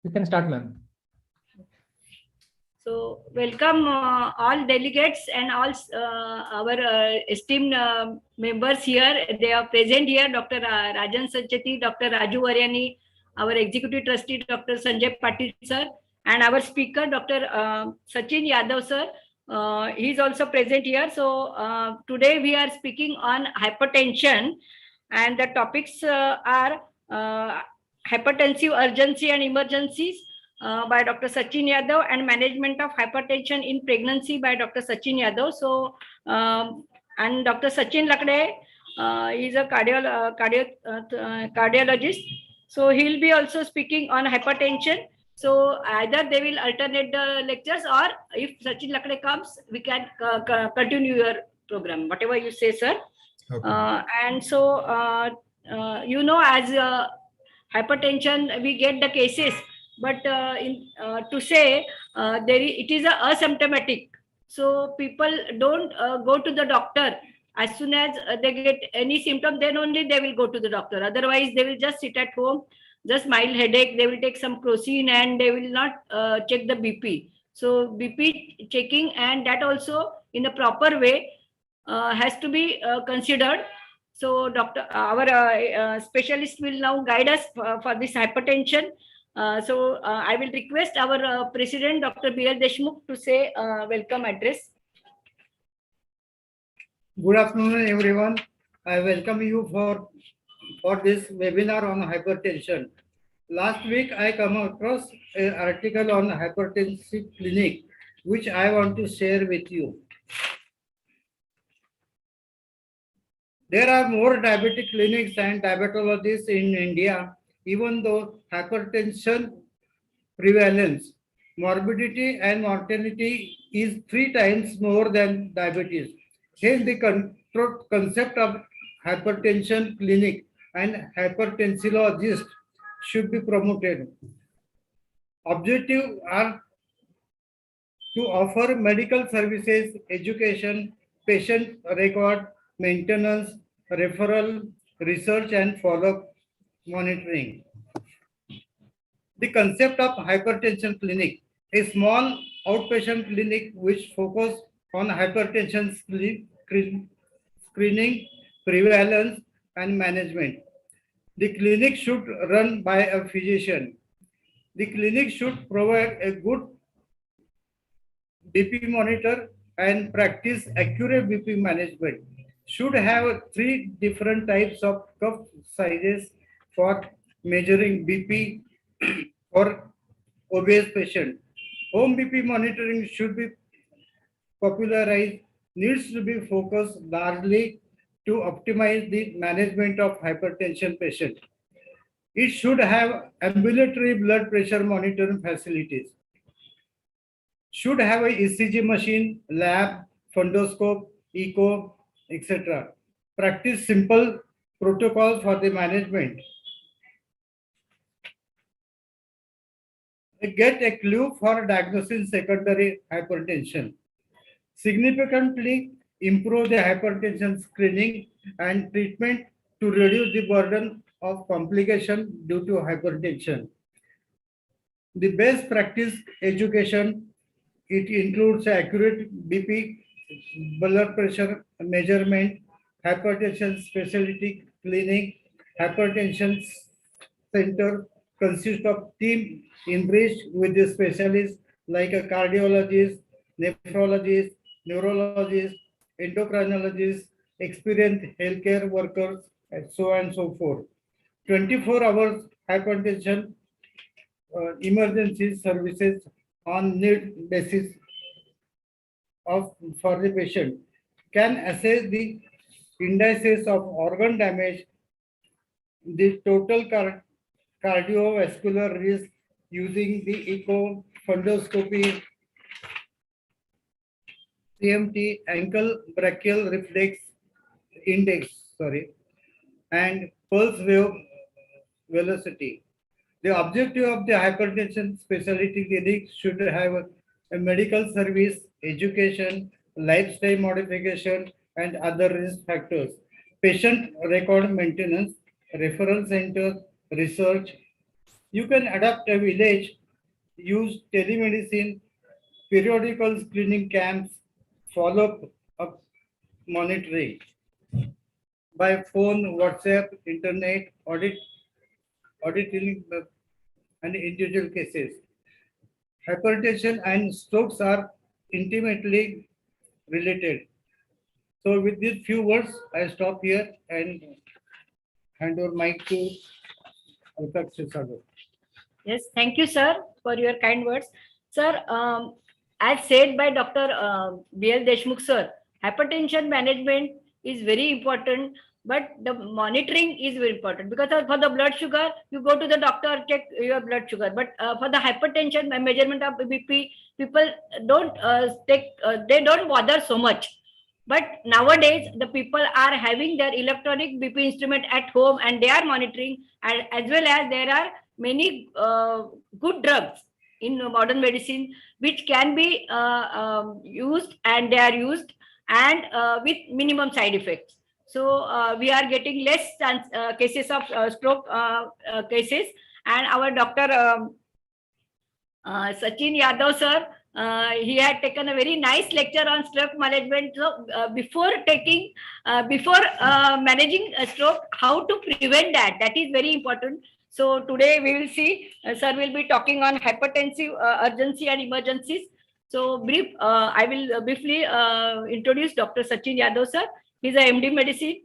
You can start, ma'am. So, welcome all delegates and all our esteemed members here. They are present here, Dr. Rajan Sancheti, Dr. Raju Varyani, our Executive Trustee, Dr. Sanjay Patil sir, and our speaker, Dr. Sachin Yadav sir. He is also present here. So, today we are speaking on hypertension, and the topics are hypertensive urgency and emergencies, by Dr. Sachin Yadav, and management of hypertension in pregnancy by Dr. Sachin Yadav. So, and Dr. Sachin Lakde is a cardiologist. So he will be also speaking on hypertension. So either they will alternate the lectures, or if Sachin Lakde comes, we can continue your program, whatever you say, sir. Okay. And so, as hypertension, we get the cases, but to say it is asymptomatic. So people don't go to the doctor. As soon as they get any symptom, then only they will go to the doctor. Otherwise, they will just sit at home, just mild headache. They will take some crocin and they will not check the BP. So BP checking, and that also in a proper way has to be considered. So our specialist will now guide us for this hypertension. So I will request our President, Dr. B.L. Deshmukh, to say welcome address. Good afternoon, everyone. I welcome you for this webinar on hypertension. Last week, I come across an article on hypertensive clinic, which I want to share with you. There are more diabetic clinics and diabetologists in India, even though hypertension prevalence, morbidity and mortality is 3 times more than diabetes. Hence, the concept of hypertension clinic and hypertensiologist should be promoted. Objectives are to offer medical services, education, patient record, maintenance, referral, research, and follow-up monitoring. The concept of hypertension clinic, a small outpatient clinic which focuses on hypertension screening, prevalence, and management. The clinic should run by a physician. The clinic should provide a good BP monitor and practice accurate BP management. Should have 3 different types of cuff sizes for measuring BP for obese patient. Home BP monitoring should be popularized, needs to be focused largely to optimize the management of hypertension patient. It should have ambulatory blood pressure monitoring facilities. Should have a ECG machine, lab, fundoscope, echo, etc. Practice simple protocols for the management. Get a clue for diagnosing secondary hypertension. Significantly improve the hypertension screening and treatment to reduce the burden of complication due to hypertension. The best practice education, it includes accurate BP, blood pressure measurement, hypertension specialty clinic, hypertension center consists of team enriched with the specialists like a cardiologist, nephrologist, neurologist, endocrinologist, experienced healthcare workers, and so on and so forth. 24 hours hypertension emergency services on need basis for the patient can assess the indices of organ damage, the total cardiovascular risk using the echo, fundoscopy, CMT, ankle brachial reflex index, and pulse wave velocity. The objective of the hypertension specialty clinic should have a medical service, education, lifestyle modification, and other risk factors. Patient record maintenance, referral center, research, You can adapt a village, use telemedicine, periodical screening camps, follow up monitoring by phone, WhatsApp, internet, auditing and individual cases. Hypertension and strokes are intimately related. So with these few words, I stop here and hand over mic to Alka Sagar. Yes, thank you, sir, for your kind words. Sir, as said by Dr. B.L. Deshmukh, sir, hypertension management is very important, but the monitoring is very important, because for the blood sugar, you go to the doctor, check your blood sugar. But for the hypertension measurement of BP, people don't they don't bother so much. But nowadays, the people are having their electronic BP instrument at home, and they are monitoring, and as well as there are many good drugs in modern medicine which can be used, and they are used, and with minimum side effects. So we are getting less cases of stroke cases, and our doctor Sachin Yadav, sir, he had taken a very nice lecture on stroke management. So before managing a stroke, how to prevent that, that is very important. So today we will see, sir will be talking on hypertensive urgency and emergencies. So I will briefly introduce Dr. Sachin Yadav, sir. He's a MD medicine.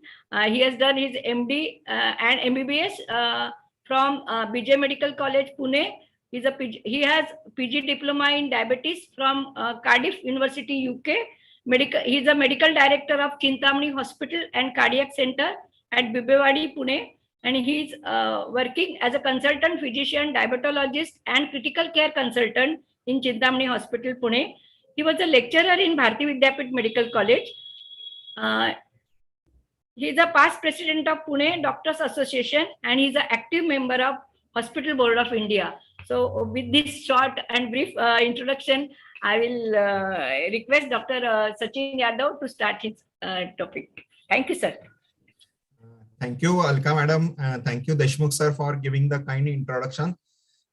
He has done his MD and MBBS from BJ Medical College, Pune. He has PG diploma in diabetes from Cardiff University, UK. He's a medical director of Chintamani Hospital and Cardiac Center at Bibewadi, Pune. And he's working as a consultant physician, diabetologist, and critical care consultant in Chintamani Hospital, Pune. He was a lecturer in Bharati Vidyapeeth Medical College. He is a past president of Pune Doctors Association, and he is an active member of Hospital Board of India. So with this short and brief introduction, I will request Dr. Sachin Yadav to start his topic. Thank you, sir. Thank you, Alka madam. Thank you, Deshmukh sir, for giving the kind introduction.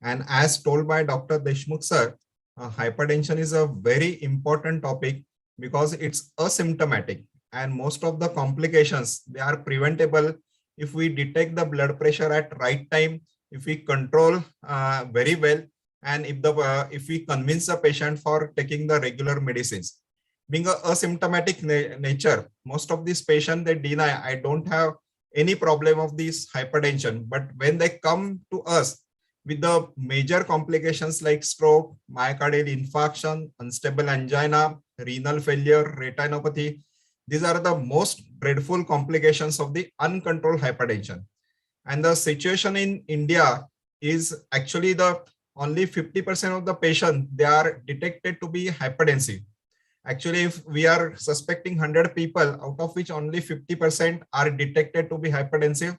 And as told by Dr. Deshmukh sir, hypertension is a very important topic because it's asymptomatic, and most of the complications, they are preventable if we detect the blood pressure at right time, if we control very well, and if we convince the patient for taking the regular medicines. Being a asymptomatic nature, most of these patients, they deny, I don't have any problem of this hypertension. But when they come to us with the major complications like stroke, myocardial infarction, unstable angina, renal failure, retinopathy, these are the most dreadful complications of the uncontrolled hypertension. And the situation in India is actually the only 50% of the patient, they are detected to be hypertensive. Actually, if we are suspecting 100 people, out of which only 50% are detected to be hypertensive,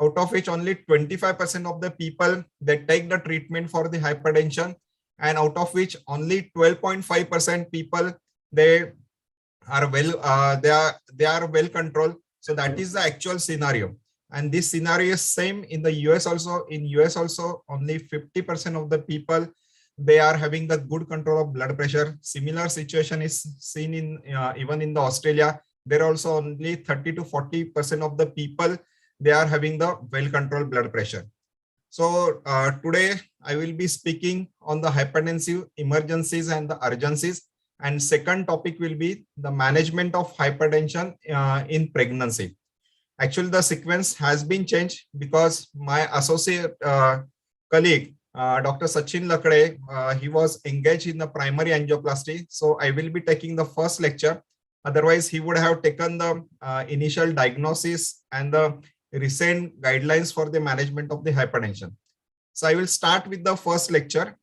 out of which only 25% of the people, they take the treatment for the hypertension, and out of which only 12.5% people, they are well controlled. So that is the actual scenario. And this scenario is same in the US also. In US also, only 50% of the people, they are having the good control of blood pressure. Similar situation is seen in even in the Australia. There also only 30 to 40% of the people, they are having the well-controlled blood pressure. So today I will be speaking on the hypertensive emergencies and the urgencies. And second topic will be the management of hypertension in pregnancy. Actually, the sequence has been changed because my associate colleague, Dr. Sachin Lakde, he was engaged in the primary angioplasty. So I will be taking the first lecture. Otherwise, he would have taken the initial diagnosis and the recent guidelines for the management of the hypertension. So I will start with the first lecture.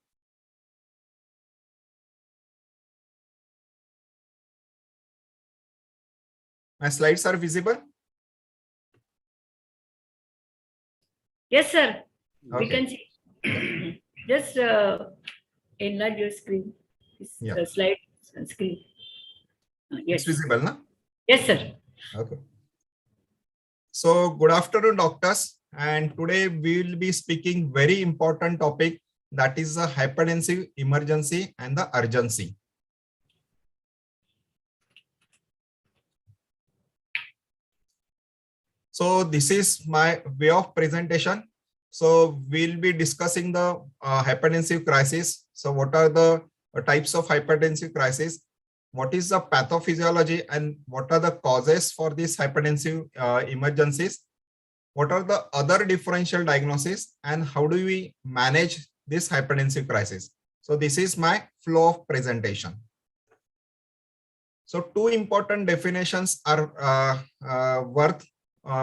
My slides are visible? Yes, sir. Okay. We can see. Just enlarge your screen. Yeah. Slide screen. Yes. It's visible, na? Yes, sir. Okay. So good afternoon, doctors. and today we will be speaking very important topic, that is the hypertensive emergency and the urgency. So this is my way of presentation. So we'll be discussing the hypertensive crisis. So what are the types of hypertensive crisis? What is the pathophysiology and what are the causes for these hypertensive emergencies? What are the other differential diagnoses and how do we manage this hypertensive crisis? So this is my flow of presentation. So two important definitions are worth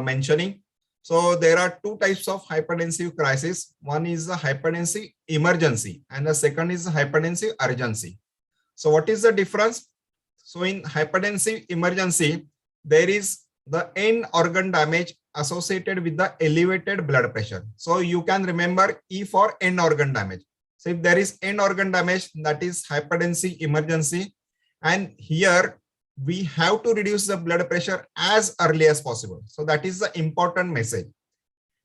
mentioning. So there are two types of hypertensive crisis. One is the hypertensive emergency and the second is the hypertensive urgency. So what is the difference? So in hypertensive emergency, there is the end organ damage associated with the elevated blood pressure. So you can remember E for end organ damage. So if there is end organ damage, that is hypertensive emergency. And here we have to reduce the blood pressure as early as possible. So that is the important message.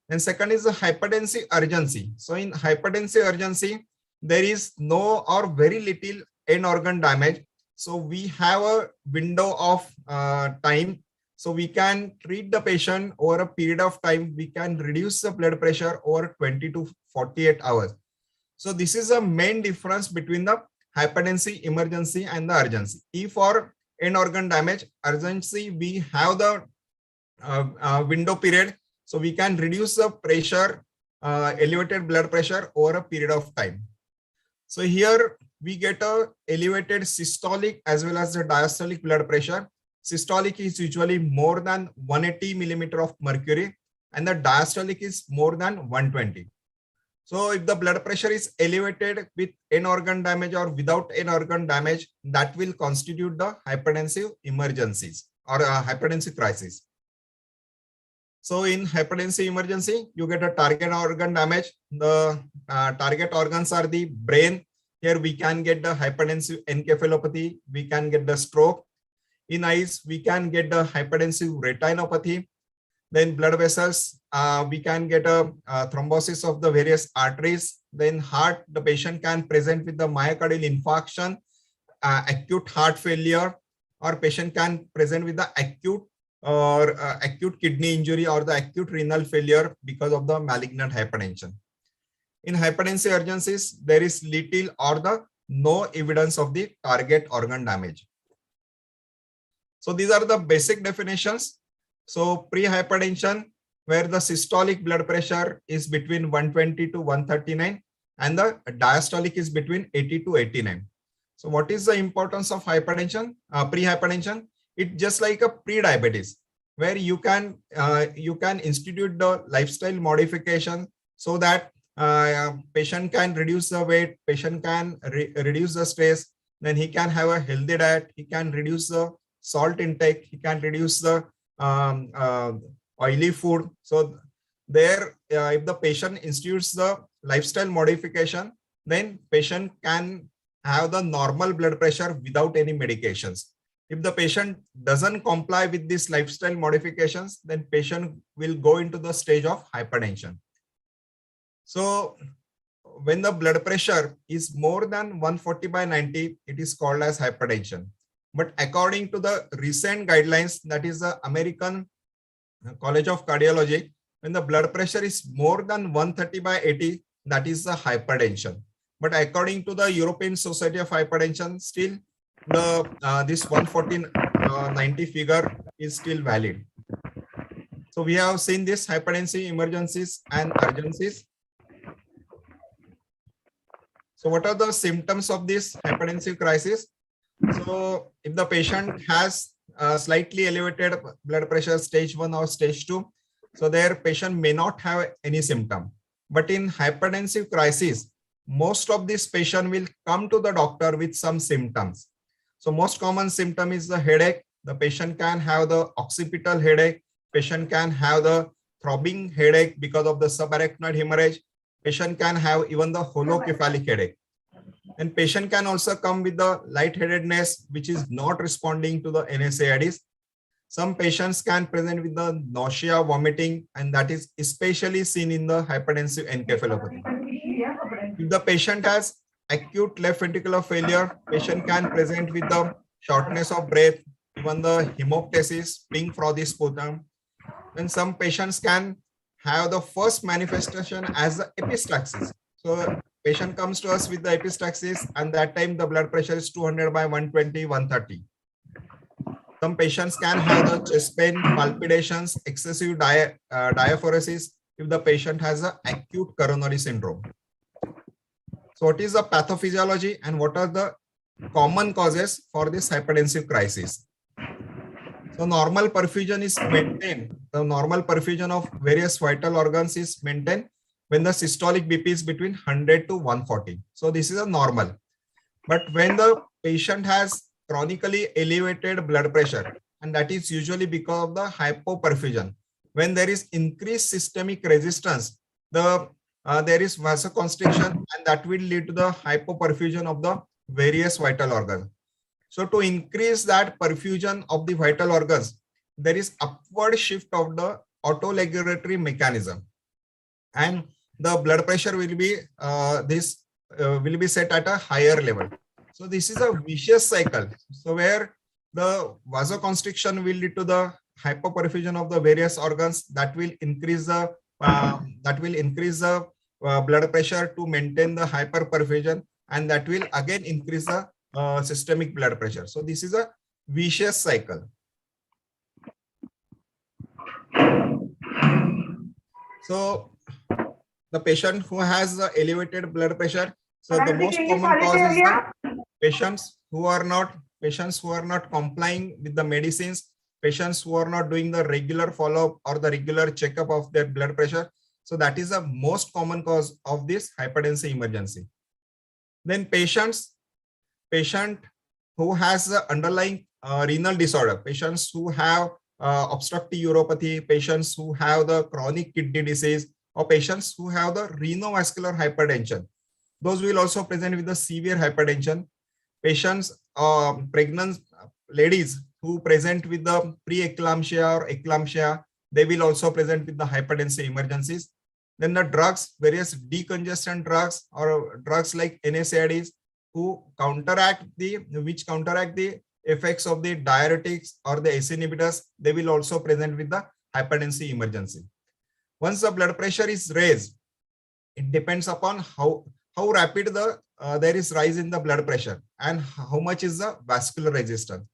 And second is the hypertensive urgency. So in hypertensive urgency, there is no or very little end organ damage. So we have a window of time. So we can treat the patient over a period of time. We can reduce the blood pressure over 20 to 48 hours. So this is the main difference between the hypertensive emergency and the urgency. E for end organ damage, urgency, we have the window period. So we can reduce the pressure, elevated blood pressure over a period of time. So here we get a elevated systolic as well as the diastolic blood pressure. Systolic is usually more than 180 millimeter of mercury and the diastolic is more than 120. So if the blood pressure is elevated with end organ damage or without end organ damage, that will constitute the hypertensive emergencies or hypertensive crisis. So in hypertensive emergency, you get a target organ damage. The target organs are the brain. Here we can get the hypertensive encephalopathy. We can get the stroke. In eyes, we can get the hypertensive retinopathy. Then blood vessels, we can get a thrombosis of the various arteries. Then heart, the patient can present with the myocardial infarction, acute heart failure, or patient can present with the acute or acute kidney injury or the acute renal failure because of the malignant hypertension. In hypertensive urgencies, there is little or the no evidence of the target organ damage. So these are the basic definitions. So pre-hypertension, where the systolic blood pressure is between 120 to 139 and the diastolic is between 80 to 89. So what is the importance of hypertension, pre-hypertension? It's just like a pre-diabetes, where you can institute the lifestyle modification so that patient can reduce the weight, patient can reduce the stress, then he can have a healthy diet, he can reduce the salt intake, he can reduce the oily food. So there, if the patient institutes the lifestyle modification, then patient can have the normal blood pressure without any medications. If the patient doesn't comply with these lifestyle modifications, then patient will go into the stage of hypertension. So when the blood pressure is more than 140/90, it is called as hypertension. But according to the recent guidelines, that is the American College of Cardiology, when the blood pressure is more than 130/80, that is the hypertension. But according to the European Society of Hypertension, still the this 140/90 figure is still valid. So we have seen this hypertensive emergencies and urgencies. So what are the symptoms of this hypertensive crisis? So if the patient has slightly elevated blood pressure, stage 1 or stage 2, so their patient may not have any symptom. But in hypertensive crisis, most of these patients will come to the doctor with some symptoms. So most common symptom is the headache. The patient can have the occipital headache. Patient can have the throbbing headache because of the subarachnoid hemorrhage. Patient can have even the holocephalic headache. And patient can also come with the lightheadedness, which is not responding to the NSAIDs. Some patients can present with the nausea, vomiting, and that is especially seen in the hypertensive encephalopathy. If the patient has acute left ventricular failure, patient can present with the shortness of breath, even the hemoptysis, pink frothy sputum. Then some patients can have the first manifestation as the epistaxis. So patient comes to us with the epistaxis, and that time the blood pressure is 200 by 120, 130. Some patients can have the chest pain, palpitations, excessive diaphoresis if the patient has an acute coronary syndrome. So what is the pathophysiology and what are the common causes for this hypertensive crisis? So normal perfusion is maintained. The normal perfusion of various vital organs is maintained when the systolic BP is between 100 to 140. So this is a normal. But when the patient has chronically elevated blood pressure, and that is usually because of the hypoperfusion, when there is increased systemic resistance, there is vasoconstriction, and that will lead to the hypoperfusion of the various vital organs. So to increase that perfusion of the vital organs, there is upward shift of the autoregulatory mechanism, and the blood pressure will be will be set at a higher level. So this is a vicious cycle. So where the vasoconstriction will lead to the hypoperfusion of the various organs, that will increase the blood pressure to maintain the hyperperfusion, and that will again increase the systemic blood pressure. So this is a vicious cycle. So the patient who has the elevated blood pressure, so the most common cause is the patients who are not complying with the medicines, patients who are not doing the regular follow-up or the regular checkup of their blood pressure. So that is the most common cause of this hypertensive emergency. Then patient who has the underlying renal disorder, patients who have obstructive uropathy, patients who have the chronic kidney disease, or patients who have the renovascular hypertension. Those will also present with the severe hypertension. Patients, pregnant ladies who present with the pre-eclampsia or eclampsia, they will also present with the hypertensive emergencies. Then the drugs, various decongestant drugs or drugs like NSAIDs, which counteract the effects of the diuretics or the ACE inhibitors, they will also present with the hypertensive emergency. Once the blood pressure is raised, it depends upon how rapid there is rise in the blood pressure and how much is the vascular resistance.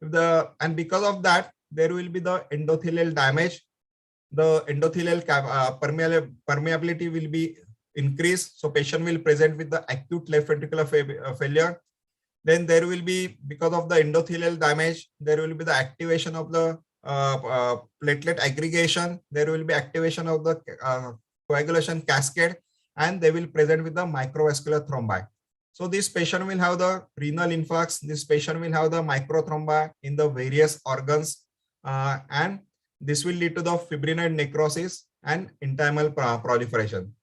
And because of that, there will be the endothelial damage. The endothelial permeability will be increased. So patient will present with the acute left ventricular failure. Then there will be, because of the endothelial damage, there will be the activation of the platelet aggregation. There will be activation of the coagulation cascade, and they will present with the microvascular thrombi. So this patient will have the renal influx. This patient will have the microthrombi in the various organs, and this will lead to the fibrinoid necrosis and intimal proliferation.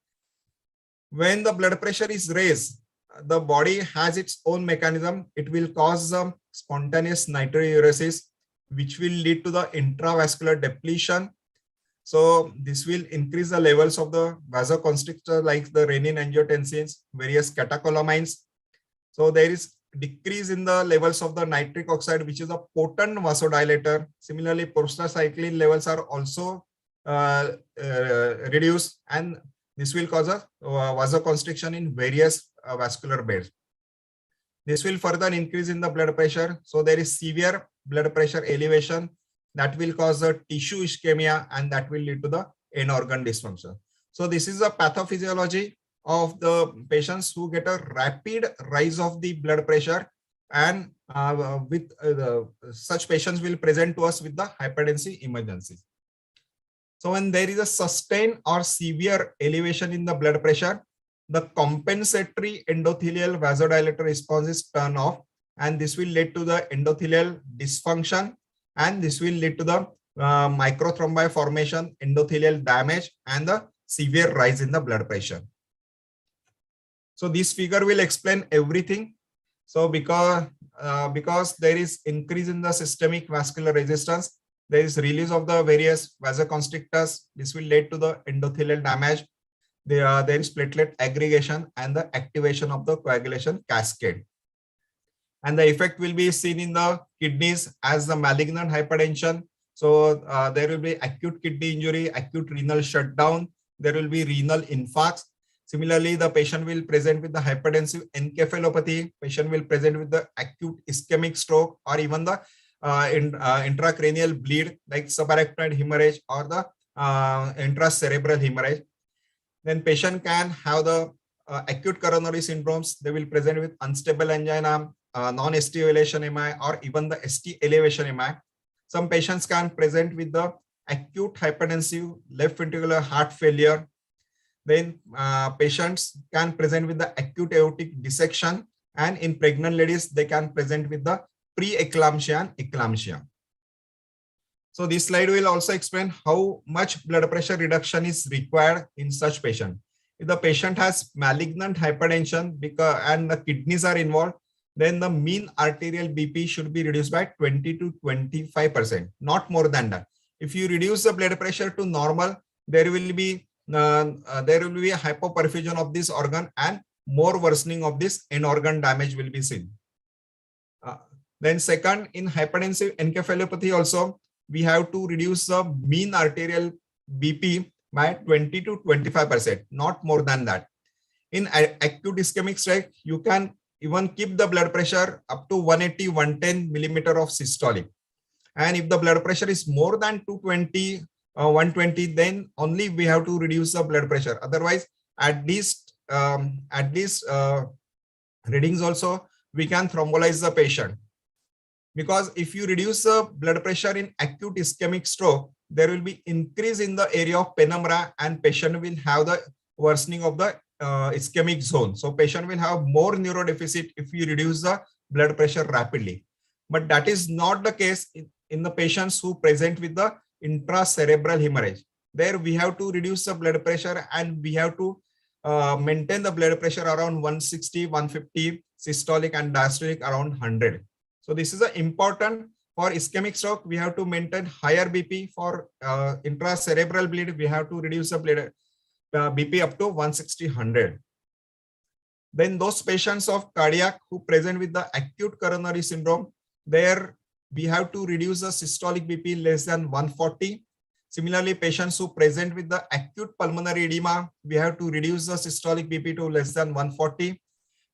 When the blood pressure is raised, the body has its own mechanism. It will cause spontaneous nitriuresis, which will lead to the intravascular depletion. So this will increase the levels of the vasoconstrictor like the renin-angiotensins, various catecholamines. So there is decrease in the levels of the nitric oxide, which is a potent vasodilator. Similarly, prostacyclin levels are also reduced, and this will cause a vasoconstriction in various vascular beds. This will further increase in the blood pressure. So there is severe blood pressure elevation that will cause a tissue ischemia, and that will lead to the end organ dysfunction. So this is a pathophysiology of the patients who get a rapid rise of the blood pressure, and such patients will present to us with the hypertensive emergency. So when there is a sustained or severe elevation in the blood pressure, the compensatory endothelial vasodilator response is turned off, and this will lead to the endothelial dysfunction, and this will lead to the microthrombi formation, endothelial damage, and the severe rise in the blood pressure. So this figure will explain everything. So because there is increase in the systemic vascular resistance, there is release of the various vasoconstrictors. This will lead to the endothelial damage. There is platelet aggregation and the activation of the coagulation cascade. And the effect will be seen in the kidneys as the malignant hypertension. So there will be acute kidney injury, acute renal shutdown. There will be renal infarcts. Similarly, the patient will present with the hypertensive encephalopathy. Patient will present with the acute ischemic stroke or even the intracranial bleed like subarachnoid hemorrhage or the intracerebral hemorrhage. Then patient can have the acute coronary syndromes. They will present with unstable angina, non-ST elevation MI, or even the ST elevation MI. Some patients can present with the acute hypertensive left ventricular heart failure. Then patients can present with the acute aortic dissection, and in pregnant ladies, they can present with the pre-eclampsia and eclampsia. So this slide will also explain how much blood pressure reduction is required in such patient. If the patient has malignant hypertension and the kidneys are involved, then the mean arterial BP should be reduced by 20 to 25%, not more than that. If you reduce the blood pressure to normal, there will be a hypoperfusion of this organ and more worsening of this end organ damage will be seen. Then second, in hypertensive encephalopathy also, we have to reduce the mean arterial BP by 20 to 25%, not more than that. In acute ischemic stroke, you can even keep the blood pressure up to 180, 110 millimeter of systolic. And if the blood pressure is more than 220, 120, then only we have to reduce the blood pressure. Otherwise, at least readings also, we can thrombolize the patient. Because if you reduce the blood pressure in acute ischemic stroke, there will be increase in the area of penumbra and patient will have the worsening of the ischemic zone. So patient will have more neurodeficit if you reduce the blood pressure rapidly. But that is not the case in the patients who present with the intracerebral hemorrhage. There we have to reduce the blood pressure and we have to maintain the blood pressure around 160, 150, systolic and diastolic around 100. So this is important for ischemic stroke. We have to maintain higher BP. For intracerebral bleed, we have to reduce the blood BP up to 160, 100. Then those patients of cardiac who present with the acute coronary syndrome, there we have to reduce the systolic BP less than 140. Similarly, patients who present with the acute pulmonary edema, we have to reduce the systolic BP to less than 140.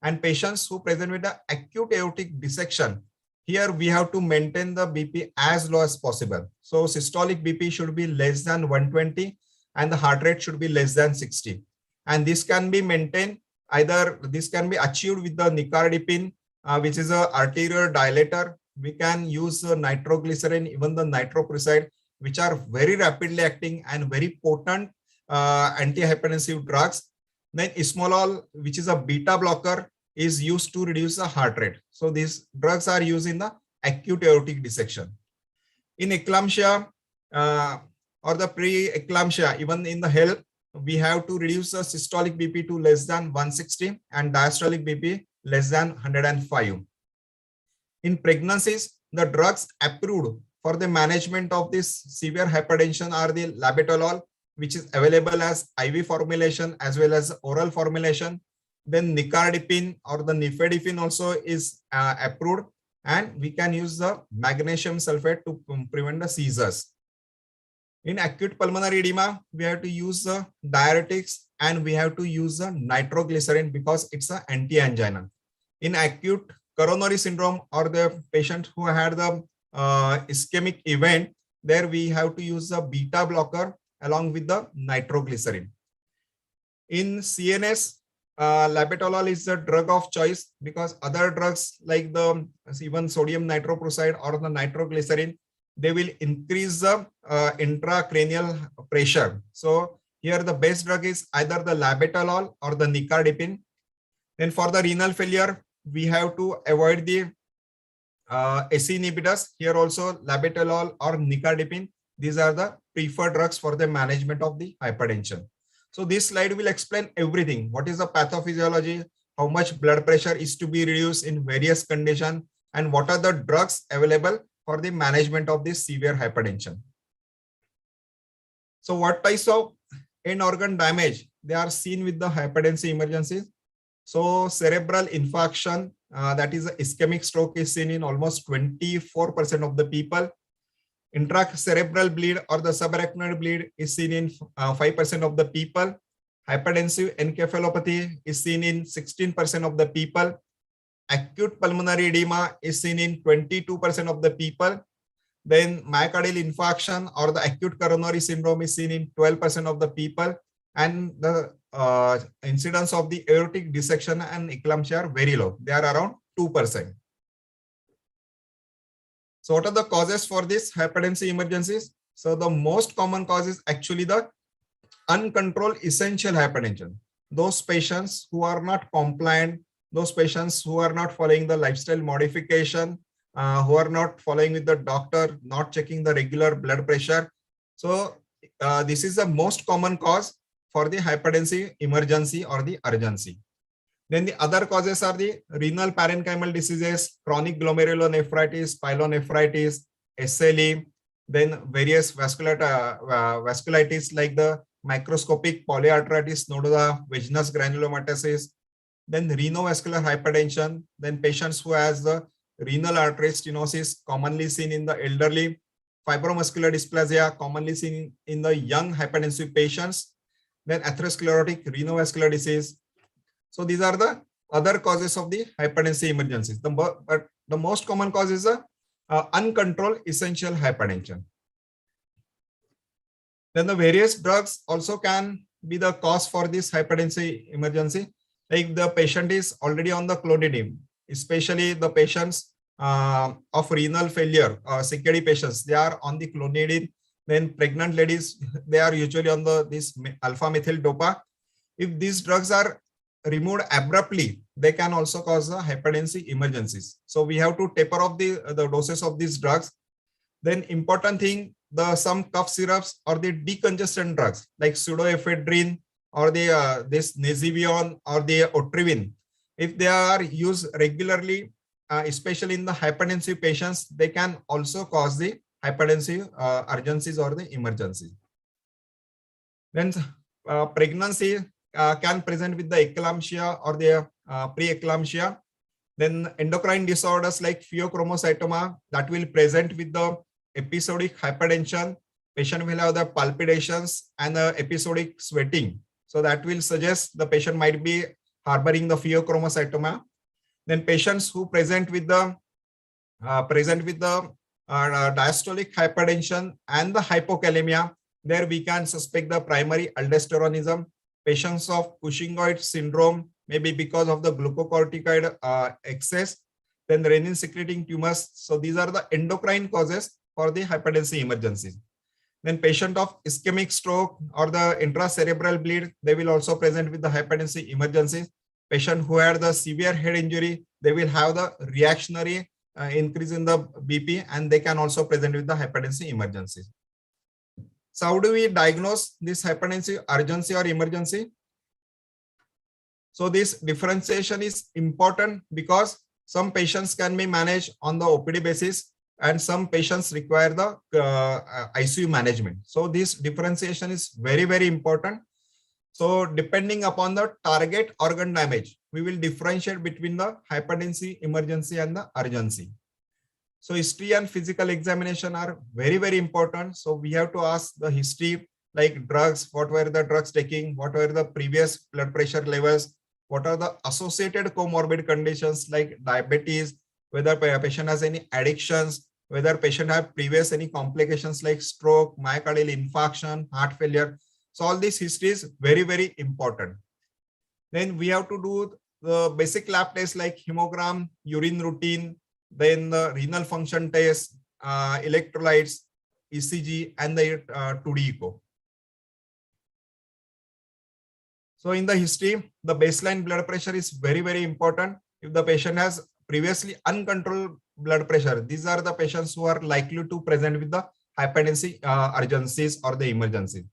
And patients who present with the acute aortic dissection, here we have to maintain the BP as low as possible. So systolic BP should be less than 120 and the heart rate should be less than 60. And this can be maintained, either this can be achieved with the nicardipine, which is an arterial dilator. We can use nitroglycerin, even the nitroprusside, which are very rapidly acting and very potent antihypertensive drugs. Then esmolol, which is a beta blocker, is used to reduce the heart rate. So these drugs are used in the acute aortic dissection. In eclampsia or the pre-eclampsia, even in the health, we have to reduce the systolic BP to less than 160 and diastolic BP less than 105. In pregnancies, the drugs approved for the management of this severe hypertension are the labetalol, which is available as IV formulation as well as oral formulation. Then nicardipine or the nifedipine also is approved, and we can use the magnesium sulfate to prevent the seizures. In acute pulmonary edema, we have to use the diuretics and we have to use the nitroglycerin because it's an anti-angina. In acute coronary syndrome or the patient who had the ischemic event, there we have to use the beta blocker along with the nitroglycerin. In CNS, labetalol is the drug of choice because other drugs like the even sodium nitroprusside or the nitroglycerin, they will increase the intracranial pressure. So here the best drug is either the labetalol or the nicardipine. Then for the renal failure, we have to avoid the SE inhibitors. Here also labetalol or nicardipine, these are the preferred drugs for the management of the hypertension. So this slide will explain everything. What is the pathophysiology, how much blood pressure is to be reduced in various conditions, and what are the drugs available for the management of this severe hypertension. So what types of end organ damage they are seen with the hypertensive emergencies? So cerebral infarction, that is ischemic stroke, is seen in almost 24% of the people. Intracerebral bleed or the subarachnoid bleed is seen in 5% of the people. Hypertensive encephalopathy is seen in 16% of the people. Acute pulmonary edema is seen in 22% of the people. Then myocardial infarction or the acute coronary syndrome is seen in 12% of the people. And the incidence of the aortic dissection and eclampsia are very low. They are around 2%. So what are the causes for this hypertensive emergencies? So the most common cause is actually the uncontrolled essential hypertension. Those patients who are not compliant, those patients who are not following the lifestyle modification, who are not following with the doctor, not checking the regular blood pressure. So this is the most common cause for the hypertensive emergency or the urgency. Then the other causes are the renal parenchymal diseases, chronic glomerulonephritis, pyelonephritis, SLE, then various vasculitis like the microscopic polyarteritis nodosa, vaginous granulomatosis, then renovascular hypertension, then patients who has the renal artery stenosis commonly seen in the elderly, fibromuscular dysplasia commonly seen in the young hypertensive patients, then atherosclerotic renovascular disease. So these are the other causes of the hypertensive emergencies. But the most common cause is the uncontrolled essential hypertension. Then the various drugs also can be the cause for this hypertensive emergency. Like the patient is already on the clonidine, especially the patients of renal failure, CKD patients, they are on the clonidine. Then pregnant ladies, they are usually on this alpha methyl dopa. If these drugs are removed abruptly, they can also cause the hypertensive emergencies. So we have to taper off the doses of these drugs. Then important thing, some cough syrups or the decongestant drugs like pseudoephedrine or this Nexivion or the Otrivin, if they are used regularly, especially in the hypertensive patients, they can also cause the hypertensive urgencies or the emergencies. Then pregnancy can present with the eclampsia or the pre-eclampsia. Then endocrine disorders like pheochromocytoma that will present with the episodic hypertension. Patient will have the palpitations and the episodic sweating. So that will suggest the patient might be harboring the pheochromocytoma. Then patients who present with the diastolic hypertension and the hypokalemia, there we can suspect the primary aldosteronism. Patients of Cushingoid syndrome, maybe because of the glucocorticoid excess, then the renin secreting tumors. So these are the endocrine causes for the hypertensive emergencies. Then patient of ischemic stroke or the intracerebral bleed, they will also present with the hypertensive emergencies. Patient who had the severe head injury, they will have the reactionary increase in the BP, and they can also present with the hypertensive emergencies. So how do we diagnose this hypertensive urgency or emergency? So this differentiation is important because some patients can be managed on the OPD basis and some patients require the ICU management. So this differentiation is very, very important. So depending upon the target organ damage, we will differentiate between the hypertensive emergency and the urgency. So history and physical examination are very, very important. So we have to ask the history, like drugs, what were the drugs taking, what were the previous blood pressure levels, what are the associated comorbid conditions like diabetes, whether patient has any addictions, whether patient have previous any complications like stroke, myocardial infarction, heart failure. So all this history is very, very important. Then we have to do the basic lab tests like hemogram, urine routine, then the renal function test, electrolytes, ECG, and the 2D echo. So in the history, the baseline blood pressure is very, very important. If the patient has previously uncontrolled blood pressure, these are the patients who are likely to present with the hypertensive urgencies or the emergencies.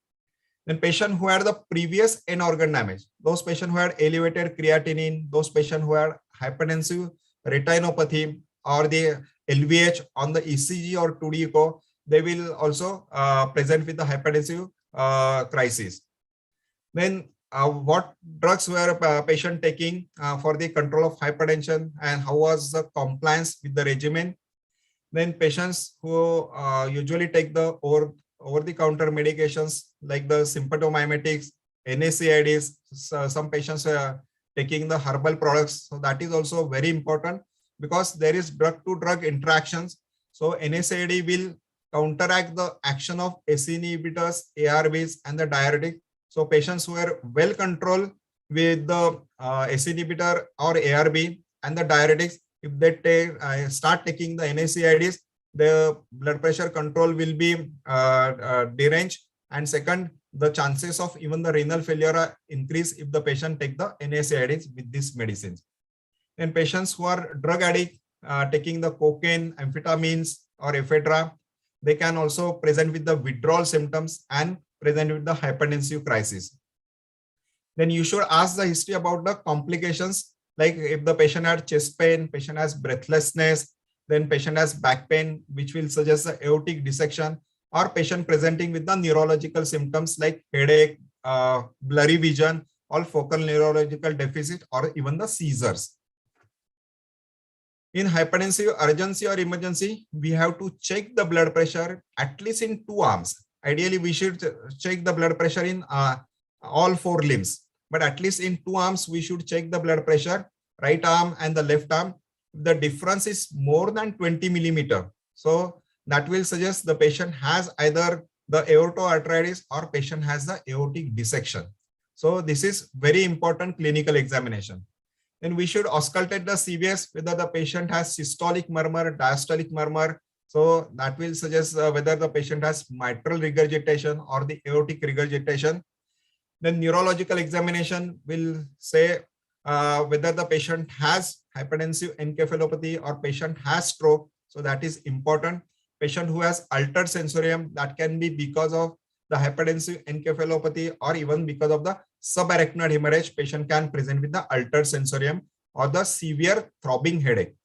Then patient who had the previous end organ damage, those patients who had elevated creatinine, those patients who had hypertensive retinopathy, or the LVH on the ECG or 2D echo, they will also present with the hypertensive crisis. Then what drugs were patient taking for the control of hypertension, and how was the compliance with the regimen? Then patients who usually take the over-the-counter medications like the symptommimetics, NSAIDs, some patients are taking the herbal products. So that is also very important because there is drug-to-drug interactions. So NSAID will counteract the action of SE inhibitors, ARBs, and the diuretic. So patients who are well controlled with the SE inhibitor or ARB and the diuretics, if they start taking the NSAIDs, the blood pressure control will be deranged. And second, the chances of even the renal failure are increase if the patient take the NSAIDs with these medicines. And patients who are drug addict, taking the cocaine, amphetamines, or ephedra, they can also present with the withdrawal symptoms and present with the hypertensive crisis. Then you should ask the history about the complications, like if the patient had chest pain, patient has breathlessness, then patient has back pain, which will suggest the aortic dissection, or patient presenting with the neurological symptoms like headache, blurry vision, or focal neurological deficit, or even the seizures. In hypertensive urgency or emergency, we have to check the blood pressure at least in 2 arms. Ideally, we should check the blood pressure in all 4 limbs, but at least in 2 arms, we should check the blood pressure, right arm and the left arm. The difference is more than 20 millimeter. So that will suggest the patient has either the aortoarteritis or patient has the aortic dissection. So this is very important clinical examination. Then we should auscultate the CVS, whether the patient has systolic murmur, diastolic murmur. So that will suggest whether the patient has mitral regurgitation or the aortic regurgitation. Then neurological examination will say whether the patient has hypertensive encephalopathy or patient has stroke. So that is important. Patient who has altered sensorium, that can be because of the hypertensive encephalopathy or even because of the subarachnoid hemorrhage. Patient can present with the altered sensorium or the severe throbbing headache.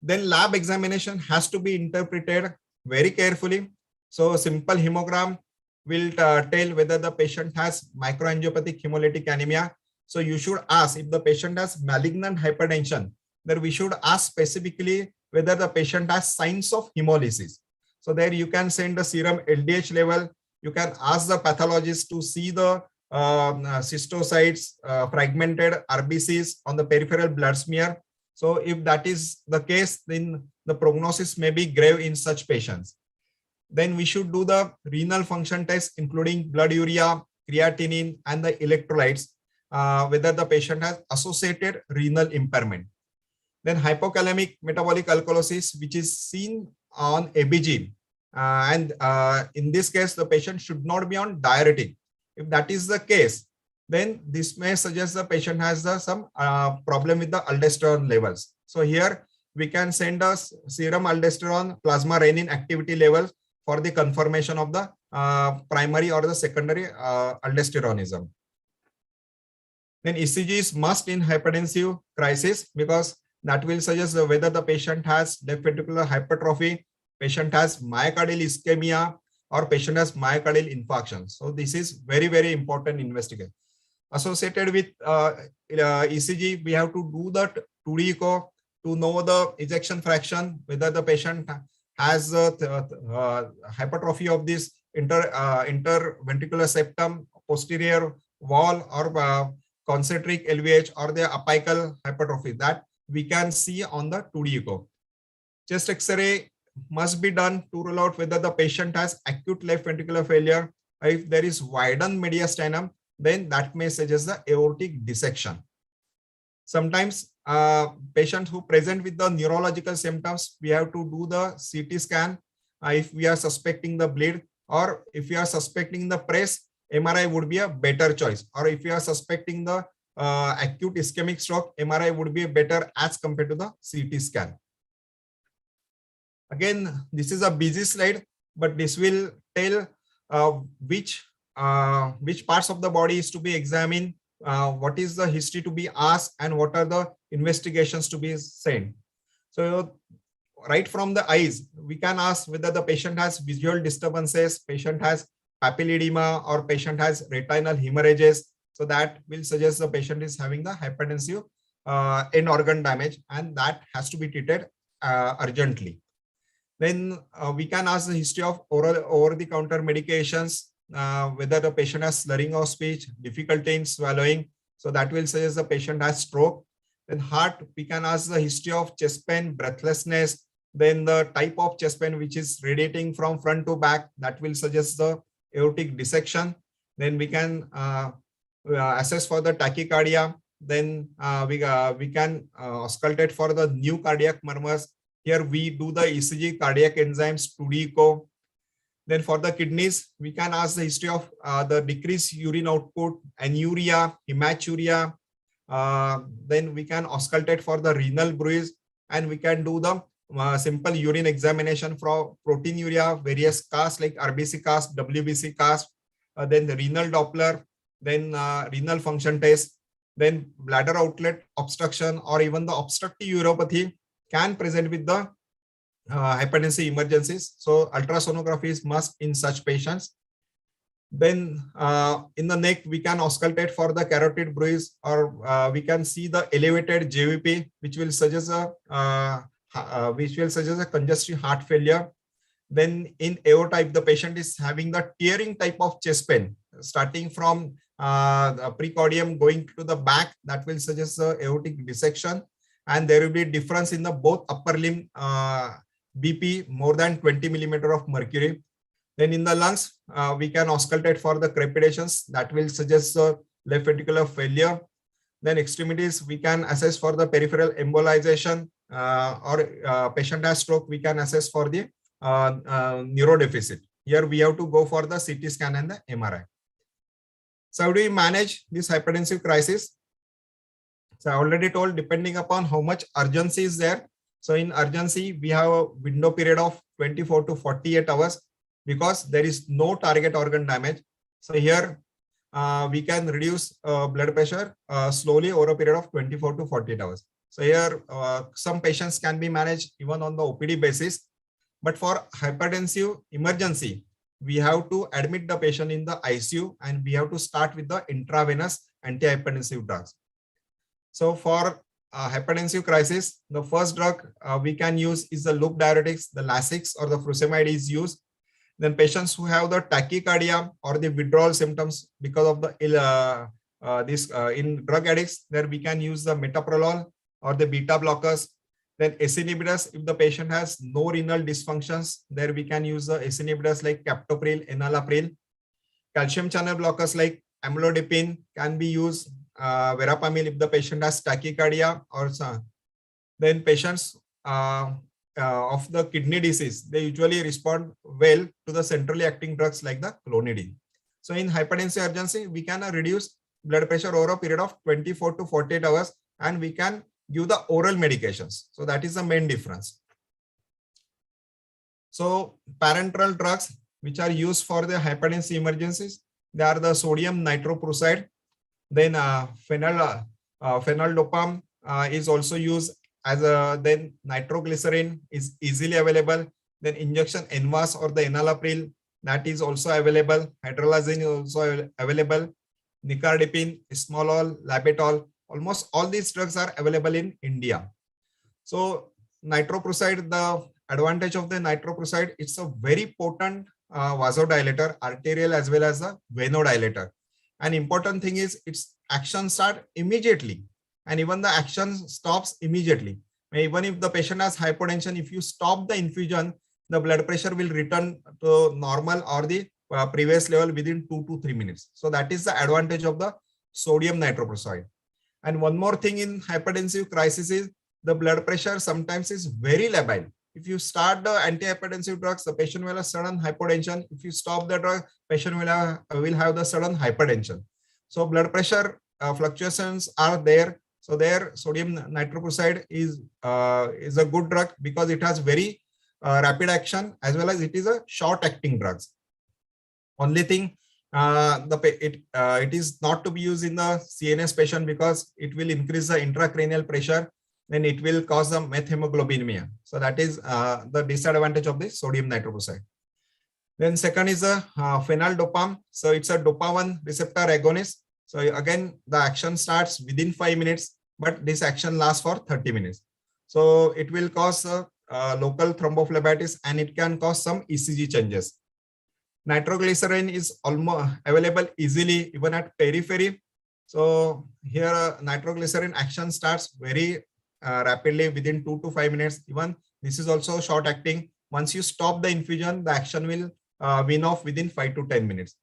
Then lab examination has to be interpreted very carefully. So simple hemogram will tell whether the patient has microangiopathic hemolytic anemia. So you should ask if the patient has malignant hypertension, then we should ask specifically whether the patient has signs of hemolysis. So there you can send the serum LDH level. You can ask the pathologist to see the cystocytes, fragmented RBCs on the peripheral blood smear. So if that is the case, then the prognosis may be grave in such patients. Then we should do the renal function test, including blood urea, creatinine, and the electrolytes, whether the patient has associated renal impairment. Then hypothalamic metabolic alkalosis, which is seen on ABG. In this case, the patient should not be on diuretic. If that is the case, then this may suggest the patient has some problem with the aldosterone levels. So here we can send us serum aldosterone, plasma renin activity levels for the confirmation of the primary or the secondary aldosteronism. Then ECG is must in hypertensive crisis because that will suggest whether the patient has left ventricular hypertrophy, patient has myocardial ischemia, or patient has myocardial infarction. So this is very, very important investigation. Associated with ECG, we have to do that 2D echo to know the ejection fraction, whether the patient has hypertrophy of this interventricular septum, posterior wall, or concentric LVH, or the apical hypertrophy. That we can see on the 2D echo. Chest X-ray must be done to rule out whether the patient has acute left ventricular failure. If there is widened mediastinum, then that may suggest the aortic dissection. Sometimes patients who present with the neurological symptoms, we have to do the CT scan if we are suspecting the bleed, or if we are suspecting the press, MRI would be a better choice. Or if you are suspecting the acute ischemic stroke, MRI would be better as compared to the CT scan. Again, this is a busy slide, but this will tell which parts of the body is to be examined, what is the history to be asked, and what are the investigations to be sent. So right from the eyes, we can ask whether the patient has visual disturbances, patient has papilledema, or patient has retinal hemorrhages. So that will suggest the patient is having the hypertensive end organ damage, and that has to be treated urgently. Then we can ask the history of oral over-the-counter medications, whether the patient has slurring of speech, difficulty in swallowing. So that will suggest the patient has stroke. Then heart, we can ask the history of chest pain, breathlessness, then the type of chest pain which is radiating from front to back, that will suggest the aortic dissection. Then we can assess for the tachycardia. Then we can auscultate for the new cardiac murmurs. Here we do the ECG cardiac enzymes 2D echo. Then for the kidneys, we can ask the history of the decreased urine output, anuria, hematuria. Then we can auscultate for the renal bruise, and we can do the simple urine examination for proteinuria, various casts like RBC cast, WBC cast, then the renal Doppler, then renal function test, then bladder outlet obstruction, or even the obstructive uropathy can present with the hypertensive emergencies. So ultrasonography is must in such patients. Then in the neck, we can auscultate for the carotid bruise, or we can see the elevated JVP, which will suggest a congestive heart failure. Then in aorta, if the patient is having the tearing type of chest pain, starting from the precordium going to the back, that will suggest the aortic dissection, and there will be difference in the both upper limb BP more than 20 millimeter of mercury. Then in the lungs, we can auscultate for the crepitations, that will suggest the left ventricular failure. Then extremities, we can assess for the peripheral embolization, or patient has stroke, we can assess for the neurodeficit. Here we have to go for the CT scan and the MRI. So how do we manage this hypertensive crisis? So I already told, depending upon how much urgency is there. So in urgency, we have a window period of 24 to 48 hours because there is no target organ damage. So here we can reduce blood pressure slowly over a period of 24 to 48 hours. So here some patients can be managed even on the OPD basis. But for hypertensive emergency, we have to admit the patient in the ICU, and we have to start with the intravenous antihypertensive drugs. So for hypertensive crisis, the first drug we can use is the loop diuretics, the Lasix or the furosemide is used. Then patients who have the tachycardia or the withdrawal symptoms because of the in drug addicts, there we can use the metoprolol or the beta blockers. Then ACE inhibitors, if the patient has no renal dysfunctions, there we can use the ACE inhibitors like captopril, enalapril. Calcium channel blockers like amlodipine can be used. Verapamil if the patient has tachycardia, or then patients of the kidney disease, they usually respond well to the centrally acting drugs like the clonidine. So in hypertensive urgency, we can reduce blood pressure over a period of 24 to 48 hours, and we can give the oral medications. So that is the main difference. So parenteral drugs which are used for the hypertensive emergencies, they are the sodium nitroprusside. Then phenyldopam is also used as a, then nitroglycerin is easily available. Then injection NVAS or the enalapril, that is also available. Hydralazine is also available. Nicardipine, esmolol, labetalol, almost all these drugs are available in India. So nitroprusside, the advantage of the nitroprusside, it's a very potent vasodilator, arterial as well as a venodilator. An important thing is its action start immediately, and even the action stops immediately. Even if the patient has hypotension, if you stop the infusion, the blood pressure will return to normal or the previous level within 2 to 3 minutes. So that is the advantage of the sodium nitroprusside. And one more thing in hypertensive crisis is the blood pressure sometimes is very labile. If you start the antihypertensive drugs, the patient will have sudden hypotension. If you stop the drug, patient will have the sudden hypertension. So blood pressure fluctuations are there. So there, sodium nitroprusside is a good drug because it has very rapid action as well as it is a short acting drugs. Only thing, it is not to be used in the CNS patient because it will increase the intracranial pressure. Then it will cause the methemoglobinemia. So that is the disadvantage of the sodium nitroprusside. Then second is a phenyldopa. So it's a dopa-1 receptor agonist. So again, the action starts within 5 minutes, but this action lasts for 30 minutes. So it will cause local thrombophlebitis and it can cause some ECG changes. Nitroglycerin is almost available easily even at periphery. So here nitroglycerin action starts very rapidly within 2 to 5 minutes. Even this is also short acting. Once you stop the infusion, the action will wean off within 5 to 10 minutes.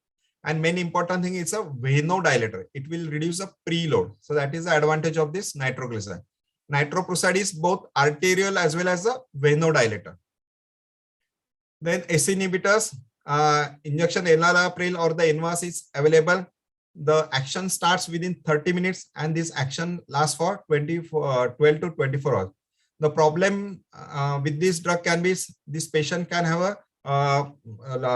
And main important thing is a vasodilator. It will reduce the preload. So that is the advantage of this nitroglycerin. Nitroprusside is both arterial as well as a vasodilator. Then ACE inhibitors, injection enalapril or the NVAS is available. The action starts within 30 minutes and this action lasts for 12 to 24 hours. The problem with this drug can be this patient can have a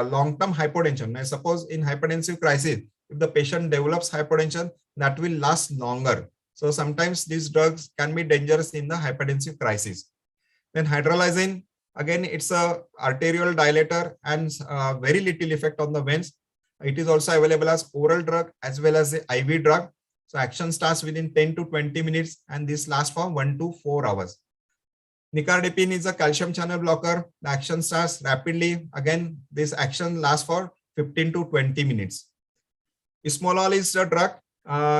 long-term hypotension. Now, suppose in hypertensive crisis, if the patient develops hypertension, that will last longer. So sometimes these drugs can be dangerous in the hypertensive crisis. Then hydralazine, again, it's a arterial dilator and very little effect on the veins. It is also available as oral drug as well as the IV drug. So action starts within 10 to 20 minutes and this lasts for 1 to 4 hours. Nicardipine is a calcium channel blocker. The action starts rapidly. Again, this action lasts for 15 to 20 minutes. Ismolol is a drug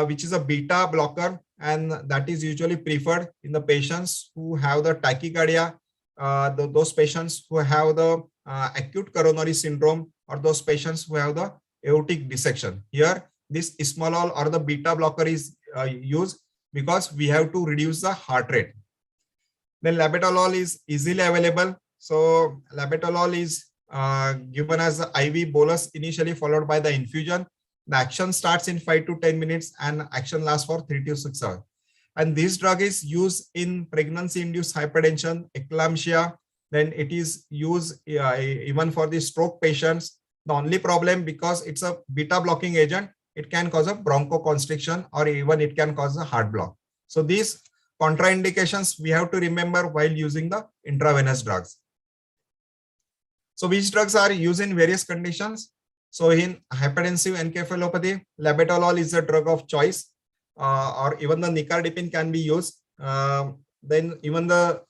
which is a beta blocker and that is usually preferred in the patients who have the tachycardia, those patients who have the acute coronary syndrome or those patients who have the aortic dissection. Here, this ismolol or the beta blocker is used because we have to reduce the heart rate. Then labetalol is easily available. So labetalol is given as the IV bolus initially followed by the infusion. The action starts in 5 to 10 minutes and action lasts for 3 to 6 hours. And this drug is used in pregnancy-induced hypertension, eclampsia. Then it is used even for the stroke patients. The only problem, because it's a beta blocking agent, it can cause a bronchoconstriction or even it can cause a heart block. So these contraindications we have to remember while using the intravenous drugs. So which drugs are used in various conditions? So in hypertensive encephalopathy, labetalol is a drug of choice, or even the nicardipine can be used. Then even the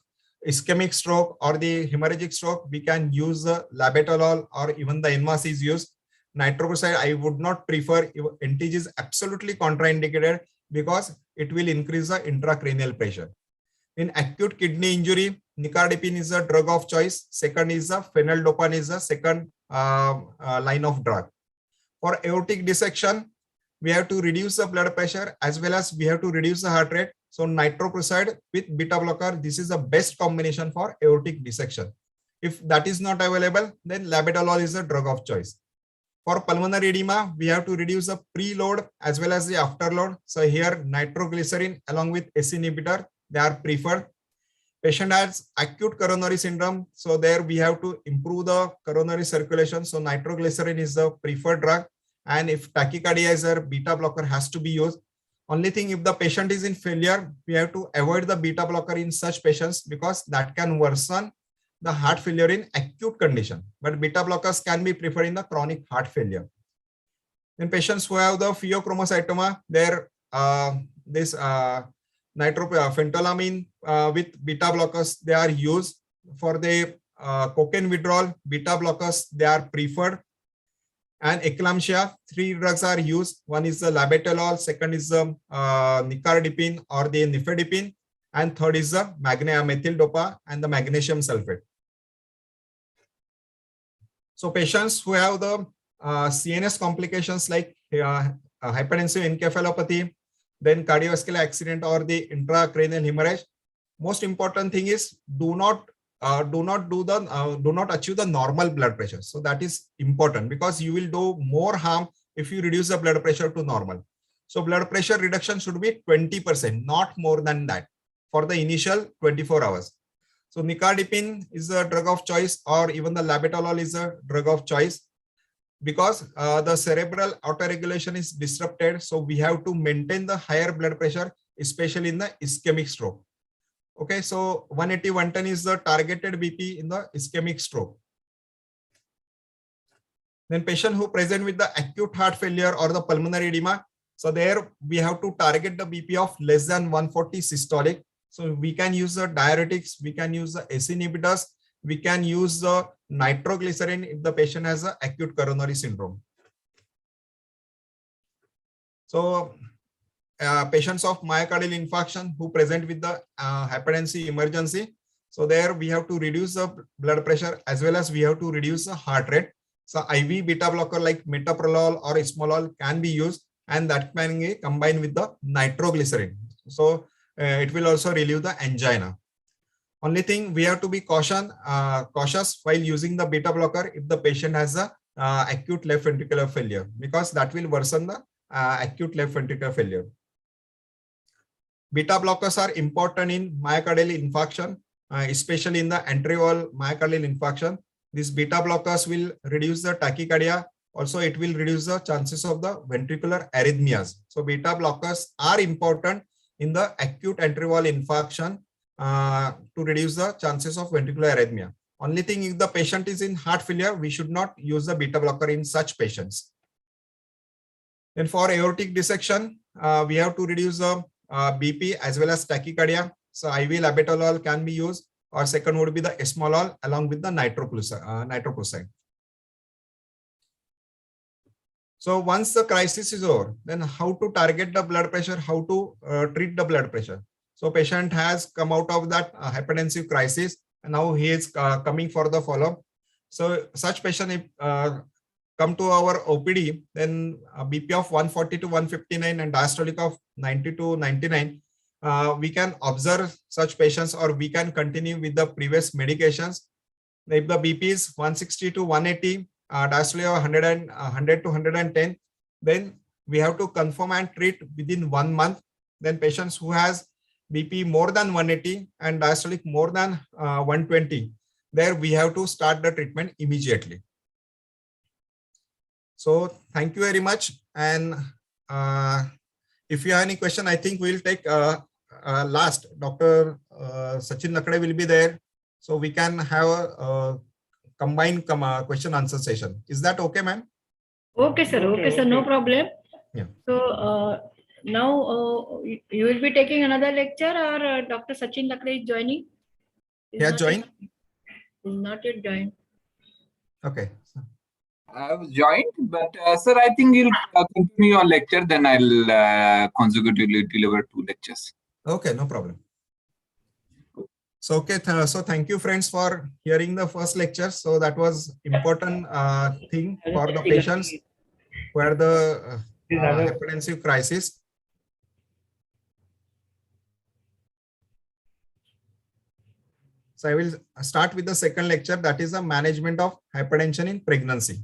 ischemic stroke or the hemorrhagic stroke, we can use the labetalol or even the NVAS is used. Nitroprusside, I would not prefer. NTG is absolutely contraindicated because it will increase the intracranial pressure. In acute kidney injury, nicardipine is a drug of choice. Second is the phenyldopa is the second line of drug. For aortic dissection, we have to reduce the blood pressure as well as we have to reduce the heart rate. So nitroprusside with beta blocker, this is the best combination for aortic dissection. If that is not available, then labetalol is a drug of choice. For pulmonary edema, we have to reduce the preload as well as the afterload. So here nitroglycerin along with ACE inhibitor, they are preferred. Patient has acute coronary syndrome. So there we have to improve the coronary circulation. So nitroglycerin is the preferred drug. And if tachycardia is a beta blocker has to be used. Only thing, if the patient is in failure, we have to avoid the beta blocker in such patients because that can worsen the heart failure in acute condition. But beta blockers can be preferred in the chronic heart failure. In patients who have the pheochromocytoma, there this phentolamine with beta blockers, they are used. For the cocaine withdrawal, beta blockers, they are preferred. And eclampsia, 3 drugs are used. One is the labetalol, second is the nicardipine or the nifedipine, and third is the methyl-dopa and the magnesium sulfate. So patients who have the CNS complications like hypertensive encephalopathy, then cardiovascular accident or the intracranial hemorrhage, most important thing is do not achieve the normal blood pressure. So that is important because you will do more harm if you reduce the blood pressure to normal. So blood pressure reduction should be 20%, not more than that for the initial 24 hours. So nicardipine is a drug of choice or even the labetalol is a drug of choice. because the cerebral autoregulation is disrupted. So we have to maintain the higher blood pressure, especially in the ischemic stroke. Okay, so 180, 110 is the targeted BP in the ischemic stroke. Then patient who present with the acute heart failure or the pulmonary edema, so there we have to target the BP of less than 140 systolic. So we can use the diuretics, we can use the ACE inhibitors, we can use the nitroglycerin if the patient has an acute coronary syndrome. So patients of myocardial infarction who present with the hypertensive emergency, so there we have to reduce the blood pressure as well as we have to reduce the heart rate. So IV beta blocker like metoprolol or esmolol can be used, and that can be combined with the nitroglycerin. So it will also relieve the angina. Only thing we have to be cautious while using the beta blocker if the patient has a acute left ventricular failure, because that will worsen the acute left ventricular failure. Beta blockers are important in myocardial infarction, especially in the anterior myocardial infarction. These beta blockers will reduce the tachycardia. Also, it will reduce the chances of the ventricular arrhythmias. So beta blockers are important in the acute anterior infarction to reduce the chances of ventricular arrhythmia. Only thing, if the patient is in heart failure, we should not use the beta blocker in such patients. Then for aortic dissection, we have to reduce the BP as well as tachycardia. So IV labetalol can be used, or second would be the esmolol along with the nitroprusside. So once the crisis is over, then how to target the blood pressure, how to treat the blood pressure. So patient has come out of that hypertensive crisis, and now he is coming for the follow-up. So such patient, if come to our OPD, then BP of 140 to 159 and diastolic of 90 to 99, we can observe such patients, or we can continue with the previous medications. If the BP is 160 to 180, diastolic of 100 to 110, then we have to confirm and treat within 1 month. Then patients who has BP more than 180 and diastolic more than 120, there we have to start the treatment immediately. So thank you very much. And if you have any question, I think we'll take last. Dr. Sachin Lakde will be there. So we can have a combined question answer session. Is that okay, ma'am? Okay, sir. Okay, sir. No problem. Yeah. So now you will be taking another lecture, or Dr. Sachin Lakde is joining? Yeah, join. Not yet joined. Okay. I was joined, but sir, I think you'll continue your lecture, then I'll consecutively deliver 2 lectures. Okay, no problem. So, okay, so thank you, friends, for hearing the first lecture. So that was important thing for the patients where the hypertensive crisis. So I will start with the second lecture, that is the management of hypertension in pregnancy.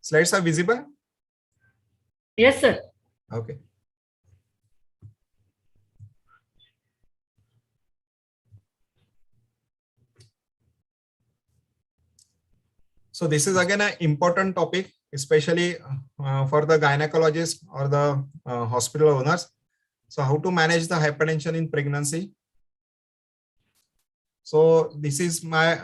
Slides are visible? Yes, sir. Okay. So this is again an important topic, especially for the gynecologists or the hospital owners. So how to manage the hypertension in pregnancy. So this is my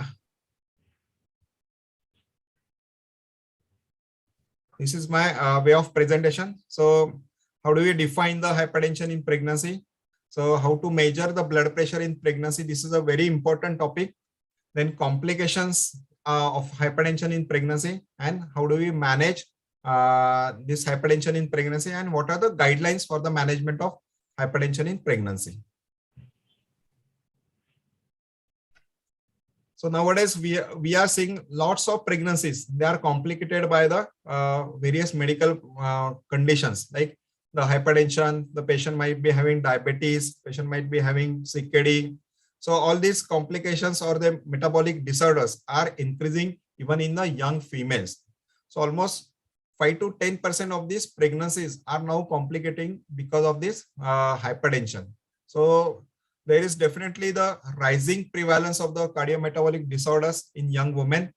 way of presentation. So how do we define the hypertension in pregnancy? So how to measure the blood pressure in pregnancy? This is a very important topic. Then complications of hypertension in pregnancy, and how do we manage this hypertension in pregnancy, and what are the guidelines for the management of hypertension in pregnancy. So nowadays we are seeing lots of pregnancies. They are complicated by the various medical conditions like the hypertension. The patient might be having diabetes, patient might be having CKD. So all these complications or the metabolic disorders are increasing even in the young females. So almost 5 to 10% of these pregnancies are now complicating because of this hypertension. So there is definitely the rising prevalence of the cardiometabolic disorders in young women.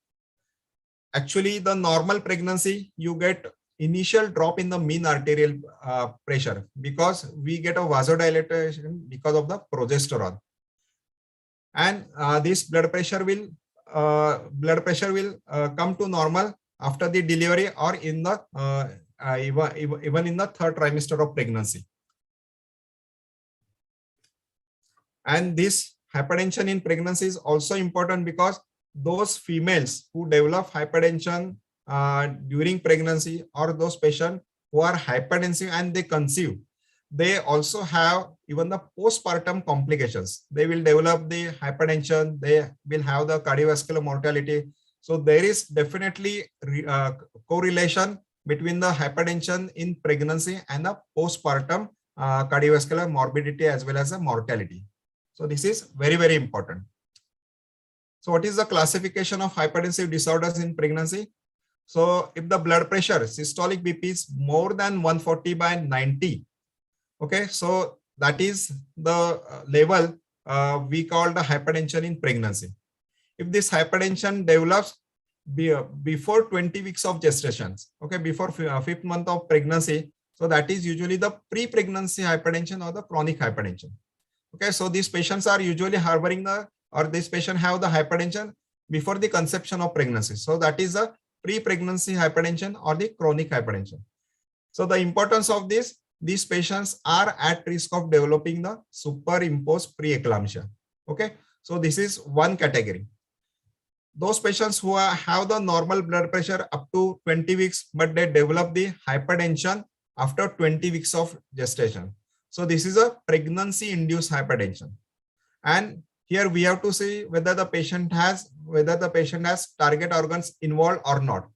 actually the normal pregnancy, you get initial drop in the mean arterial pressure because we get a vasodilation because of the progesterone. And this blood pressure will come to normal after the delivery or in the even in the third trimester of pregnancy. And this hypertension in pregnancy is also important because those females who develop hypertension during pregnancy, or those patients who are hypertensive and they conceive, they also have even the postpartum complications. They will develop the hypertension, they will have the cardiovascular mortality. So there is definitely correlation between the hypertension in pregnancy and the postpartum cardiovascular morbidity as well as the mortality. So this is very, very important. So what is the classification of hypertensive disorders in pregnancy? So if the blood pressure, systolic BP is more than 140/90, okay, so that is the level we call the hypertension in pregnancy. If this hypertension develops before 20 weeks of gestation, okay, before 5th month of pregnancy, so that is usually the pre-pregnancy hypertension or the chronic hypertension. Okay, so these patients are usually harboring this patient have the hypertension before the conception of pregnancy. So that is the pre-pregnancy hypertension or the chronic hypertension. So the importance of these patients are at risk of developing the superimposed preeclampsia. Okay, so this is one category. Those patients who have the normal blood pressure up to 20 weeks, but they develop the hypertension after 20 weeks of gestation. So this is a pregnancy-induced hypertension. And here we have to see whether the patient has target organs involved or not.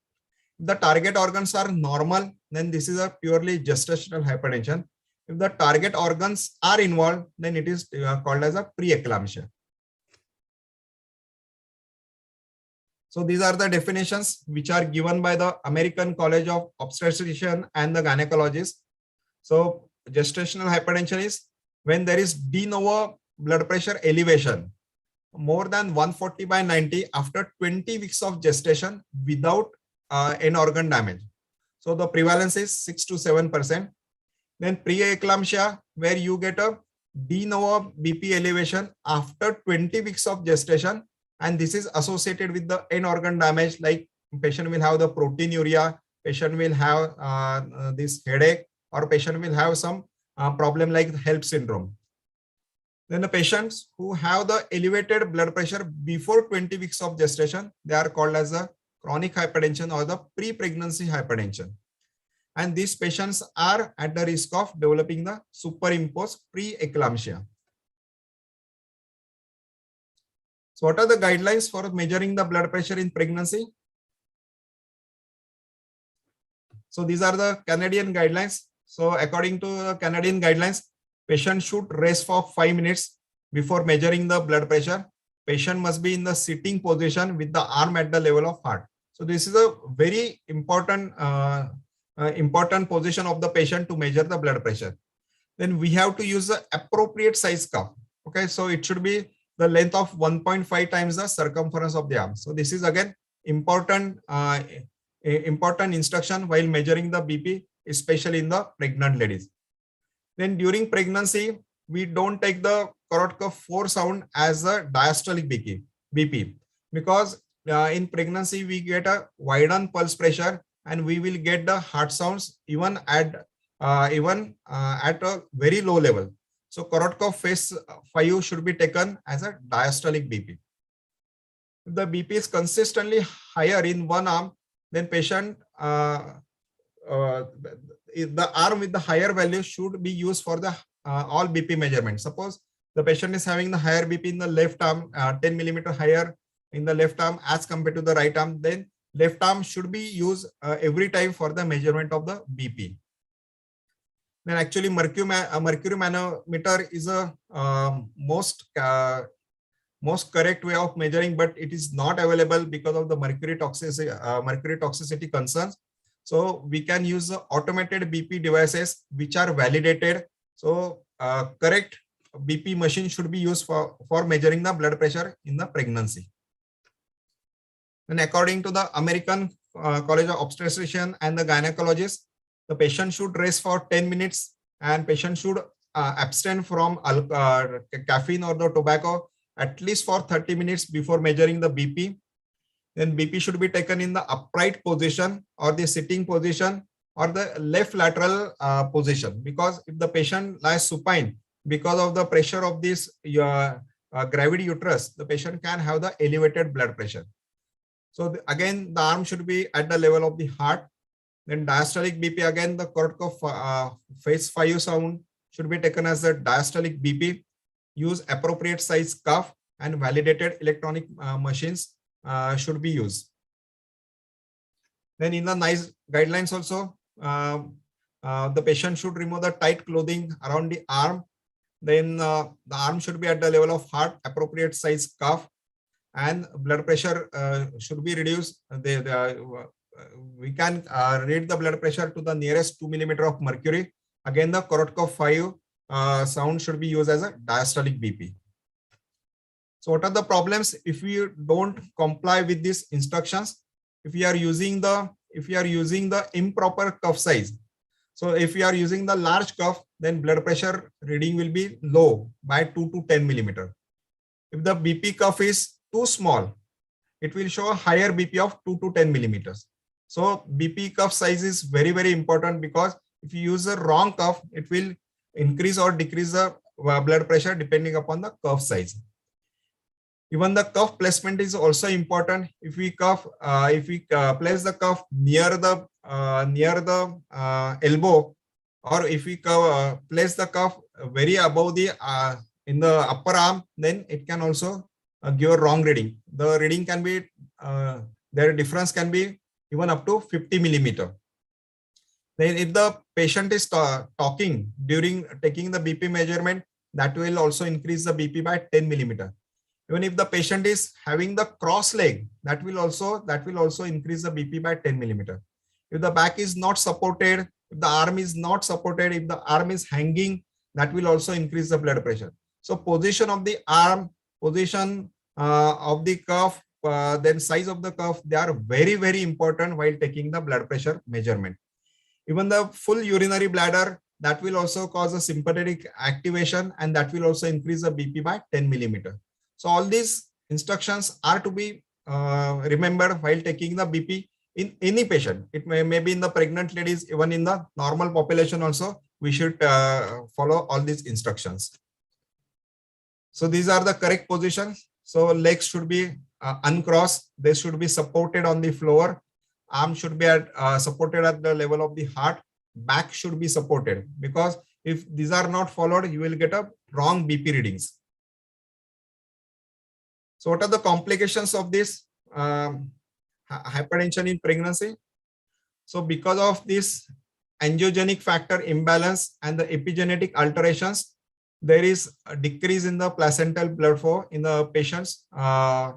If the target organs are normal, then this is a purely gestational hypertension. If the target organs are involved, then it is called as a preeclampsia. So these are the definitions which are given by the American College of Obstetrician and the Gynecologists. So gestational hypertension is when there is de novo blood pressure elevation more than 140/90 after 20 weeks of gestation without end organ damage. So the prevalence is 6 to 7%. Then preeclampsia, where you get a de novo BP elevation after 20 weeks of gestation, and this is associated with the end organ damage, like patient will have the proteinuria, patient will have this headache, or patient will have some problem like HELLP syndrome. Then the patients who have the elevated blood pressure before 20 weeks of gestation, they are called as a chronic hypertension or the pre-pregnancy hypertension. And these patients are at the risk of developing the superimposed preeclampsia. So what are the guidelines for measuring the blood pressure in pregnancy? So these are the Canadian guidelines. So according to the Canadian guidelines, patient should rest for 5 minutes before measuring the blood pressure. Patient must be in the sitting position with the arm at the level of heart. So this is a very important position of the patient to measure the blood pressure. Then we have to use the appropriate size cuff. Okay, so it should be the length of 1.5 times the circumference of the arm. So this is again important instruction while measuring the BP, especially in the pregnant ladies. Then during pregnancy, we don't take the carotid cuff 4 sound as a diastolic BP because in pregnancy we get a widened pulse pressure and we will get the heart sounds even at a very low level. So carotid cuff phase 5 should be taken as a diastolic BP. If the BP is consistently higher in one arm, then patient the arm with the higher value should be used for the all BP measurements. Suppose the patient is having the higher BP in the left arm, 10 millimeter higher in the left arm as compared to the right arm, then left arm should be used every time for the measurement of the BP. Then actually mercury manometer is a most correct way of measuring, but it is not available because of the mercury toxicity concerns. So we can use automated BP devices which are validated. So correct BP machine should be used for measuring the blood pressure in the pregnancy. And according to the American College of Obstetrician and the Gynecologist, the patient should rest for 10 minutes and patient should abstain from caffeine or the tobacco at least for 30 minutes before measuring the BP. Then BP should be taken in the upright position or the sitting position or the left lateral position, because if the patient lies supine because of the pressure of this gravid uterus, the patient can have the elevated blood pressure. So again, the arm should be at the level of the heart. Then diastolic BP, again, the correct of phase 5 sound should be taken as the diastolic BP. Use appropriate size cuff and validated electronic machines should be used. Then in the NICE guidelines also, the patient should remove the tight clothing around the arm. Then the arm should be at the level of heart, appropriate size cuff, and blood pressure should be reduced. We can read the blood pressure to the nearest 2 millimeter of mercury. Again, the Korotkov 5 sound should be used as a diastolic BP. So what are the problems if we don't comply with these instructions? If we are using the improper cuff size. So if we are using the large cuff, then blood pressure reading will be low by 2 to 10 millimeter. If the BP cuff is too small, it will show a higher BP of 2 to 10 millimeters. So BP cuff size is very, very important, because if you use the wrong cuff, it will increase or decrease the blood pressure depending upon the cuff size. Even the cuff placement is also important. If we place the cuff near the elbow, or if we place the cuff very above the in the upper arm, then it can also give a wrong reading. The reading can be their difference can be even up to 50 millimeter. Then if the patient is talking during taking the BP measurement, that will also increase the BP by 10 millimeter. Even if the patient is having the cross leg, that will also increase the BP by 10 millimeter. If the back is not supported, if the arm is not supported, if the arm is hanging, that will also increase the blood pressure. So position of the arm, position of the cuff, then size of the cuff, they are very, very important while taking the blood pressure measurement. Even the full urinary bladder, that will also cause a sympathetic activation, and that will also increase the BP by 10 millimeter. So all these instructions are to be remembered while taking the BP in any patient. It may be in the pregnant ladies, even in the normal population also, we should follow all these instructions. So these are the correct positions. So legs should be uncrossed. They should be supported on the floor. Arm should be supported at the level of the heart. Back should be supported, because if these are not followed, you will get a wrong BP readings. So what are the complications of this hypertension in pregnancy? So because of this angiogenic factor imbalance and the epigenetic alterations, there is a decrease in the placental blood flow in the patients of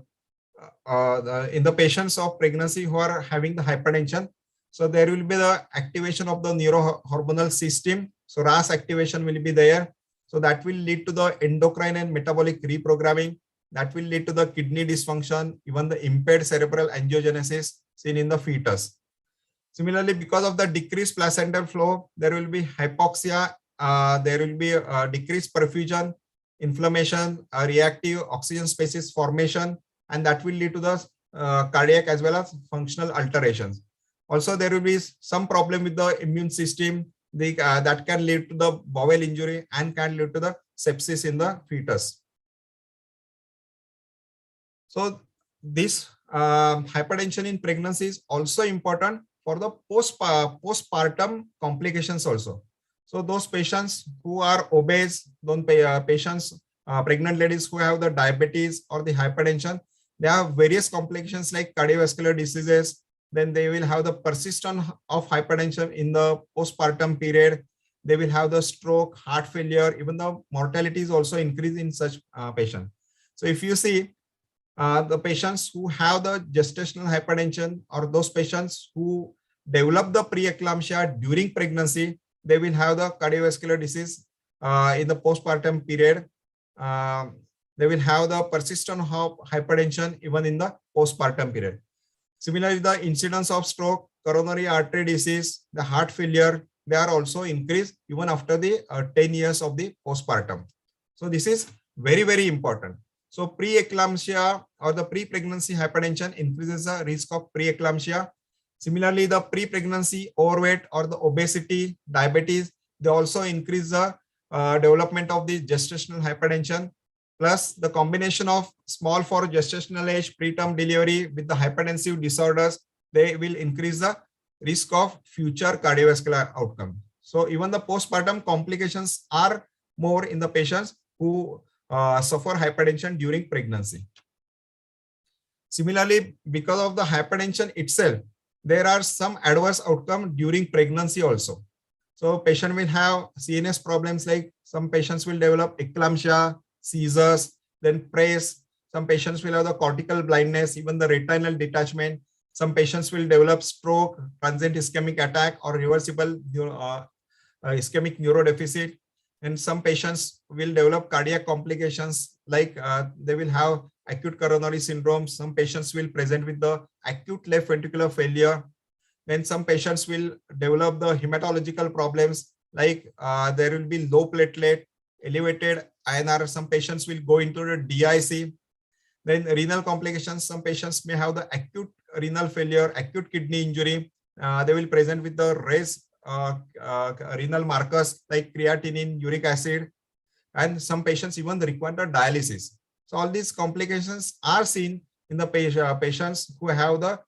pregnancy who are having the hypertension. So there will be the activation of the neurohormonal system. So RAS activation will be there. So that will lead to the endocrine and metabolic reprogramming. That will lead to the kidney dysfunction, even the impaired cerebral angiogenesis seen in the fetus. Similarly, because of the decreased placental flow, there will be hypoxia, there will be decreased perfusion, inflammation, reactive oxygen species formation, and that will lead to the cardiac as well as functional alterations. Also, there will be some problem with the immune system that can lead to the bowel injury and can lead to the sepsis in the fetus. So this hypertension in pregnancy is also important for the postpartum complications also. So those patients who are obese, pregnant ladies who have the diabetes or the hypertension, they have various complications like cardiovascular diseases. Then they will have the persistence of hypertension in the postpartum period. They will have the stroke, heart failure, even the mortality is also increased in such patients. So if you see, the patients who have the gestational hypertension or those patients who develop the preeclampsia during pregnancy, they will have the cardiovascular disease in the postpartum period. They will have the persistence of hypertension even in the postpartum period. Similarly, the incidence of stroke, coronary artery disease, the heart failure, they are also increased even after the 10 years of the postpartum. So this is very, very important. So preeclampsia or the pre-pregnancy hypertension increases the risk of preeclampsia. Similarly, the pre-pregnancy overweight or the obesity, diabetes, they also increase the development of the gestational hypertension. Plus the combination of small for gestational age, preterm delivery with the hypertensive disorders, they will increase the risk of future cardiovascular outcome. So even the postpartum complications are more in the patients who suffer hypertension during pregnancy. Similarly, because of the hypertension itself, there are some adverse outcome during pregnancy also. So patient will have CNS problems, like some patients will develop eclampsia, seizures, then praise. Some patients will have the cortical blindness, even the retinal detachment. Some patients will develop stroke, transient ischemic attack, or reversible ischemic neurodeficit. And some patients will develop cardiac complications, like they will have acute coronary syndrome. Some patients will present with the acute left ventricular failure. Then some patients will develop the hematological problems, like there will be low platelet, elevated INR. Some patients will go into the DIC. Then renal complications, some patients may have the acute renal failure, acute kidney injury. They will present with the raised renal markers like creatinine, uric acid, and some patients even require the dialysis. So all these complications are seen in the patients who have the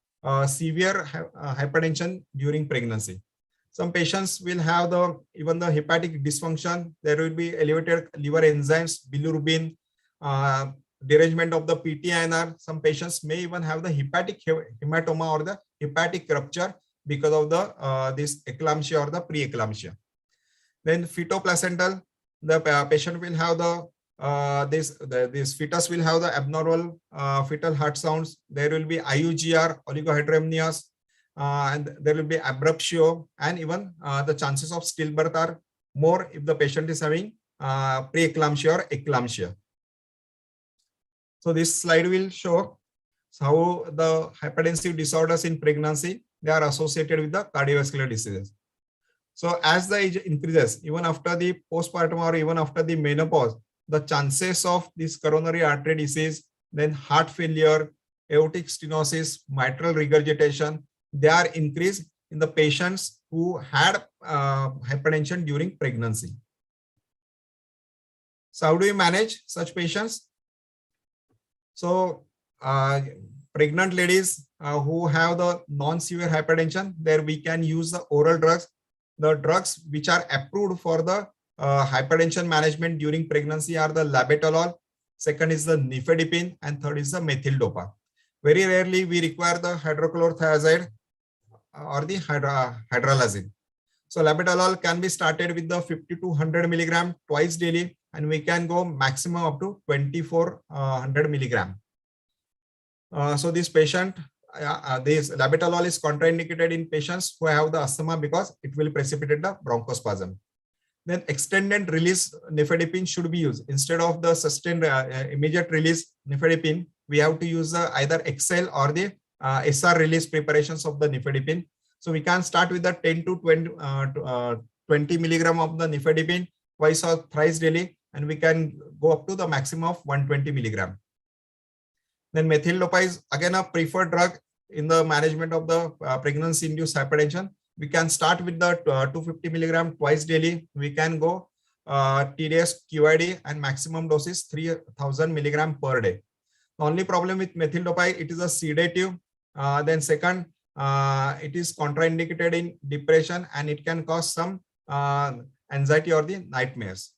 severe hypertension during pregnancy. Some patients will have even the hepatic dysfunction. There will be elevated liver enzymes, bilirubin, derangement of the PTINR. Some patients may even have the hepatic hematoma or the hepatic rupture because of the this eclampsia or the preeclampsia. Then fetoplacental, the patient will have the this fetus will have the abnormal fetal heart sounds. There will be IUGR, oligohydramnios, and there will be abruptio, and even the chances of stillbirth are more if the patient is having preeclampsia or eclampsia. So this slide will show how the hypertensive disorders in pregnancy, they are associated with the cardiovascular diseases. So as the age increases, even after the postpartum or even after the menopause, the chances of this coronary artery disease, then heart failure, aortic stenosis, mitral regurgitation, they are increased in the patients who had hypertension during pregnancy. So how do we manage such patients? So pregnant ladies who have the non-severe hypertension, there we can use the oral drugs. The drugs which are approved for the hypertension management during pregnancy are the labetalol, second is the nifedipine, and third is the methyldopa. Very rarely we require the hydrochlorothiazide or the hydralazine. So labetalol can be started with the 50 to 100 milligram twice daily, and we can go maximum up to 2400 milligram. So this patient, this labetalol is contraindicated in patients who have the asthma because it will precipitate the bronchospasm. Then extended release nifedipine should be used instead of the sustained immediate release nifedipine. We have to use either XL or the SR release preparations of the nifedipine. So we can start with the 10 to 20 milligram of the nifedipine twice or thrice daily, and we can go up to the maximum of 120 milligram. Then methyldopa is again a preferred drug in the management of the pregnancy-induced hypertension. We can start with the 250 milligram twice daily. We can go TDS QID, and maximum dose is 3000 milligram per day. The only problem with methyldopa, it is a sedative. Then second, it is contraindicated in depression, and it can cause some anxiety or the nightmares.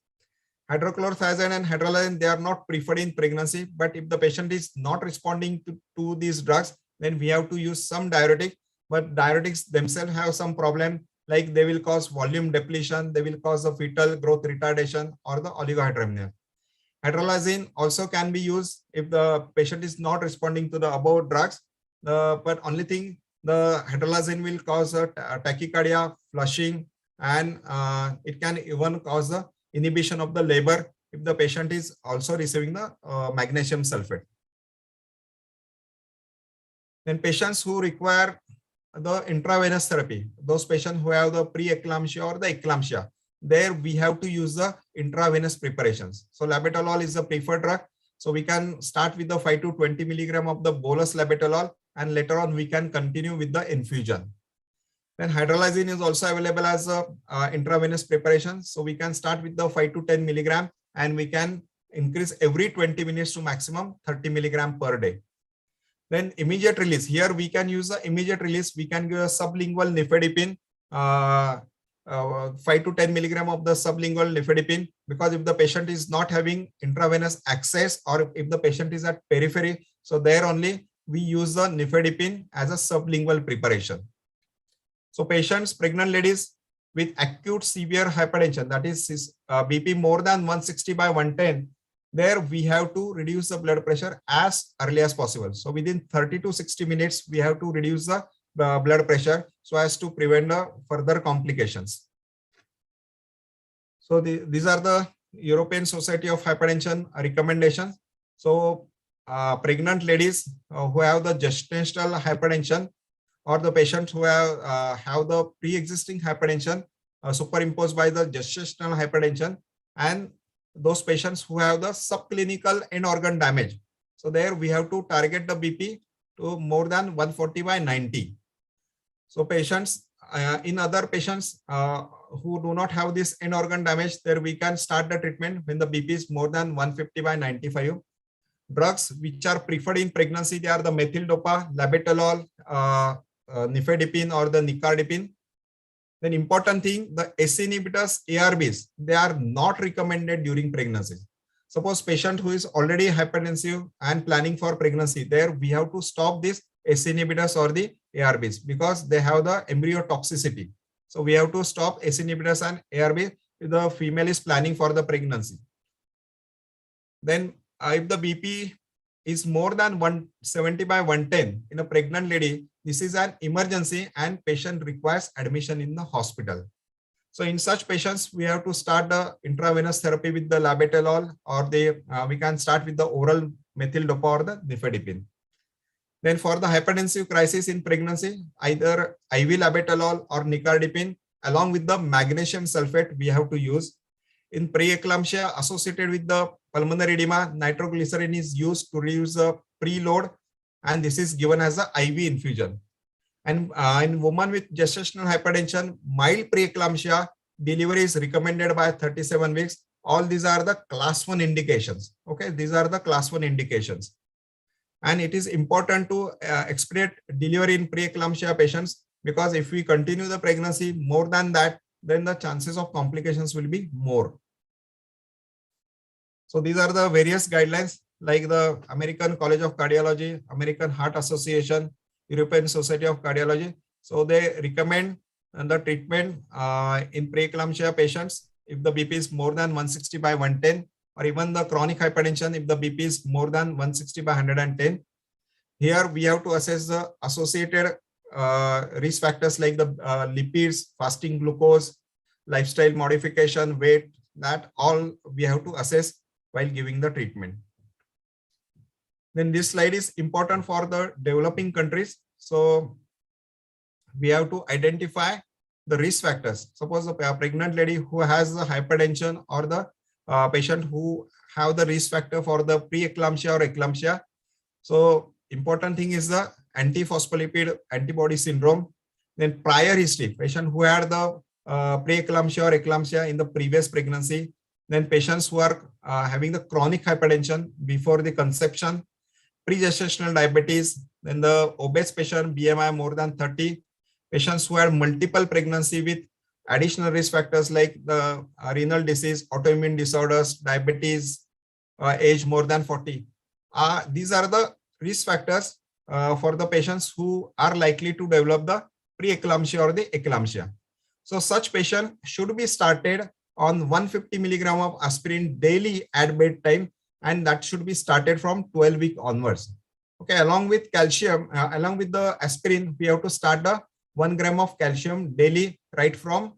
Hydrochlorothiazide and hydralazine, they are not preferred in pregnancy, but if the patient is not responding to these drugs, then we have to use some diuretic. But diuretics themselves have some problem, like they will cause volume depletion, they will cause the fetal growth retardation or the oligohydramnia. Hydralazine also can be used if the patient is not responding to the above drugs. But only thing, the hydralazine will cause a tachycardia, flushing, and it can even cause the inhibition of the labor if the patient is also receiving the magnesium sulfate. Then patients who require the intravenous therapy, those patients who have the pre-eclampsia or the eclampsia, there we have to use the intravenous preparations. So labetalol is the preferred drug. So we can start with the 5 to 20 milligram of the bolus labetalol, and later on we can continue with the infusion. Then hydralazine is also available as a intravenous preparation. So we can start with the 5 to 10 milligram, and we can increase every 20 minutes to maximum 30 milligram per day. Then immediate release. Here we can use the immediate release. We can give a sublingual nifedipine, 5 to 10 milligram of the sublingual nifedipine, because if the patient is not having intravenous access, or if the patient is at periphery, so there only we use the nifedipine as a sublingual preparation. So patients, pregnant ladies with acute severe hypertension, that is BP more than 160 by 110, there we have to reduce the blood pressure as early as possible. So within 30 to 60 minutes, we have to reduce the blood pressure so as to prevent the further complications. So these are the European Society of Hypertension recommendations. So pregnant ladies who have the gestational hypertension, or the patients who have the pre-existing hypertension superimposed by the gestational hypertension, and those patients who have the subclinical end organ damage. So there we have to target the BP to more than 140 by 90. So patients, in other patients who do not have this end organ damage, there we can start the treatment when the BP is more than 150 by 95. Drugs which are preferred in pregnancy, they are the methyl dopa, labetalol, nifedipine or the nicardipine. Then important thing, the ACE inhibitors, ARBs, they are not recommended during pregnancy. Suppose patient who is already hypertensive and planning for pregnancy, there we have to stop this ACE inhibitors or the ARBs because they have the embryo toxicity. So we have to stop ACE inhibitors and ARBs if the female is planning for the pregnancy. Then if the BP is more than 170 by 110 in a pregnant lady, this is an emergency and patient requires admission in the hospital. So in such patients, we have to start the intravenous therapy with the labetalol, or we can start with the oral methyl dopa or the nifedipine. Then for the hypertensive crisis in pregnancy, either IV labetalol or nicardipine along with the magnesium sulfate we have to use. In preeclampsia associated with the pulmonary edema, nitroglycerin is used to reduce the preload, and this is given as an IV infusion. And in women with gestational hypertension, mild preeclampsia, delivery is recommended by 37 weeks. All these are the class 1 indications. Okay, these are the class 1 indications. And it is important to expedite delivery in preeclampsia patients, because if we continue the pregnancy more than that, then the chances of complications will be more. So these are the various guidelines like the American College of Cardiology, American Heart Association, European Society of Cardiology. So they recommend the treatment in preeclampsia patients if the BP is more than 160 by 110, or even the chronic hypertension if the BP is more than 160 by 110. Here we have to assess the associated risk factors like the lipids, fasting glucose, lifestyle modification, weight, that all we have to assess while giving the treatment. Then this slide is important for the developing countries. So we have to identify the risk factors. Suppose a pregnant lady who has the hypertension, or the patient who have the risk factor for the preeclampsia or eclampsia. So important thing is the antiphospholipid antibody syndrome. Then prior history, patient who had the preeclampsia or eclampsia in the previous pregnancy. Then patients who are having the chronic hypertension before the conception, pre-gestational diabetes, then the obese patient, BMI more than 30, patients who had multiple pregnancy with additional risk factors like the renal disease, autoimmune disorders, diabetes, age more than 40. These are the risk factors for the patients who are likely to develop the preeclampsia or the eclampsia. So such patient should be started on 150 milligram of aspirin daily at bedtime, and that should be started from 12 week onwards. Okay, along with calcium, along with the aspirin, we have to start the 1 gram of calcium daily right from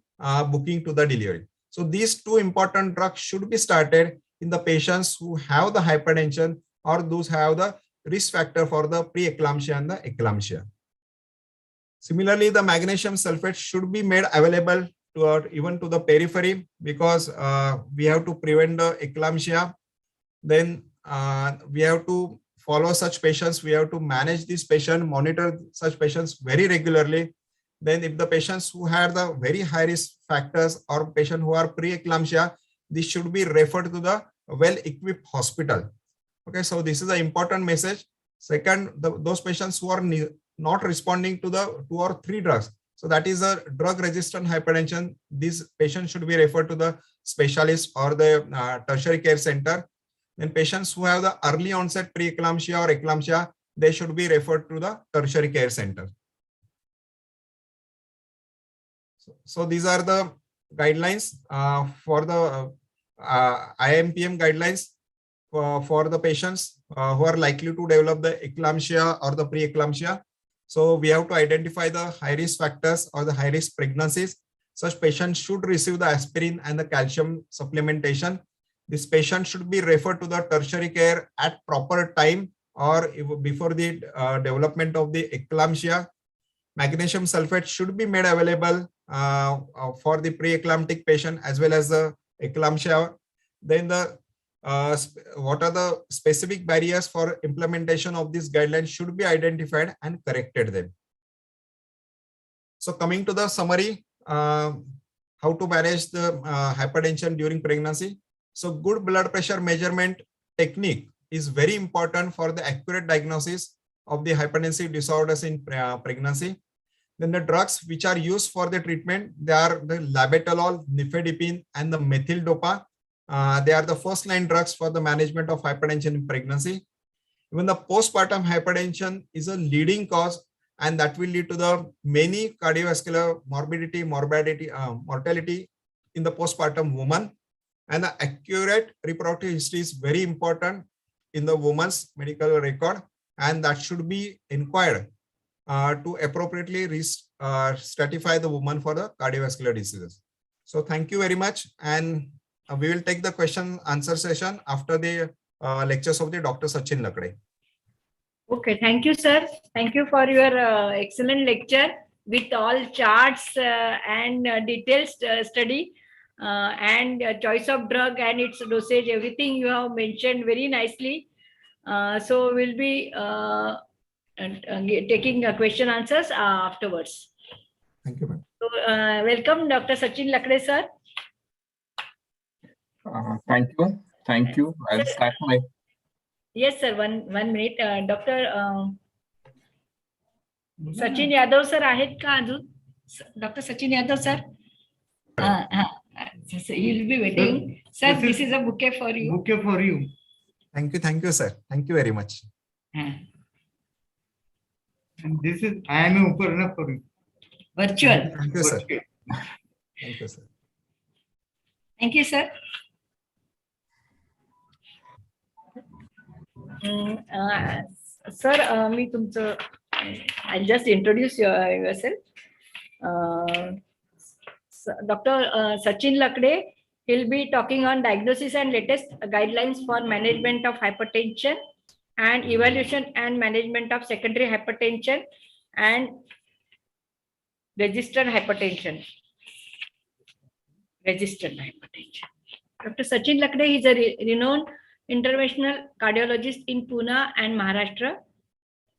booking to the delivery. So these two important drugs should be started in the patients who have the hypertension or those have the risk factor for the preeclampsia and the eclampsia. Similarly, the magnesium sulfate should be made available to even to the periphery, because we have to prevent the eclampsia. Then we have to follow such patients. We have to manage this patient, monitor such patients very regularly. Then if the patients who have the very high risk factors or patient who are pre-eclampsia, this should be referred to the well-equipped hospital. Okay, so this is an important message. Second, those patients who are not responding to the 2 or 3 drugs, so that is a drug-resistant hypertension, these patients should be referred to the specialist or the tertiary care center. Then patients who have the early onset preeclampsia or eclampsia, they should be referred to the tertiary care center. So these are the guidelines for the IMPM guidelines for the patients who are likely to develop the eclampsia or the preeclampsia. So we have to identify the high risk factors or the high risk pregnancies. Such patients should receive the aspirin and the calcium supplementation. This patient should be referred to the tertiary care at proper time or before the development of the eclampsia. Magnesium sulfate should be made available for the pre-eclamptic patient as well as the eclampsia. Then the what are the specific barriers for implementation of these guidelines should be identified and corrected them. So coming to the summary, how to manage the hypertension during pregnancy. So good blood pressure measurement technique is very important for the accurate diagnosis of the hypertensive disorders in pregnancy. Then the drugs which are used for the treatment, they are the labetalol, nifedipine, and the methyldopa. They are the first line drugs for the management of hypertension in pregnancy. Even the postpartum hypertension is a leading cause, and that will lead to the many cardiovascular mortality in the postpartum woman. And the accurate reproductive history is very important in the woman's medical record, and that should be inquired to appropriately stratify the woman for the cardiovascular diseases. So thank you very much, and we will take the question answer session after the lectures of the Dr. Sachin Lakde. Okay, thank you, sir. Thank you for your excellent lecture with all charts and detailed study and choice of drug and its dosage, everything you have mentioned very nicely. So we'll be taking question answers afterwards. Thank you, ma'am. So welcome, Dr. Sachin Lakde, sir. Thank you. Thank you. I'll start my. Yes, sir. One minute. Dr. Sachin Yadav, sir, आहेत का अजून? Dr. Sachin Yadav, sir. He'll be waiting. Sir, this is a bouquet for you. Bouquet for you. Thank you, sir. Thank you very much. And this is IMA Pune for you. Virtual. Thank you, sir. Thank you, sir. Thank you, sir. Sir, मी तुमचं I'll just introduce yourself. Dr. Sachin Lakde, he'll be talking on diagnosis and latest guidelines for management of hypertension and evaluation and management of secondary hypertension and registered hypertension. Dr. Sachin Lakde is a renowned interventional cardiologist in Pune and Maharashtra.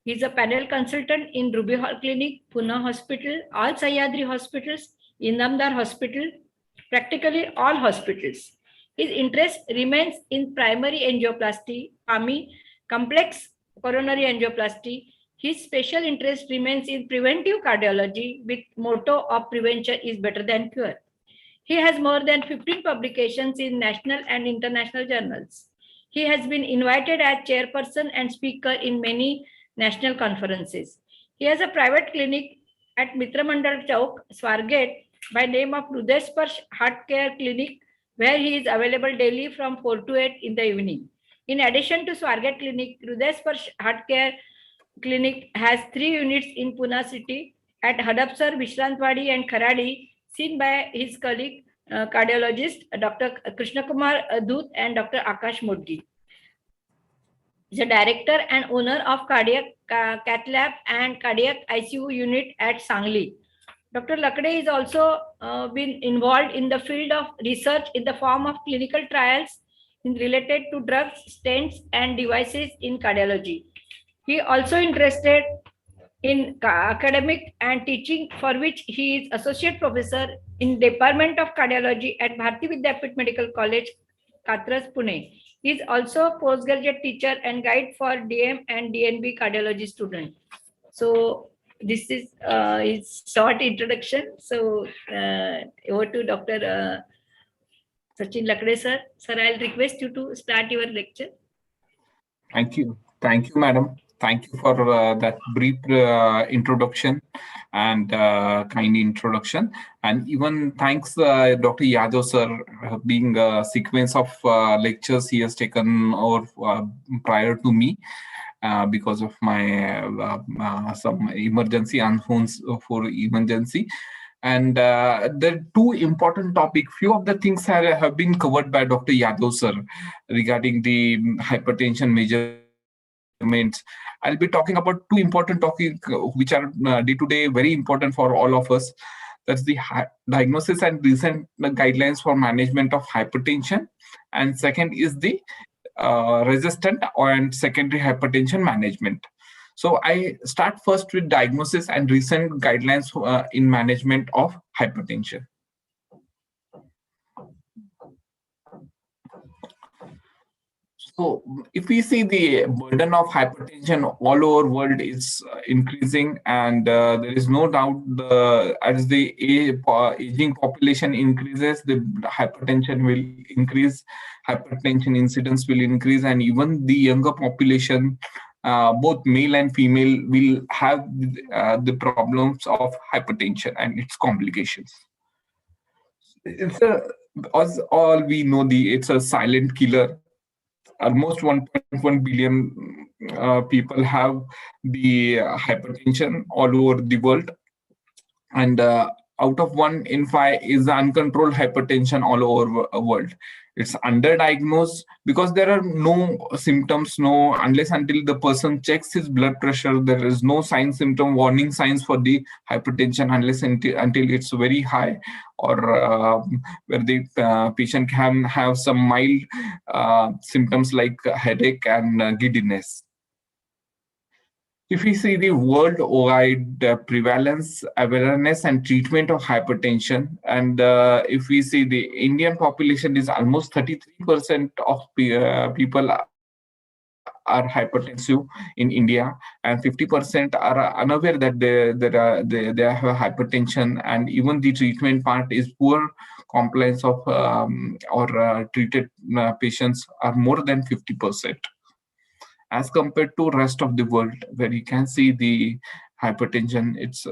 He is a panel consultant in Ruby Hall Clinic, Pune Hospital, all Sahyadri hospitals, Indamdar Hospital, practically all hospitals. His interest remains in primary angioplasty, PAMI, complex coronary angioplasty. His special interest remains in preventive cardiology with motto of prevention is better than cure. He has more than 15 publications in national and international journals. He has been invited as chairperson and speaker in many national conferences. He has a private clinic at Mitra Mandal Chowk, Swargate, by name of Hriday Sparsh Heart Care Clinic, where he is available daily from 4 to 8 in the evening. In addition to Swargate Clinic, Hriday Sparsh Heart Care Clinic has 3 units in Pune city at Hadapsar, Vishrantwadi and Kharadi, seen by his colleague cardiologist Dr. Krishna Kumar Dhoot and Dr. Akash Modgi. is a director and owner of cardiac cath lab and cardiac ICU unit at Sangli. Dr. Lakde is also been involved in the field of research in the form of clinical trials related to drugs, stents, and devices in cardiology. He also interested in academic and teaching, for which he is associate professor in Department of Cardiology at Bharati Vidyapeeth Medical College, Katras, Pune. He is also a postgraduate teacher and guide for DM and DNB cardiology students. So this is his short introduction. So over to Dr. Sachin Lakde, sir. Sir, I'll request you to start your lecture. Thank you. Thank you, madam. Thank you for that brief introduction and kind introduction. And even thanks, Dr. Yadav, sir, being a sequence of lectures he has taken over prior to me. Because of my some emergency and phones for emergency. And the two important topic, few of the things have been covered by Dr. Yadav, sir, regarding the hypertension measurements. I'll be talking about two important topics which are day-to-day very important for all of us. That's the diagnosis and recent guidelines for management of hypertension. And second is the resistant and secondary hypertension management. So I start first with diagnosis and recent guidelines in management of hypertension. So if we see the burden of hypertension all over world is increasing, and there is no doubt as the aging population increases, the hypertension will increase, hypertension incidence will increase, and even the younger population, both male and female, will have the problems of hypertension and its complications. It's as all we know, it's a silent killer. Almost 1.1 billion people have the hypertension all over the world, and out of 1 in 5 is uncontrolled hypertension all over the world. It's underdiagnosed because there are no symptoms, unless until the person checks his blood pressure, there is no symptom warning signs for the hypertension unless until it's very high, or where the patient can have some mild symptoms like headache and giddiness. If we see the worldwide prevalence, awareness, and treatment of hypertension, and if we see the Indian population is almost 33% of people are hypertensive in India, and 50% are unaware that they have hypertension, and even the treatment part is poor compliance of treated patients are more than 50%. As compared to rest of the world, where you can see the hypertension, its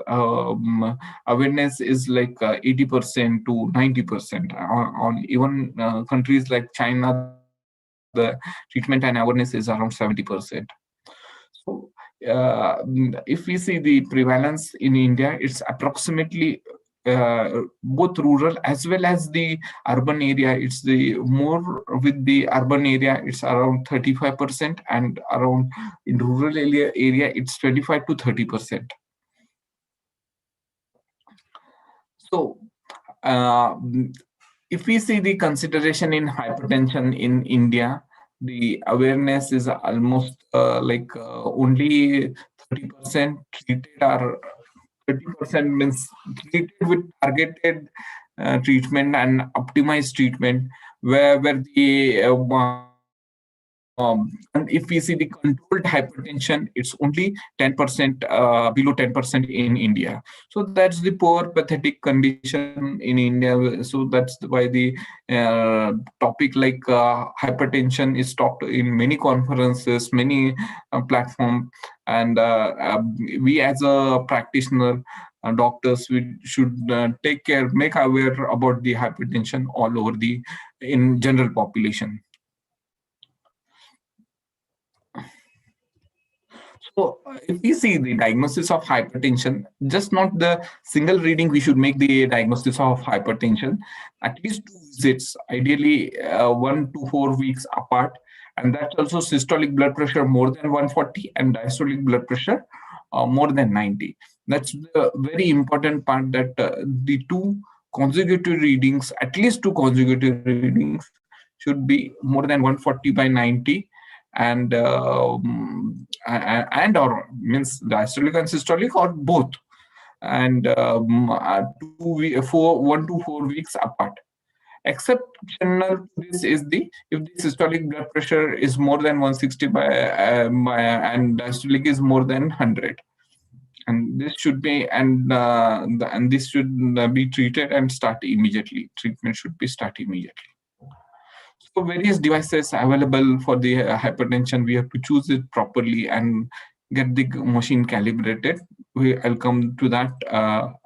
awareness is like 80% to 90%. On even countries like China, the treatment and awareness is around 70%. So if we see the prevalence in India, it's approximately both rural as well as the urban area. It's the more with the urban area, it's around 35%, and around in rural area it's 25 to 30%. So if we see the consideration in hypertension in India, the awareness is almost only 30% treated, or 30% means treated with targeted treatment and optimized treatment, where the and if we see the controlled hypertension, it's only 10%, below 10% in India. So that's the poor, pathetic condition in India. So that's why the topic like hypertension is talked in many conferences, many platforms, and we as a practitioner, doctors, we should take care, make aware about the hypertension all over the in general population. So if we see the diagnosis of hypertension, just not the single reading, we should make the diagnosis of hypertension at least 2 visits, ideally 1 to 4 weeks apart, and that's also systolic blood pressure more than 140 and diastolic blood pressure more than 90. That's the very important part, that the two consecutive readings, at least two consecutive readings, should be more than 140 by 90, and or means diastolic and systolic or both, and 1 to 4 weeks apart. Exceptional to this is the if the systolic blood pressure is more than 160 and diastolic is more than 100, and this should be and this should be treated and start immediately. Treatment should be start immediately. So various devices available for the hypertension, we have to choose it properly and get the machine calibrated. I'll come to that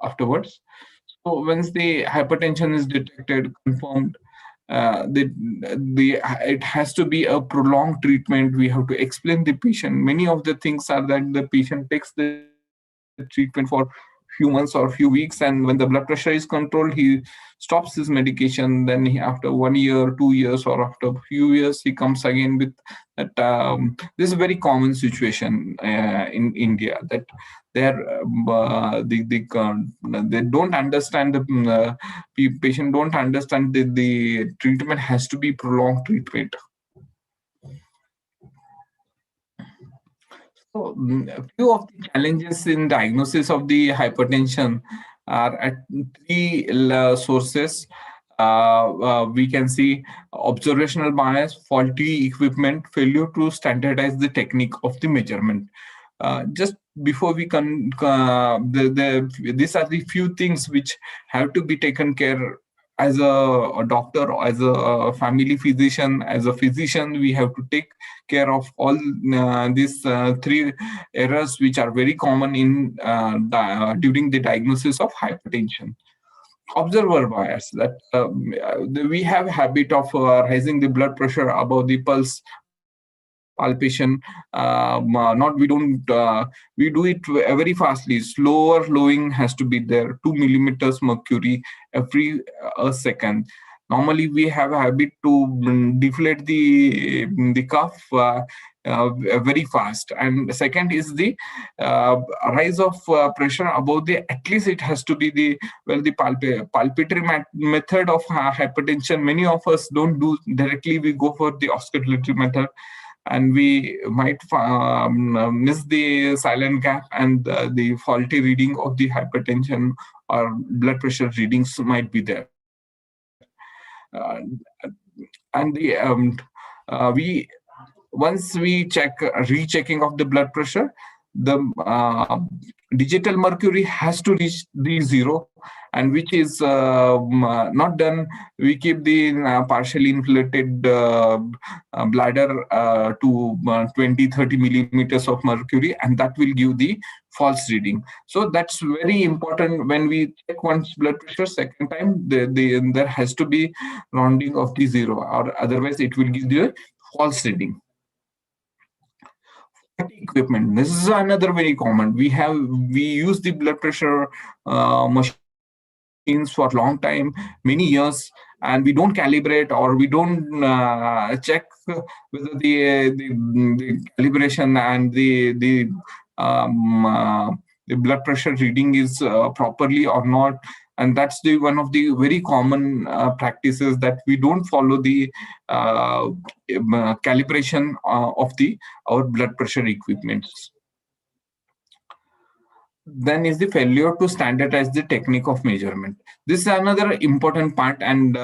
afterwards. So once the hypertension is detected, confirmed, it has to be a prolonged treatment. We have to explain the patient. Many of the things are that the patient takes the treatment for few months or few weeks, and when the blood pressure is controlled, he stops his medication. Then after 1 year, 2 years, or after a few years, he comes again with that. This is a very common situation in India, that they don't understand the patient don't understand the treatment has to be prolonged treatment. So a few of the challenges in diagnosis of the hypertension are at three sources. We can see observational bias, faulty equipment, failure to standardize the technique of the measurement. Just before we these are the few things which have to be taken care as a doctor, as a family physician, as a physician. We have to take care of all these three errors which are very common in during the diagnosis of hypertension. Observer bias, that we have a habit of raising the blood pressure above the pulse palpation. We do it very fastly. Slower lowing has to be there, 2 millimeters mercury every second. Normally we have a habit to deflate the cuff very fast. And second is the rise of pressure above the, at least it has to be the palpatory method of hypertension. Many of us don't do directly, we go for the oscillatory method, and we might miss the silent gap, and the faulty reading of the hypertension or blood pressure readings might be there. And we once we check rechecking of the blood pressure, the digital mercury has to reach the zero, and which is not done. We keep the partially inflated bladder to 20-30 millimeters of mercury, and that will give the false reading. So that's very important. When we check one's blood pressure second time, there has to be rounding of the zero, or otherwise it will give the false reading. Equipment, this is another very common. We use the blood pressure machines for a long time, many years, and we don't calibrate, or we don't check whether the calibration and the blood pressure reading is properly or not. And that's one of the very common practices, that we don't follow the calibration of our blood pressure equipments. Then is the failure to standardize the technique of measurement. This is another important part, and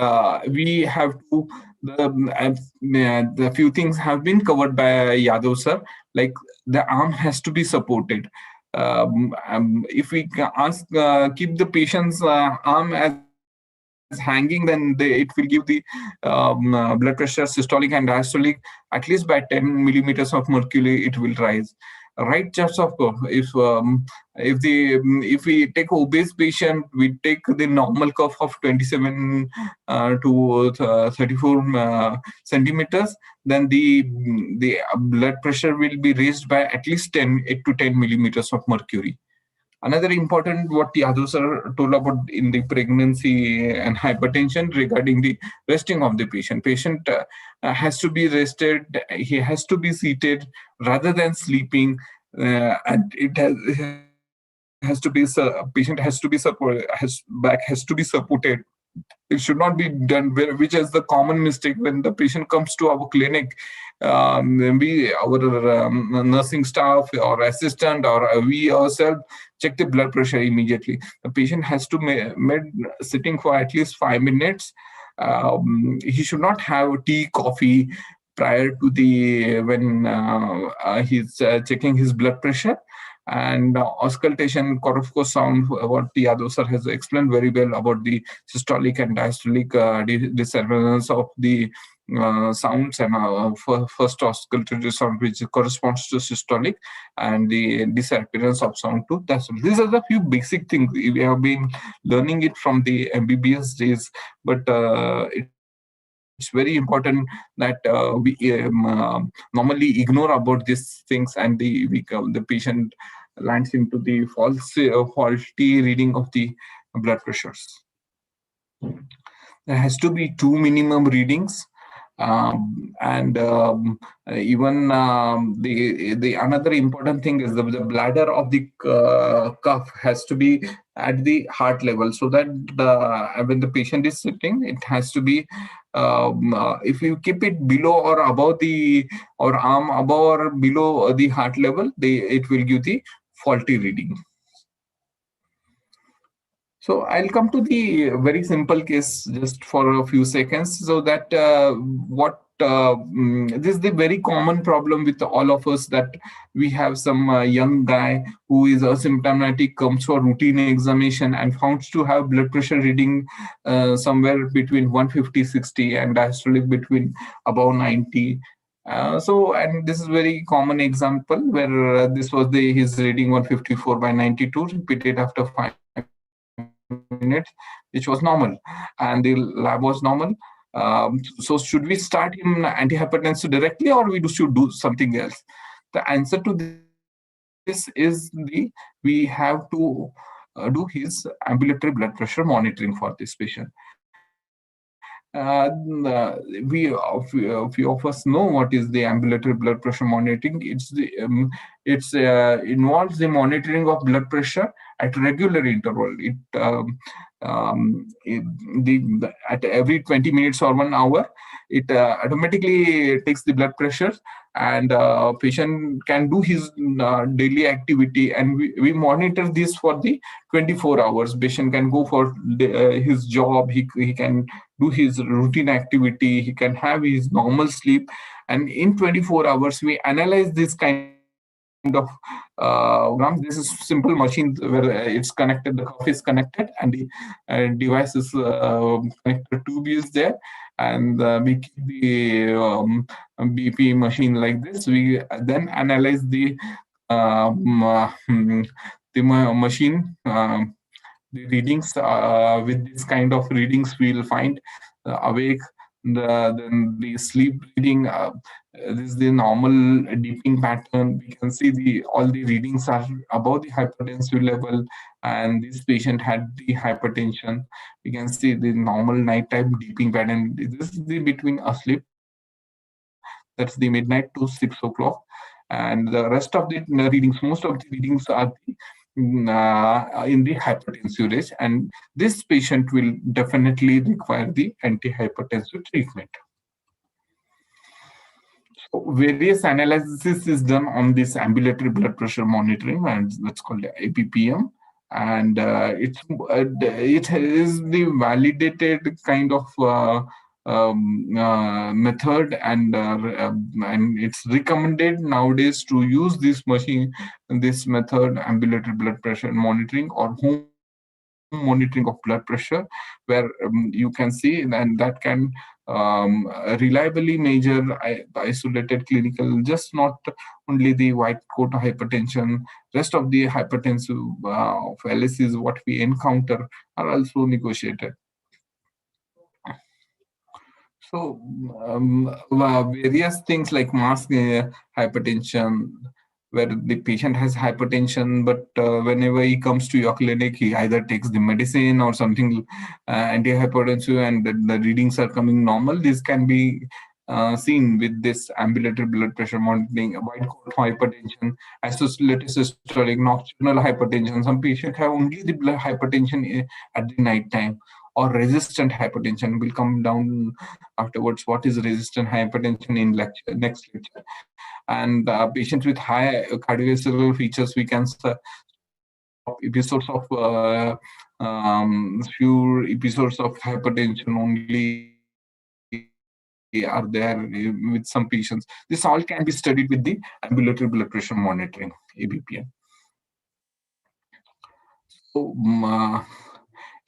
we have to the few things have been covered by Yadav sir, like the arm has to be supported. If we keep the patient's arm as hanging, then it will give the blood pressure, systolic and diastolic, at least by 10 millimeters of mercury, it will rise. Right just of course, if we take obese patient, we take the normal cuff of 27 to 34 centimeters, then the blood pressure will be raised by at least 8 to 10 millimeters of mercury. Another important what Yadu sir told about in the pregnancy and hypertension regarding the resting of the patient. Patient has to be rested. He has to be seated rather than sleeping, and it has to be patient has to be support. Back has to be supported. It should not be done which is the common mistake when the patient comes to our clinic. We our nursing staff or assistant or we ourselves check the blood pressure immediately. The patient has to made sitting for at least 5 minutes. He should not have tea coffee prior to the when he's checking his blood pressure. And auscultation, Korofko sound, what the Yadav sir has explained very well about the systolic and diastolic disturbance of the sounds, and first auscultatory sound which corresponds to systolic, and the disappearance of sound to diastolic. These are the few basic things we have been learning it from the MBBS days, but it's very important that we normally ignore about these things, and the patient lands into the faulty reading of the blood pressures. There has to be 2 minimum readings, and even the another important thing is the bladder of the cuff has to be at the heart level, so that when the patient is sitting, it has to be if you keep it below or above the or arm above or below the heart level, it will give the faulty reading. So I'll come to the very simple case just for a few seconds, so that this is the very common problem with all of us, that we have some young guy who is asymptomatic, comes for routine examination and found to have blood pressure reading somewhere between 150/60 and diastolic between above 90. And this is very common example where this was his reading 154/92 repeated after 5 minutes, which was normal, and the lab was normal. So should we start him antihypertensive directly, or should do something else? The answer to this is we have to do his ambulatory blood pressure monitoring for this patient. We few of us know what is the ambulatory blood pressure monitoring. It's involves the monitoring of blood pressure at regular interval. At every 20 minutes or 1 hour, it automatically takes the blood pressure, and patient can do his daily activity, and we monitor this for the 24 hours. Patient can go for his job, he can do his routine activity, he can have his normal sleep, and in 24 hours we analyze this kind of program. This is simple machine where it's connected, the cuff is connected, and the device is connected, tube is there, and we keep the BP machine like this. We then analyze the machine, the readings. With this kind of readings, we'll find awake, then the sleep reading. This is the normal deeping pattern. We can see all the readings are above the hypertensive level, and this patient had the hypertension. We can see the normal nighttime deeping pattern. This is the between asleep. That's the midnight to 6 o'clock, and the rest of the readings, most of the readings are in the hypertensive range, and this patient will definitely require the antihypertensive treatment. So various analysis is done on this ambulatory blood pressure monitoring, and that's called ABPM. And it is the validated kind of method, and it's recommended nowadays to use this method, ambulatory blood pressure monitoring or home monitoring of blood pressure, where you can see, and that can reliably measure isolated clinical, just not only the white coat hypertension, rest of the hypertensive fallacies what we encounter are also negotiated. So various things like mass hypertension, where the patient has hypertension, but whenever he comes to your clinic, he either takes the medicine or something antihypertensive, and the readings are coming normal. This can be seen with this ambulatory blood pressure monitoring, white coat hypertension, isolated systolic, nocturnal hypertension. Some patients have only the blood hypertension at the night time, or resistant hypertension. Will come down afterwards what is resistant hypertension in next lecture. And patients with high cardiovascular features, we can stop episodes of few episodes of hypertension only are there with some patients. This all can be studied with the ambulatory blood pressure monitoring, ABPM. So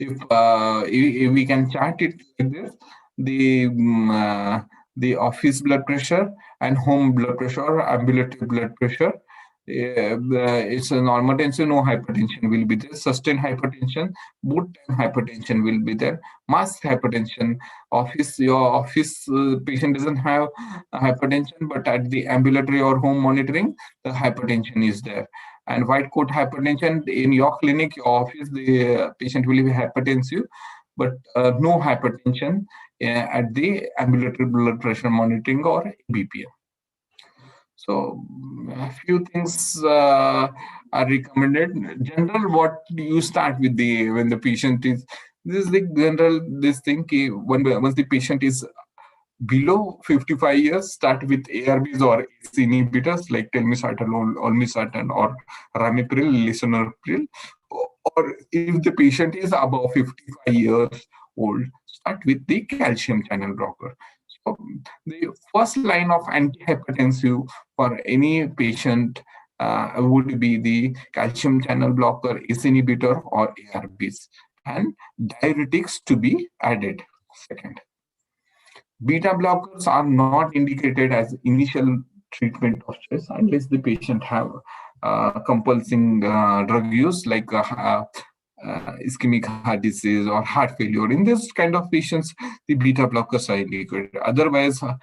if we can chart it like this, the office blood pressure and home blood pressure or ambulatory blood pressure, it's a normotensive, no hypertension will be there. Sustained hypertension, both time hypertension will be there. Mass hypertension, your office patient doesn't have hypertension, but at the ambulatory or home monitoring, the hypertension is there. And white coat hypertension, in your clinic, your office, the patient will be hypertensive, but no hypertension at the ambulatory blood pressure monitoring or BPM. So a few things are recommended. General, what you start with when the patient is, this is the general, this thing, once the patient is below 55 years, start with ARBs or ACE inhibitors like telmisartan, olmesartan, or ramipril, lisinopril. Or if the patient is above 55 years old, start with the calcium channel blocker. So the first line of antihypertensive for any patient would be the calcium channel blocker, ACE inhibitor, or ARBs, and diuretics to be added. Second, beta blockers are not indicated as initial treatment of choice unless the patient have compulsing drug use like ischemic heart disease or heart failure. In this kind of patients, the beta blockers are indicated. Otherwise, a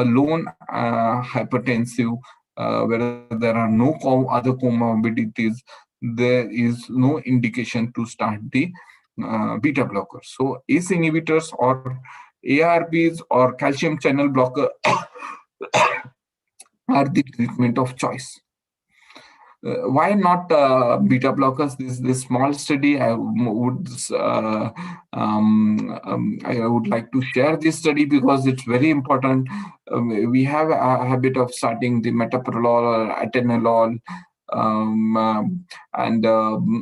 lone hypertensive, where there are no other comorbidities, there is no indication to start the beta blocker. So ACE inhibitors or ARBs or calcium channel blocker are the treatment of choice. Why not beta blockers? This small study, I would like to share this study because it's very important. We have a habit of starting the metoprolol or atenolol and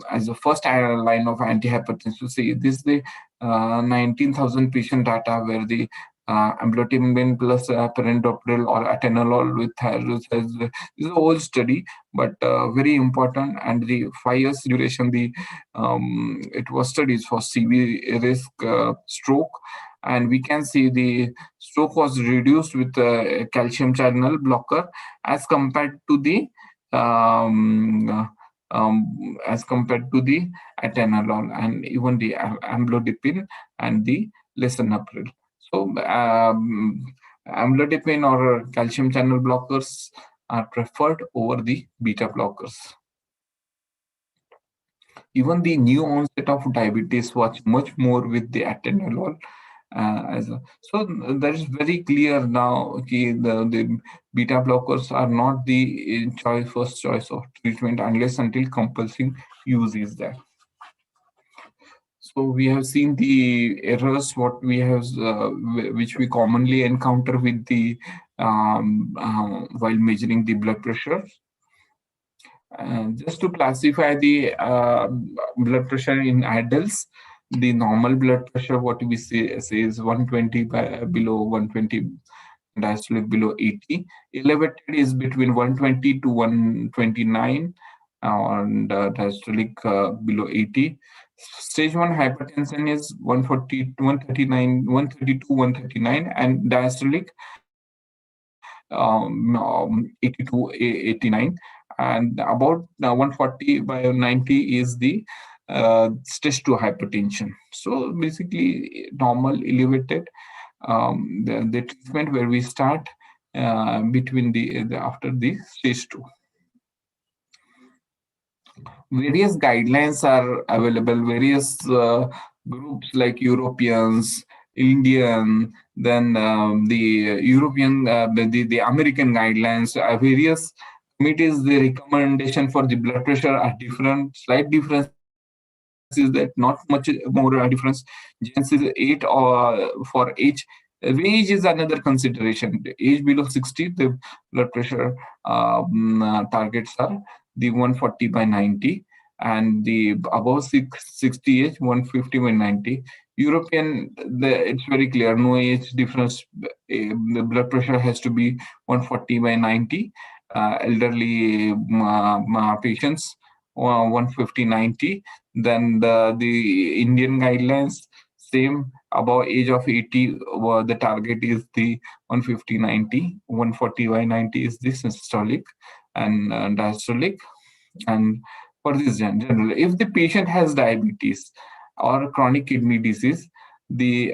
as a first line of antihypertensive. See, this is the 19,000 patient data where the amlodipine plus perindopril or atenolol with this is a old study, but very important. And the 5 years duration, it was studies for CV risk stroke, and we can see the stroke was reduced with calcium channel blocker as compared to the atenolol and even the amlodipine and the lisinopril. So amlodipine or calcium channel blockers are preferred over the beta blockers. Even the new onset of diabetes was much more with the atenolol. So that is very clear now. Okay, the beta blockers are not the first choice of treatment unless until compulsive use is there. So we have seen the errors what we have, which we commonly encounter with the while measuring the blood pressure. Just to classify the blood pressure in adults, the normal blood pressure, what we say is 120 below 120, diastolic below 80. Elevated is between 120 to 129, and diastolic below 80. Stage 1 hypertension is 140 to 139, 132, 139, and diastolic 80 to 89. And about 140 by 90 is the stage 2 hypertension. So basically, normal, elevated, the treatment where we start between the after the stage 2. various guidelines are available, various groups like Europeans, Indian, then the European, the American guidelines, various committees, the recommendation for the blood pressure are different. Slight difference is that not much more difference. Gents is 8 or for age. Age is another consideration. Age below 60, the blood pressure targets are the 140 by 90, and the above 60 age 150 by 90. European, it's very clear, no age difference. The blood pressure has to be 140 by 90. Elderly patients 150/90. Then the Indian guidelines, same, above age of 80, the target is the 150/90. 140/90 is the systolic and diastolic. And for this general, if the patient has diabetes or chronic kidney disease, the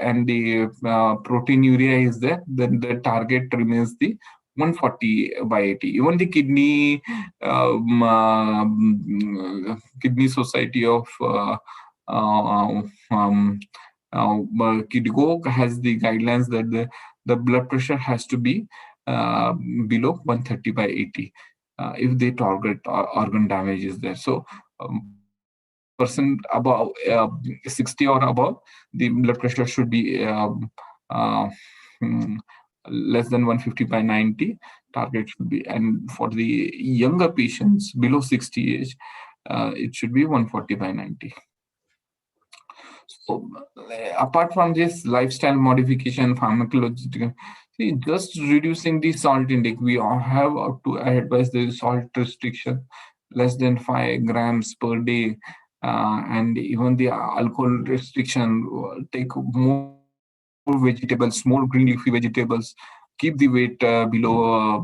proteinuria is there, then the target remains the 140/80. Even the kidney society of KidGo has the guidelines that the blood pressure has to be below 130/80 if the target organ damage is there. So person above 60 or above, the blood pressure should be less than 150/90. Target should be, and for the younger patients below 60 age, it should be 140/90. So apart from this lifestyle modification, pharmacological, see, just reducing the salt intake, we all have to advise the salt restriction less than 5 grams per day, and even the alcohol restriction. Take more vegetables, more green leafy vegetables. Keep the weight below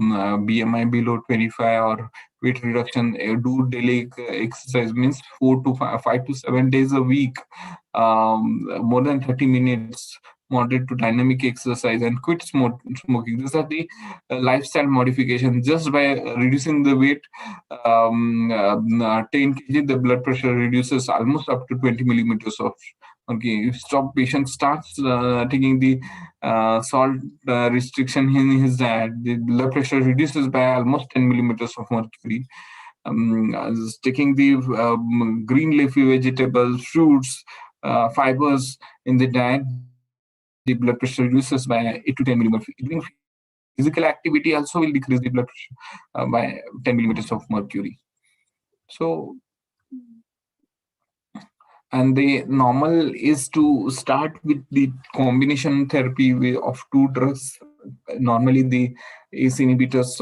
BMI below 25, or weight reduction. Do daily exercise, means 5 to 7 days a week, more than 30 minutes, moderate to dynamic exercise, and quit smoking. These are the lifestyle modifications. Just by reducing the weight 10 kg, the blood pressure reduces almost up to 20 millimeters of. Okay, if patient starts taking the salt restriction in his diet, the blood pressure reduces by almost 10 millimeters of mercury. Taking the green leafy vegetables, fruits, fibers in the diet, the blood pressure reduces by 8 to 10 millimeters. Doing physical activity also will decrease the blood pressure by 10 millimeters of mercury. So, and the normal is to start with the combination therapy of 2 drugs. Normally, the ACE inhibitors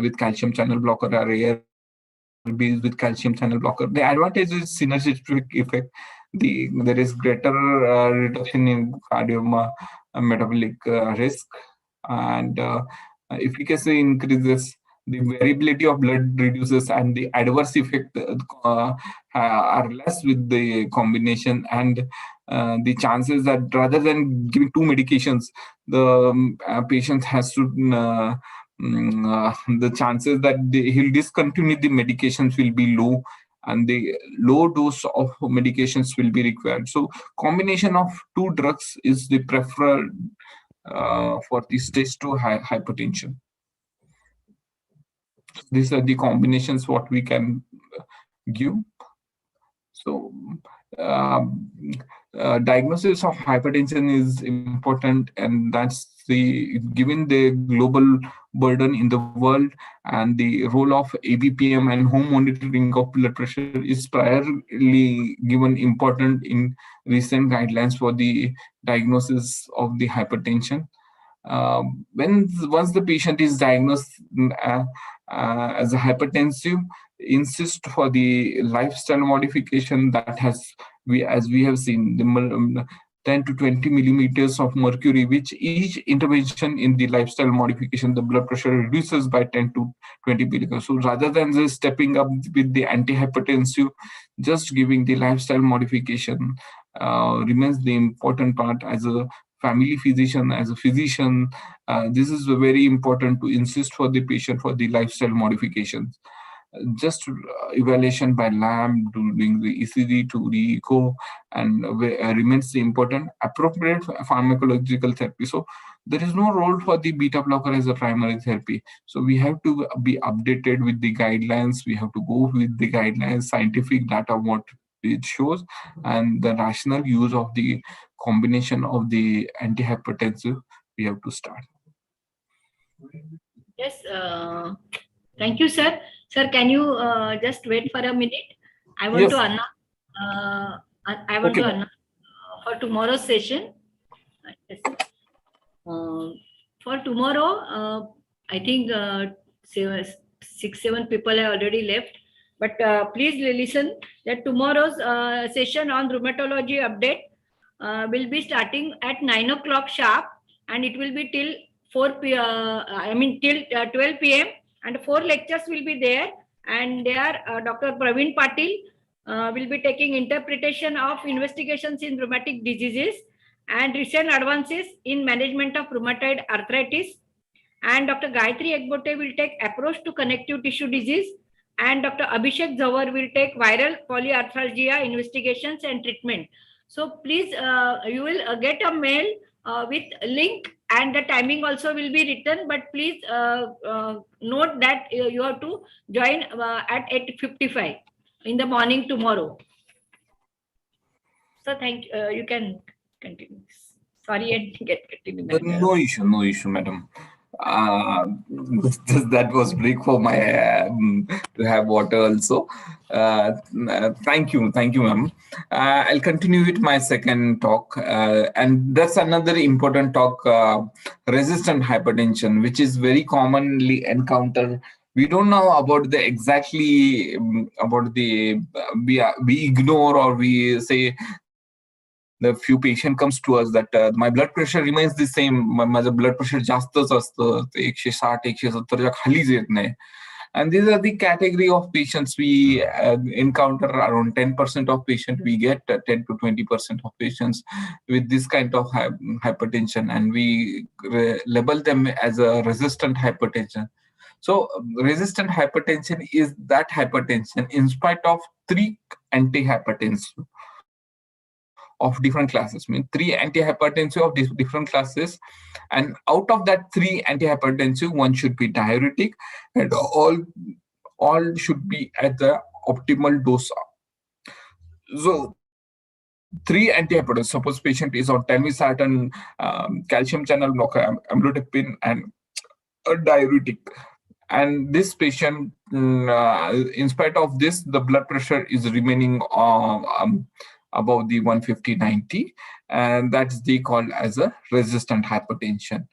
with calcium channel blocker are ARBs with calcium channel blocker. The advantage is synergistic effect. There is greater reduction in cardiometabolic risk, and efficacy increases. The variability of blood reduces, and the adverse effect are less with the combination. And the chances that rather than giving 2 medications, the patient has to the chances that he'll discontinue the medications will be low, and the low dose of medications will be required. So combination of 2 drugs is the preferred for the stage 2 hypertension. These are the combinations what we can give. So diagnosis of hypertension is important, and that's given the global burden in the world, and the role of ABPM and home monitoring of blood pressure is primarily given important in recent guidelines for the diagnosis of the hypertension. Once the patient is diagnosed as a hypertensive, insist for the lifestyle modification that as we have seen, the 10 to 20 millimeters of mercury, which each intervention in the lifestyle modification, the blood pressure reduces by 10 to 20 millimeters. So rather than just stepping up with the antihypertensive, just giving the lifestyle modification remains the important part. As a family physician, as a physician, this is very important to insist for the patient for the lifestyle modifications. just evaluation by lab during the ECG to the echo, and remains the important appropriate pharmacological therapy. So there is no role for the beta blocker as a primary therapy. So we have to be updated with the guidelines. We have to go with the guidelines, scientific data, what it shows, and the rational use of the combination of the antihypertensive we have to start. Yes, thank you, sir. Sir, can you just wait for a minute? I want Yes. to announce. I want Okay. to announce for tomorrow's session. Yes. For tomorrow, I think 6-7 people have already left. But please listen that tomorrow's session on rheumatology update will be starting at 9 o'clock sharp, and it will be till 12 p.m. and 4 lectures will be there, and there Dr. Praveen Patil will be taking interpretation of investigations in rheumatic diseases and recent advances in management of rheumatoid arthritis, and Dr. Gayatri Egbote will take approach to connective tissue disease, and Dr. Abhishek Zawar will take viral polyarthralgia investigations and treatment. So please, you will get a mail with link, and the timing also will be written, but please note that you have to join at 8:55 in the morning tomorrow. So thank you. You can continue. Sorry, I didn't get continue. No issue, madam. That was break for my to have water also. Thank you, ma'am. I'll continue with my second talk, and that's another important talk: resistant hypertension, which is very commonly encountered. We don't know about the exactly about the we ignore, or we say the few patient comes to us that my blood pressure remains the same. माझं blood pressure जास्तच असतं, 160 170 च्या खालीच येत नाही. And these are the category of patients we encounter. Around 10% of patients we get, 10 to 20% of patients with this kind of hypertension, and we label them as a resistant hypertension. So resistant hypertension is that hypertension in spite of 3 antihypertensive of different classes, mean 3 antihypertensive of different classes, and out of that 3 antihypertensive, 1 should be diuretic, and all should be at the optimal dose. So 3 antihypertensive, suppose patient is on telmisartan, calcium channel blocker, amlodipine, and a diuretic, and this patient, in spite of this, the blood pressure is remaining above the 150/90, and that's the called as a resistant hypertension.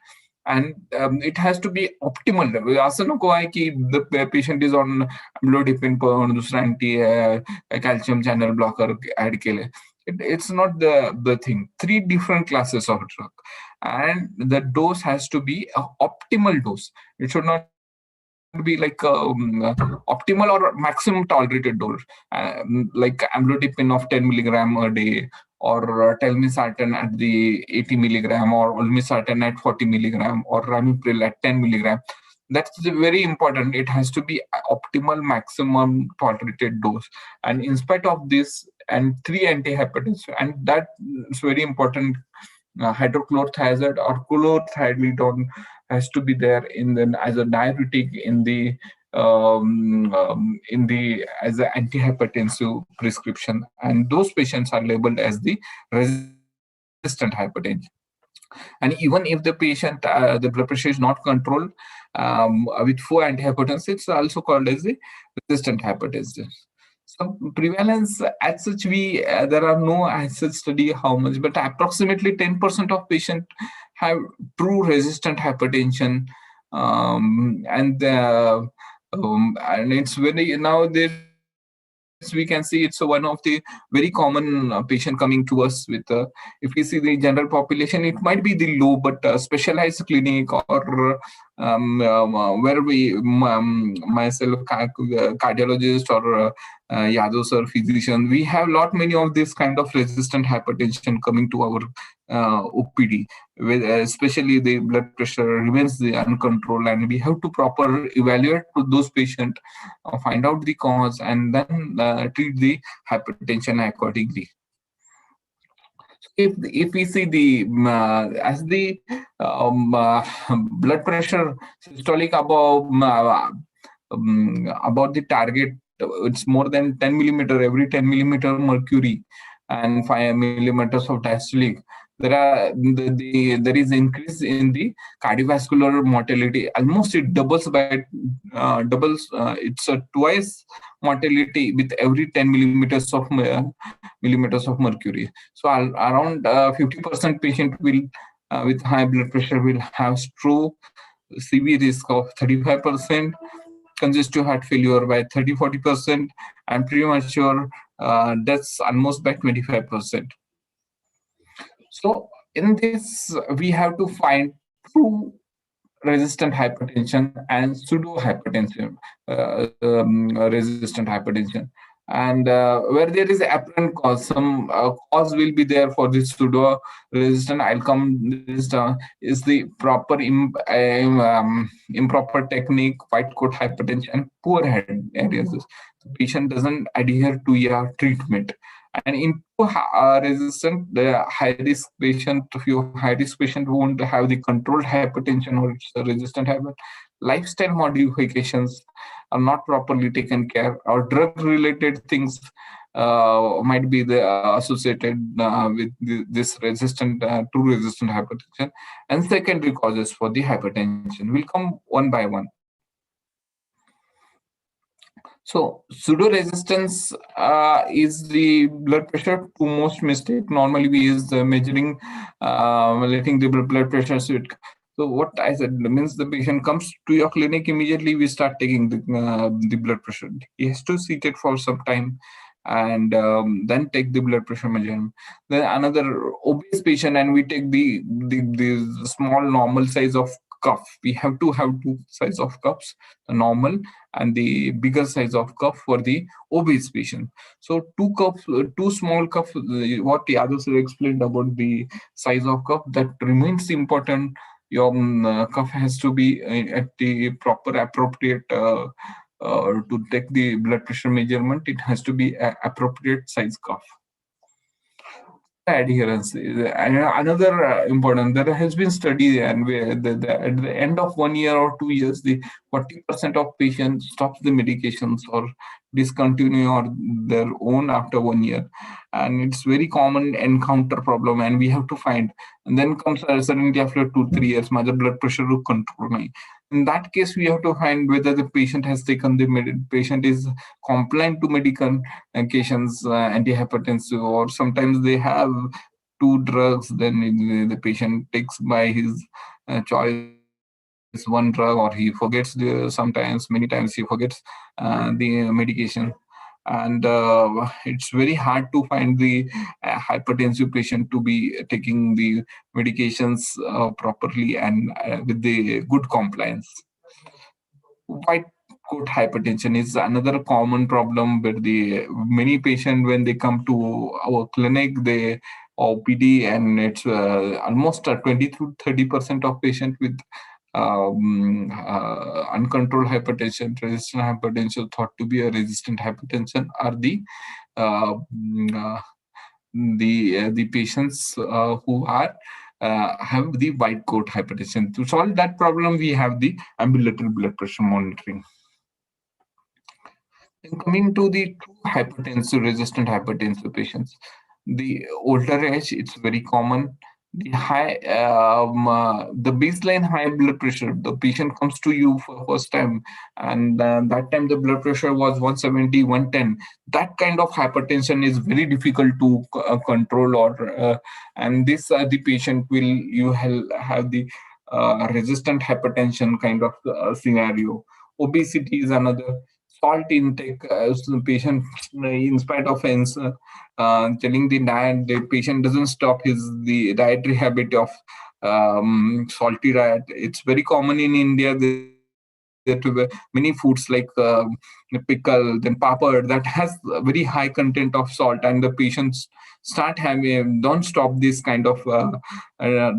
And it has to be optimal. असं नको आहे की the patient is on amlodipine पण दुसरा anti calcium channel blocker add केले. It's not the thing. 3 different classes of drug, and the dose has to be an optimal dose. It should not be like optimal or maximum tolerated dose, like amlodipine of 10 milligram a day, or telmisartan at the 80 milligram, or olmesartan at 40 milligram, or ramipril at 10 milligram. That's very important. It has to be optimal maximum tolerated dose. And in spite of this, and 3 antihypertensive, and that is very important, hydrochlorothiazide or chlorothiazide has to be there as a diuretic in the as an antihypertensive prescription, and those patients are labeled as the resistant hypertension. And even if the patient the blood pressure is not controlled with 4 antihypertensives, it's also called as the resistant hypertension. So prevalence as such, there are no as such study how much, but approximately 10% of patients have true resistant hypertension, and it's very nowadays we can see it's one of the very common patient coming to us with if we see the general population, it might be the low, but specialized clinic or where myself, cardiologist, or Yadav sir, physician, we have many of this kind of resistant hypertension coming to our OPD, with especially the blood pressure remains the uncontrolled, and we have to proper evaluate those patients, find out the cause, and then treat the hypertension accordingly. If we see the as the blood pressure systolic about the target, it's more than 10 millimeter, every 10 millimeter mercury, and 5 millimeters of diastolic, there is increase in the cardiovascular mortality. Almost it doubles it's a twice mortality with every 10 millimeters of mercury. So around 50% patient will with high blood pressure will have stroke, CV risk of 35%, congestive heart failure by 30-40%, and premature deaths almost by 25%. So in this, we have to find true resistant hypertension and pseudo hypertension, resistant hypertension. And where there is apparent cause, some cause will be there for this pseudo resistant. I'll come this down. Is the proper improper technique, white coat hypertension, poor head areas. The patient doesn't adhere to your treatment. And in resistant, the high risk patient, few high risk patient won't have the controlled hypertension or resistant hyper. Lifestyle modifications are not properly taken care, or drug related things might be associated with this resistant true resistant hypertension, and secondary causes for the hypertension will come one by one. So pseudo resistance is the blood pressure to most mistake. Normally we use measuring, letting the blood pressure. So what I said means the patient comes to your clinic, immediately we start taking the blood pressure. He has to sit it for some time, and then take the blood pressure measurement. Then another obese patient, and we take the small normal size of cuff. We have to have two size of cuffs, the normal and the bigger size of cuff for the obese patient. So two small cuff, what the others explained about the size of cuff, that remains important. Your cuff has to be at the proper appropriate to take the blood pressure measurement. It has to be appropriate size cuff. Adherence is another important. There has been study, and where at the end of 1 year or 2 years, the 40% of patients stop the medications or discontinue on their own after 1 year, and it's very common encounter problem, and we have to find. And then comes suddenly after 2-3 years, my blood pressure to control me. In that case, we have to find whether the patient has taken patient is compliant to medications, antihypertensive, or sometimes they have 2 drugs, then the patient takes by his choice 1 drug, or he forgets many times he forgets the medication. And it's very hard to find the hypertensive patient to be taking the medications properly and with the good compliance. White coat hypertension is another common problem where the many patients, when they come to our clinic, they OPD, and it's almost 20-30% of patients with uncontrolled hypertension, resistant hypertension, thought to be a resistant hypertension, are the patients who are have the white coat hypertension. To solve that problem, we have the ambulatory blood pressure monitoring. And coming to the hypertensive, resistant hypertensive patients, the older age, it's very common. The the baseline high blood pressure, the patient comes to you for first time, and that time the blood pressure was 170, 110. That kind of hypertension is very difficult to control, or and this the patient will have the resistant hypertension kind of scenario. Obesity is another. Salt intake, the patient, in spite of telling the patient doesn't stop the dietary habit of salty diet. It's very common in India. There to be many foods like pickle, then papad, that has a very high content of salt, and the patients don't stop this kind of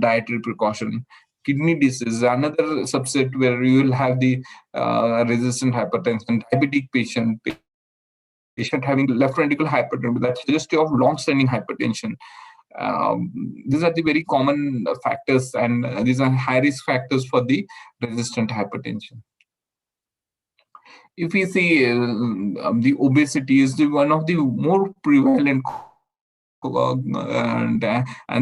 dietary precaution. Kidney disease, another subset where you will have the resistant hypertension, diabetic patient having left ventricular hypertension, that's suggestive of long-standing hypertension. These are the very common factors, and these are high risk factors for the resistant hypertension. If we see the obesity is one of the more prevalent and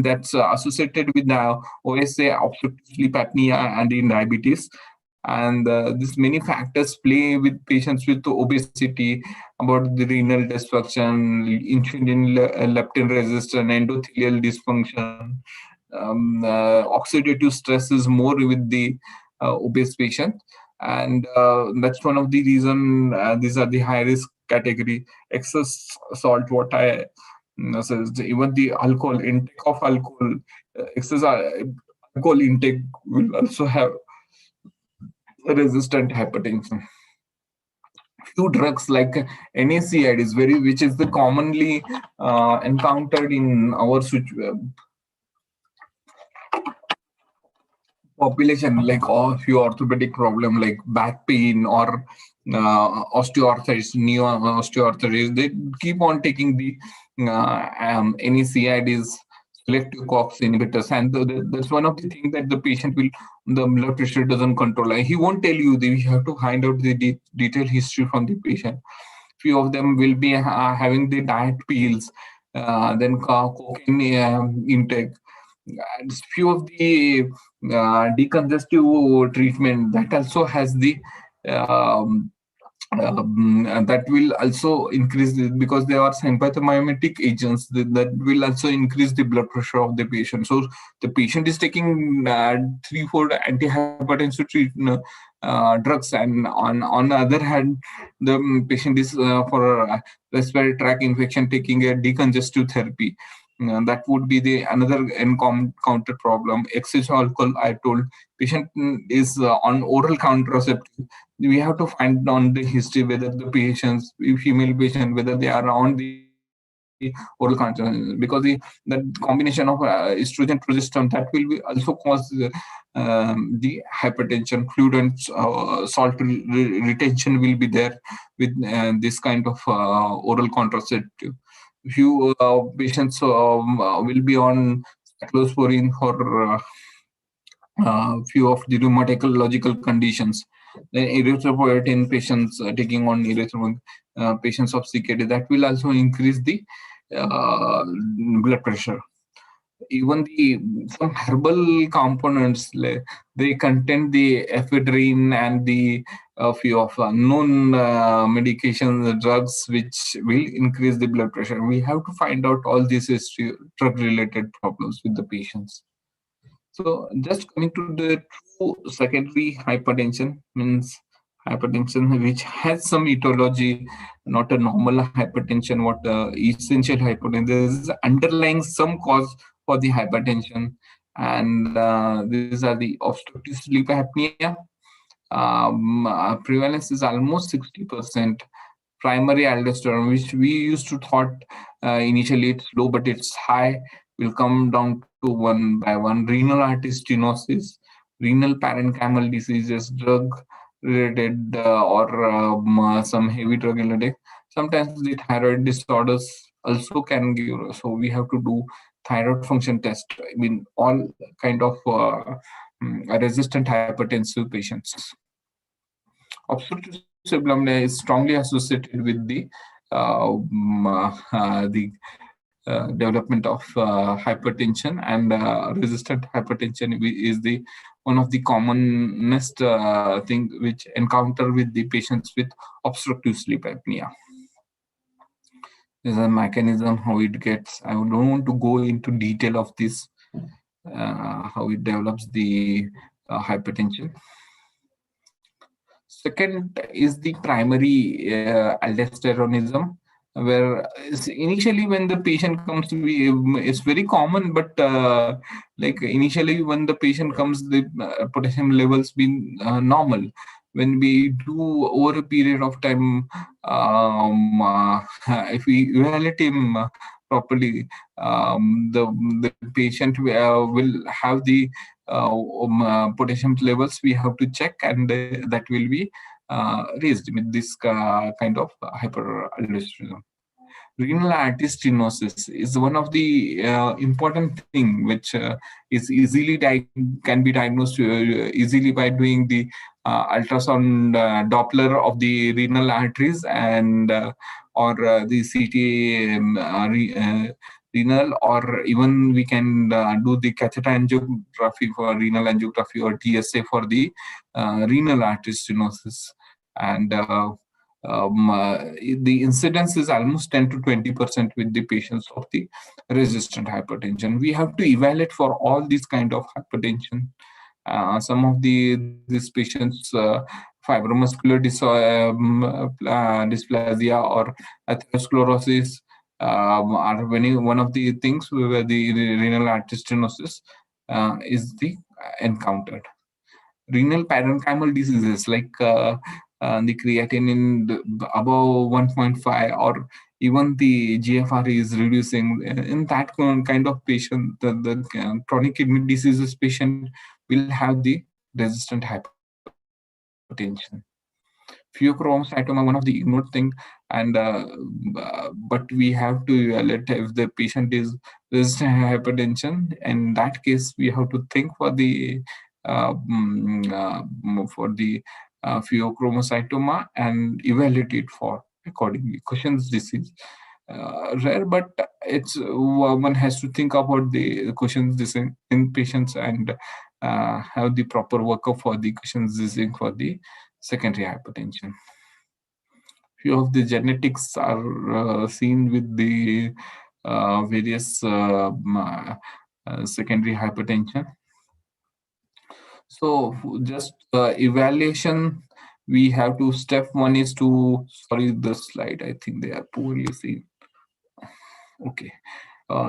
that's associated with the OSA, obstructive sleep apnea, and in diabetes. And these many factors play with patients with obesity, about the renal dysfunction, insulin leptin resistance, endothelial dysfunction. Oxidative stress is more with the obese patient, and that's one of the reason these are the high risk category. Excess salt, what I so even the alcohol intake of alcohol, excess alcohol intake will also have resistant hypertension. Few drugs like NaCl is which is the commonly encountered in our population, like a few orthopedic problem like back pain or osteoarthritis, knee osteoarthritis. They keep on taking the NaCl, selective COX inhibitors, and that's one of the things that the patient will, the blood pressure doesn't control. He won't tell you. We have to find out the detailed history from the patient. Few of them will be having the diet pills, then cocaine intake. And few of the decongestive treatment that also has the and that will also increase because they are sympathomimetic agents that will also increase the blood pressure of the patient. So the patient is taking 3-4 antihypertensive treatment drugs, and on the other hand, the patient is for respiratory tract infection taking a decongestive therapy. That would be the another encounter problem. Excess alcohol, I told, patient is on oral contraceptive. We have to find on the history whether the patients, female patient, whether they are on the oral contraceptive, because that combination of estrogen progesterone, that will be also cause the hypertension. Fluid and salt retention will be there with this kind of oral contraceptive. Few patients will be on cyclosporine for few of the rheumatological conditions. Then erythropoietin patients taking on erythropoietin, patients of CKD, that will also increase the blood pressure. Even some herbal components, they contain the ephedrine and the few of known medications, drugs, which will increase the blood pressure. We have to find out all these drug-related problems with the patients. So just coming to the true secondary hypertension, means hypertension which has some etiology, not a normal hypertension, what essential hypertension. There is underlying some cause for the hypertension, and these are the obstructive sleep apnea. Prevalence is almost 60%. Primary aldosterone, which we used to thought initially it's low, but it's high, will come down to 1 by 1. Renal artery stenosis, renal parenchymal diseases, drug-related or some heavy drug-related. Sometimes the thyroid disorders also can give. So we have to do thyroid function test. I mean, all kind of resistant hypertensive patients. Obstructive sleep apnea is strongly associated with the development of hypertension, and resistant hypertension is the one of the commonest thing which encounter with the patients with obstructive sleep apnea. There's a mechanism how it gets. I don't want to go into detail of this, how it develops the hypertension. Second is the primary aldosteronism. where initially when the patient comes, it's very common, but like initially when the patient comes, the potassium levels been normal. When we do over a period of time, if we evaluate him properly, the patient will have the potassium levels we have to check, and that will be raised with this kind of hyperaldosteronism. Renal artery stenosis is one of the important thing which is can be diagnosed easily by doing the ultrasound Doppler of the renal arteries, and or the CT renal, or even we can do the catheter angiography for renal angiography, or TSA for the renal artery stenosis. And the incidence is almost 10 to 20% with the patients of the resistant hypertension. We have to evaluate for all these kind of hypertension. Some of these patients fibromuscular dysplasia or atherosclerosis are one of the things where the renal artery stenosis is the encountered. Renal parenchymal diseases like the creatinine above 1.5, or even the GFR is reducing. In that kind of patient, the chronic kidney diseases patient will have the resistant hypertension. Pheochromocytoma, one of the ignored thing, and but we have to evaluate if the patient is resistant hypertension. In that case, we have to think for the pheochromocytoma and evaluate it for accordingly. Cushing's disease, rare, but it's one has to think about the Cushing's disease in patients, and have the proper workup for the Cushing's disease for the secondary hypertension. Few of the genetics are seen with the various secondary hypertension. So just evaluation, we have to, step one is to, sorry, the slide, I think they are poorly seen. Okay.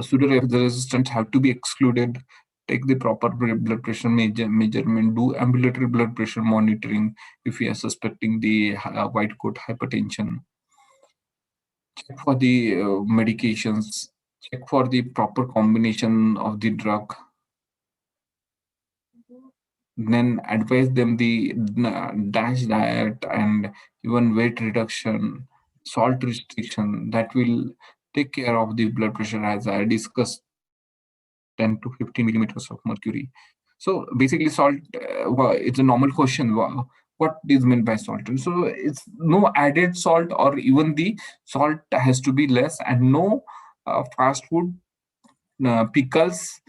Pseudo-resistance have to be excluded. Take the proper blood pressure measurement, do ambulatory blood pressure monitoring if we are suspecting the white coat hypertension. Check for the medications, check for the proper combination of the drug. Then advise them the DASH diet and even weight reduction, salt restriction, that will take care of the blood pressure, as I discussed, 10 to 15 millimeters of mercury. So basically salt, it's a normal question, what is meant by salt? And so it's no added salt, or even the salt has to be less, and no fast food, pickles,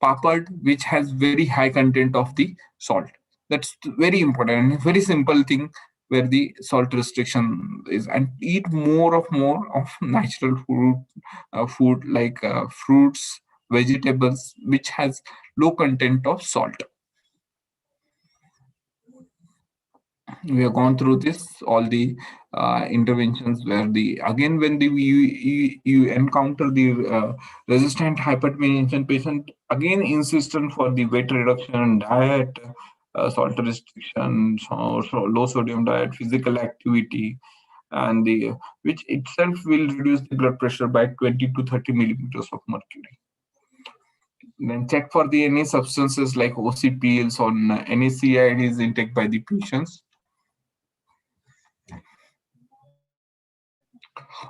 papad, which has very high content of the salt. That's very important and very simple thing where the salt restriction is. And eat more of natural food like fruits, vegetables, which has low content of salt. We have gone through this, all the interventions where again when you encounter the resistant hypertension patient, again insistent for the weight reduction, diet, salt restriction, so low sodium diet, physical activity, and which itself will reduce the blood pressure by 20 to 30 millimeters of mercury. Then check for the any substances like OCPLs or NaCl is intake by the patients.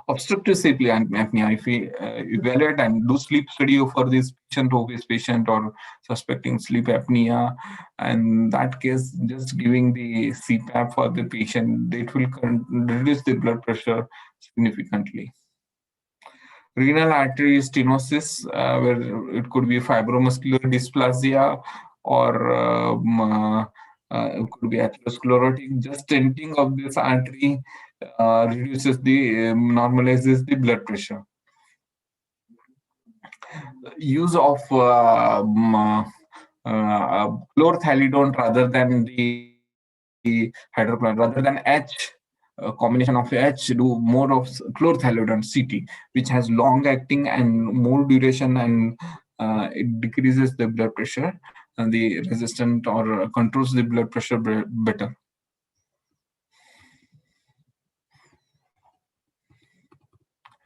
Obstructive sleep apnea, if we evaluate and do sleep study for this patient, obese patient, or suspecting sleep apnea, and that case, just giving the CPAP for the patient, it will reduce the blood pressure significantly. Renal artery stenosis, where it could be fibromuscular dysplasia, or it could be atherosclerotic. Just stenting of this artery reduces normalizes the blood pressure. Use of chlorthalidone rather than the hydrochloride, rather than H, combination of H do more of chlorothalidone CT, which has long acting and more duration, and it decreases the blood pressure and the resistant or controls the blood pressure better.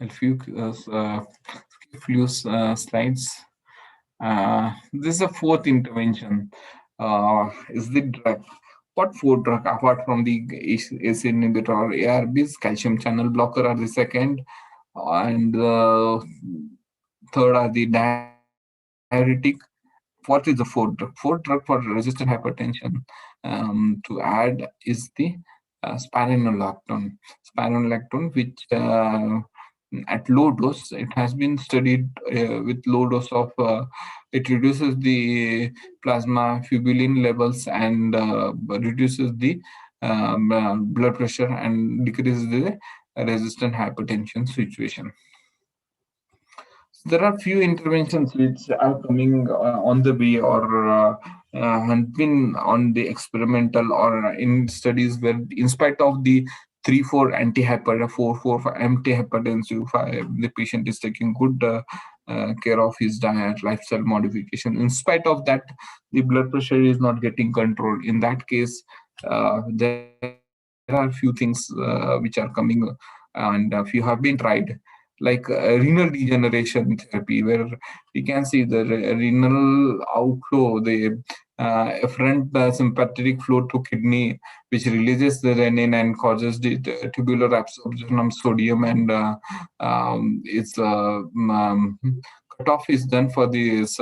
A few slides. This is a fourth intervention. Is the drug. What fourth drug apart from the ACE inhibitor or ARBs? Calcium channel blocker are the second, and third are the diuretic. Fourth is the fourth drug. Fourth drug for resistant hypertension to add is the spironolactone. Spironolactone, which at low dose, it has been studied with low dose of it reduces the plasma fibulin levels and reduces the blood pressure and decreases the resistant hypertension situation. There are few interventions which are coming on the way or have been on the experimental or in studies where, in spite of the 3-4 antihypertensive, 4 antihypertensive, the patient is taking good care of his diet, lifestyle modification. In spite of that, the blood pressure is not getting controlled. In that case, there are few things which are coming, and few have been tried, like renal degeneration therapy, where we can see the renal outflow, the efferent sympathetic flow to kidney, which releases the renin and causes the tubular absorption of sodium, and its cutoff is done for this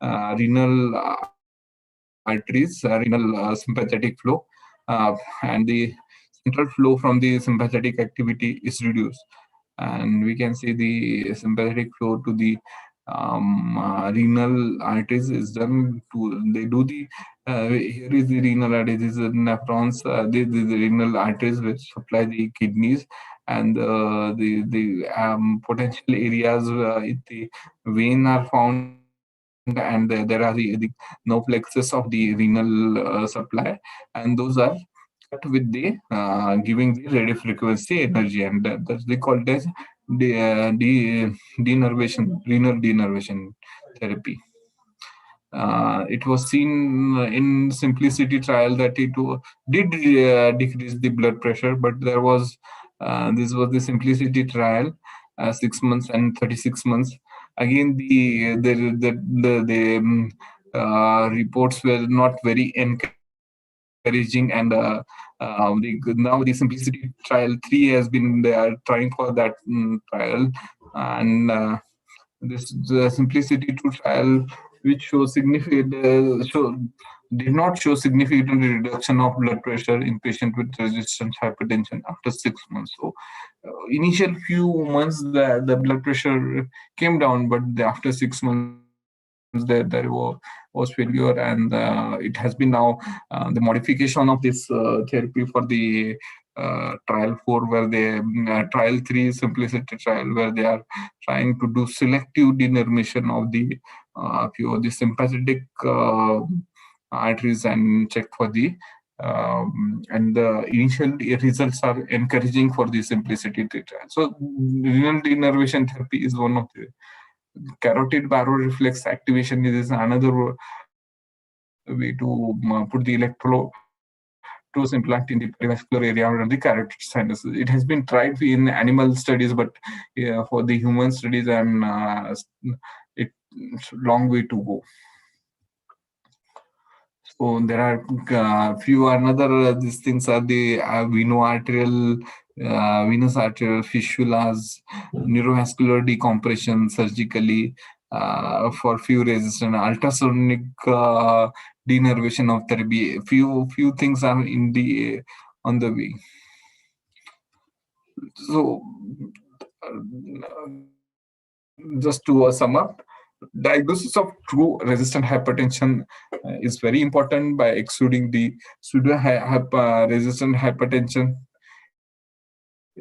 renal arteries, renal sympathetic flow, and the central flow from the sympathetic activity is reduced, and we can see the sympathetic flow to the renal arteries is done. They do the here is the renal arteries, these are nephrons, the renal arteries which supply the kidneys, and the potential areas in the vein are found, and there are the no plexus of the renal supply, and those are with the giving the radio frequency energy, and that's they called as denervation, renal denervation therapy. It was seen in simplicity trial that it did decrease the blood pressure, but there was this was the simplicity trial, 6 months and 36 months. Again, the reports were not very encouraging, and now the simplicity trial 3 has been, they are trying for that trial, and this the simplicity 2 trial, which shows significant did not show significant reduction of blood pressure in patient with resistant hypertension after 6 months. So initial few months the blood pressure came down, but after 6 months there was failure, and it has been now the modification of this therapy for the trial 4, where they trial 3 simplicity trial, where they are trying to do selective denervation of the few of the sympathetic arteries and check for the and the initial results are encouraging for the simplicity trial. So renal denervation therapy is one of the carotid baroreflex activation is another way to put the electrodes implant in the perivascular area around the carotid sinus. It has been tried in animal studies, but for the human studies, and it's a long way to go. So there are few another these things are the venous arterial fistulas, neurovascular decompression surgically for few resistant ultrasonic denervation of therapy. Few things are in the on the way. So just to sum up, diagnosis of true resistant hypertension is very important by excluding the pseudo-resistant hypertension.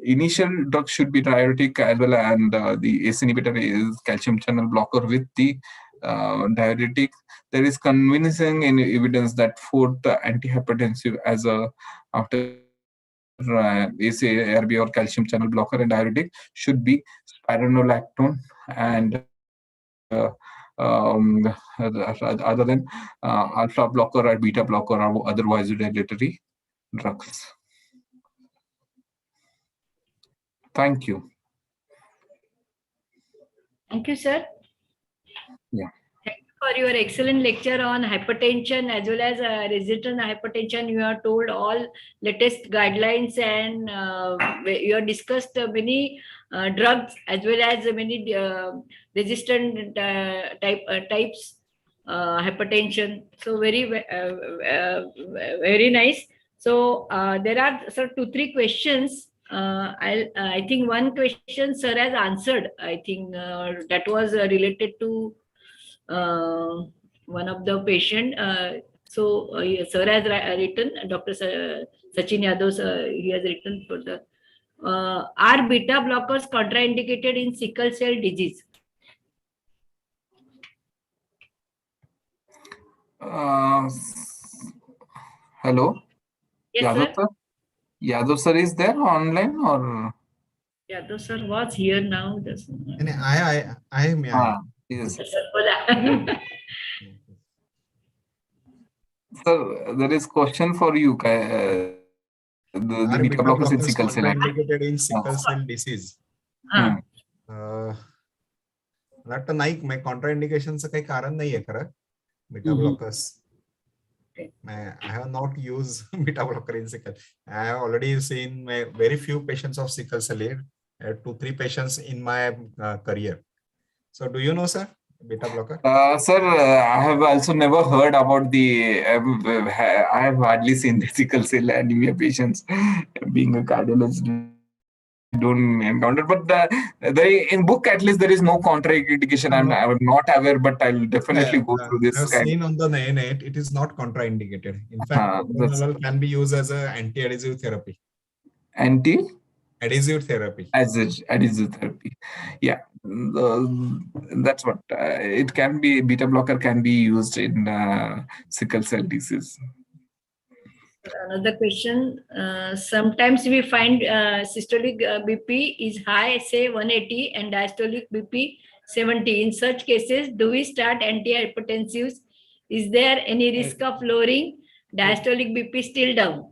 Initial drug should be diuretic as well, and the ACE inhibitor is calcium channel blocker with the diuretic. There is convincing evidence that fourth antihypertensive as a after 6 months ARB or calcium channel blocker and diuretic should be spironolactone and other than alpha blocker or beta blocker or other vasodilatory drugs. Thank you. Thank you, sir. Yeah. Thank you for your excellent lecture on hypertension as well as resistant hypertension. You have told all latest guidelines and you have discussed many drugs as well as many resistant types hypertension. So very nice. So there are 2-3 questions. I think one question sir has answered. I think that was related to one of the patient. Sir has written, Dr. Sachin Yadav, he has written for the are beta blockers contraindicated in sickle cell disease? Hello. Yes, Yadav sir. Yadav sir is there online or? Yadav sir was here now. I am. Yes. Sir, there is question for you. The beta blockers in sickle cell. Contraindicated in sickle cell disease. वाटतं नाही कॉन्ट्राइंडिकेशनचं काही कारण नाहीये खरं beta blockers. I have not used beta blocker in sickle. I have already seen very few patients of sickle cell. 2-3 patients in my career. So do you know, sir, beta blocker? Sir, I have also never heard about the. I have hardly seen the sickle cell anemia patients. Being a cardiologist, don't encounter, but in book at least there is no contraindication. I'm not aware, but I'll definitely go through this. I've seen on the net, it is not contraindicated. In fact, propranolol can be used as an anti-adhesive therapy. Adhesive therapy. Adhesive therapy. Yeah, that's what it can be. Beta blocker can be used in sickle cell disease. Another question. Sometimes we find systolic BP is high, say 180, and diastolic BP 70. In such cases, do we start antihypertensives? Is there any risk of lowering diastolic BP still down?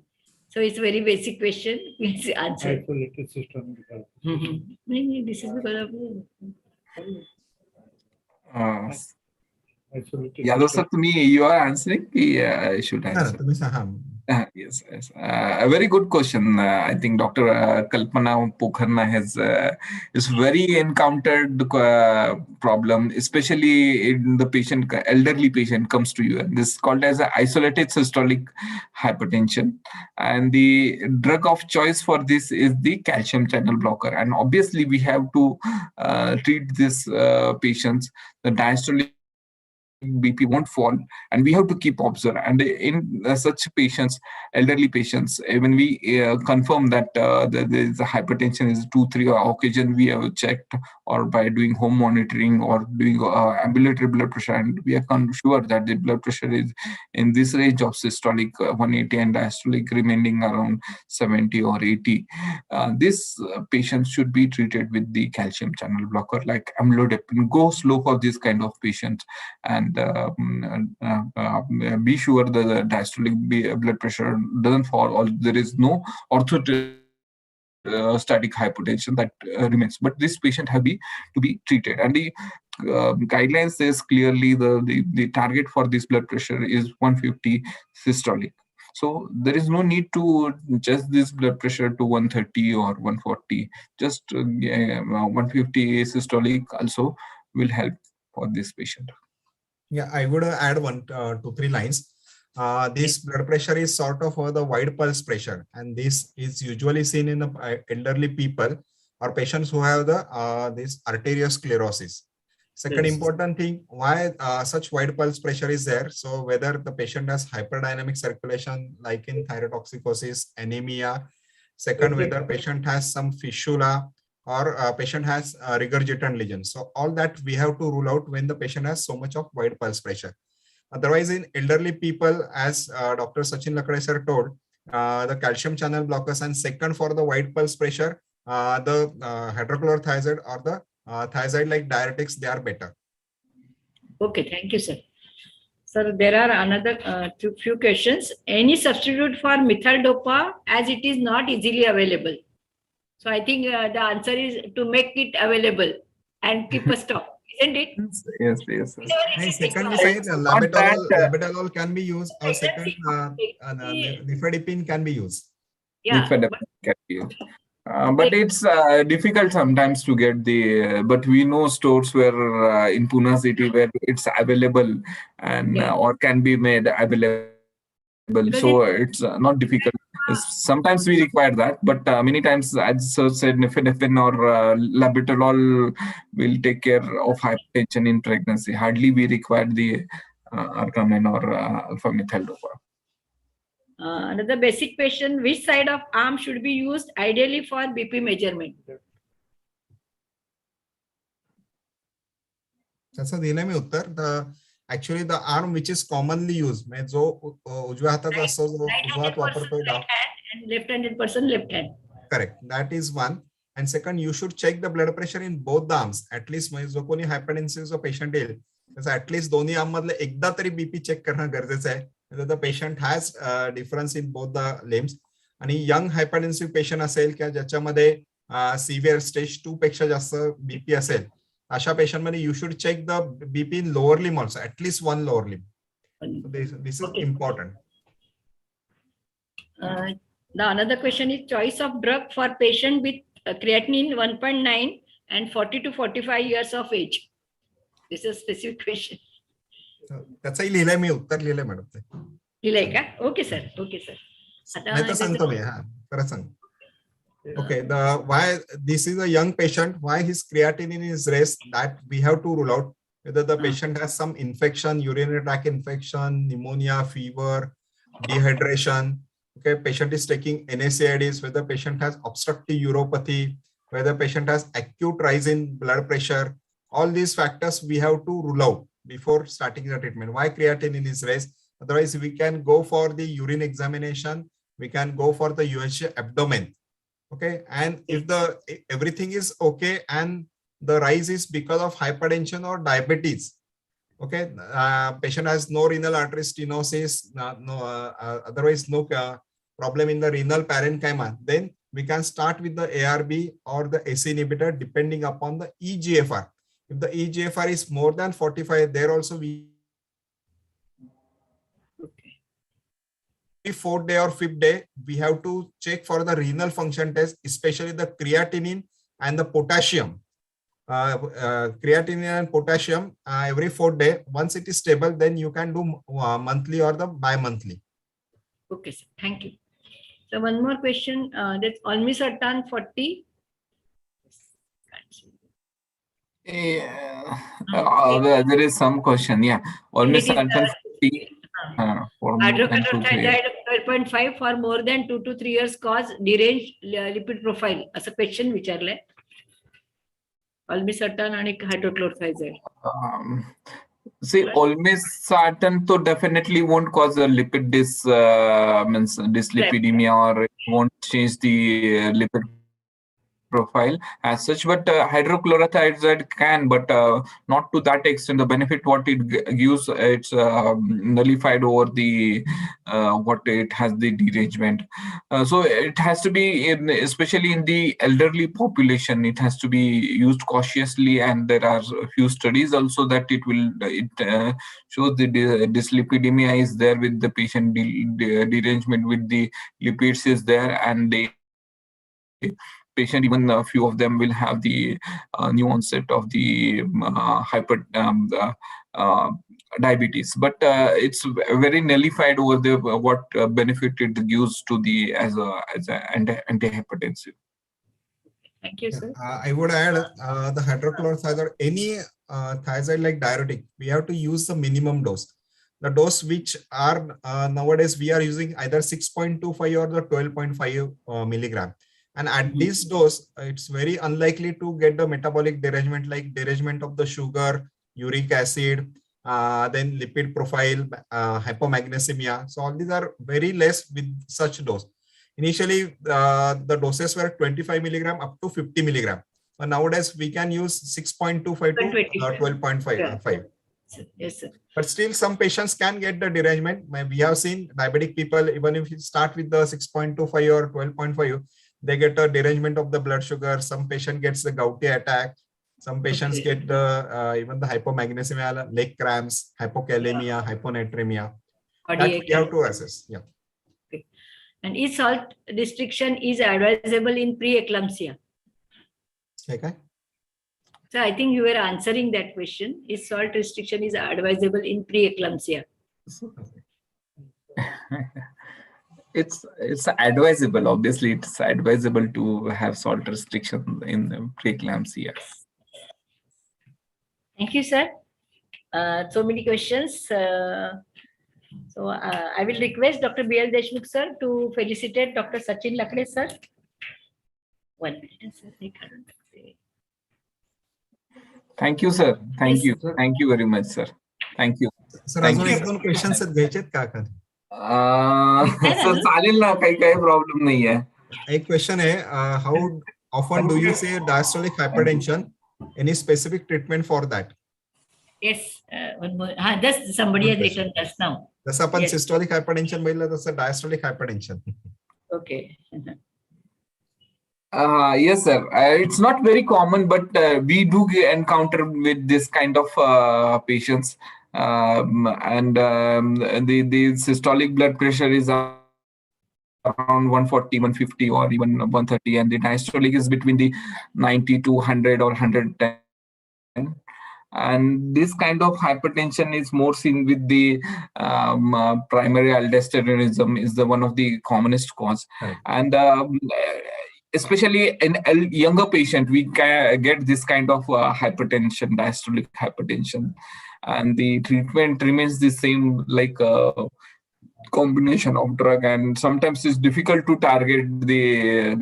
So it's very basic question. Please answer. Isolated system. This is because of Yadav sir, to me, you are answering. I should answer. Yes. A very good question. I think Dr. Kalpana Pokharna has is very encountered problem, especially in the patient, elderly patient comes to you, and this is called as an isolated systolic hypertension. And the drug of choice for this is the calcium channel blocker. And obviously, we have to treat these patients. The diastolic BP won't fall, and we have to keep observe. And in such patients, elderly patients, when we confirm that the hypertension is 2-3 occasion we have checked, or by doing home monitoring or doing ambulatory blood pressure, and we are sure that the blood pressure is in this range of systolic 180 and diastolic remaining around 70 or 80. This patient should be treated with the calcium channel blocker like amlodipine. Go slow for this kind of patients, and be sure that the diastolic blood pressure doesn't fall, or there is no orthostatic hypotension that remains. But this patient have to be treated, and the guidelines says clearly the target for this blood pressure is 150 systolic. So there is no need to adjust this blood pressure to 130 or 140. Just 150 systolic also will help for this patient. Yeah, I would add 2-3 lines. This blood pressure is sort of the wide pulse pressure, and this is usually seen in the elderly people or patients who have this arteriosclerosis. Second important thing, why such wide pulse pressure is there. So whether the patient has hyperdynamic circulation like in thyrotoxicosis, anemia. Second, whether patient has some fistula, or patient has regurgitant lesions. So all that we have to rule out when the patient has so much of wide pulse pressure. Otherwise, in elderly people, as Dr. Sachin Lakdesar told, the calcium channel blockers, and second for the white pulse pressure, the hydrochlorothiazide or the thiazide like diuretics, they are better. Okay, thank you, sir. Sir, there are another few questions. Any substitute for methyl dopa as it is not easily available? So I think the answer is to make it available and keep a stock, isn't it? Yes, yes. And second, we It's say not that, labetalol can be used, or second, Exactly. nifedipine can be used. Yeah, Nifedipine can be used. But it's difficult sometimes to get the. But we know stores where in Pune city where it's available and Yeah. or can be made available. Because So it's not difficult. Sometimes we require that, but many times, as Sir said, nifedipine or labetalol will take care of hypertension in pregnancy. Hardly we require the argamin or alpha methyl dopa. Another basic question, which side of arm should be used ideally for BP measurement? त्याचं दिलंय मी उत्तर. Actually the arm which is commonly used, म्हणजे जो उजव्या हाताचा असतो, जो उजवा हात वापरतोय, Right hand and left-handed person left hand. correct, that is one. And second, you should check the blood pressure in both the arms at least. म्हणजे जो कोणी हायपरटेन्सिव्ह जो पेशंट येईल त्याचा ऍटलीस्ट दोन्ही आर्म मधले एकदा तरी बीपी चेक करणं गरजेचं आहे. The patient has difference in both the limbs. आणि यंग हायपरटेन्सिव्ह पेशंट असेल किंवा ज्याच्यामध्ये सिव्हिअर स्टेज 2 पेक्षा जास्त बीपी असेल, अशा पेशंट मध्ये you should check the BP in lower limb also, at least one lower limb. This is important. The another question is choice of drug for patient with creatinine 1.9 and 40 to 45 years of age. This is a specific question. त्याचंही लिहिलंय मी, उत्तर लिहिलंय madam ते. लिहिलंय का? Okay sir, okay sir. नाही तर सांगतो मी. हा, परत सांग. Okay, why this is a young patient, why his creatinine is raised, that we have to rule out whether the patient has some infection, urinary tract infection, pneumonia, fever, dehydration. Okay, patient is taking NSAIDs, whether patient has obstructive uropathy, whether patient has acute rise in blood pressure. All these factors we have to rule out before starting the treatment. Why creatinine is raised? Otherwise, we can go for the urine examination, we can go for the UHG abdomen. Okay, and if everything is okay and the rise is because of hypertension or diabetes, okay, patient has no renal artery stenosis, otherwise no problem in the renal parenchyma, then we can start with the ARB or the ACE inhibitor depending upon the EGFR. If the EGFR is more than 45, there also we fourth day or fifth day, we have to check for the renal function test, especially the creatinine and the potassium. Creatinine and potassium every 4th day. Once it is stable, then you can do monthly or the bi-monthly. Okay, sir. Thank you. So one more question. That's olmesartan 40. There is some question. Yeah, olmesartan 40. Hydrochlorothiazide 12.5 for more than 2 to 3 years cause deranged lipid profile. असं question विचारलंय. Olmesartan आणि hydrochlorothiazide. See, olmesartan to definitely won't cause a lipid means dyslipidemia, or it won't change the lipid profile as such, but hydrochlorothiazide can, but not to that extent. The benefit what it gives, it's nullified over the what it has the derangement. So it has to be especially in the elderly population, it has to be used cautiously, and there are a few studies also that it shows the dyslipidemia is there with the patient, derangement with the lipids is there, and the patient, even a few of them will have the new onset of the diabetes, but it's very nullified over the what benefit it gives to the as a antihypertensive. Thank you, sir. I would add the hydrochlorothiazide, any thiazide like diuretic, we have to use the minimum dose. The dose which are nowadays we are using either 6.25 or the 12.5 milligram. And at this dose, it's very unlikely to get the metabolic derangement like derangement of the sugar, uric acid, then lipid profile, hypomagnesemia. So all these are very less with such dose. Initially, the doses were 25 milligram up to 50 milligram. But nowadays, we can use 6.25 to 12.5. Yes, sir. But still, some patients can get the derangement. We have seen diabetic people, even if you start with the 6.25 or 12.5, they get a derangement of the blood sugar. Some patient gets the gouty attack. Some patients get the even the hypomagnesemia, leg cramps, hypokalemia, hyponatremia. That we have to assess. Yeah. Okay. And is salt restriction is advisable in preeclampsia? Okay. So I think you were answering that question. Is salt restriction is advisable in preeclampsia? It's advisable. Obviously, it's advisable to have salt restriction in preeclampsia. Thank you, sir. So many questions. I will request Dr. B.L. Deshmukh, sir, to felicitate Dr. Sachin Lakde, sir. 1 minute, sir. Thank you, sir. Thank Yes, you. sir. Thank you very much, sir. Thank you. Sir, Thank अजून you. 1-2 questions घ्यायचेत का? Sir चालेल ना, काही problem नाही आहे. एक question है, how often do you say diastolic hypertension? Any specific treatment for that? Yes. One more. Just somebody has written just now. जसं आपण Yes. systolic hypertension बघितलं तसं diastolic hypertension. Okay. Yes, sir. It's not very common, but we do encounter with this kind of patients. The systolic blood pressure is around 140, 150, or even 130, and the diastolic is between the 90 to 100 or 110. And this kind of hypertension is more seen with the primary aldosteronism is the one of the commonest cause. Right. And especially in a younger patient, we can get this kind of hypertension, diastolic hypertension, and the treatment remains the same, like combination of drug, and sometimes it's difficult to target the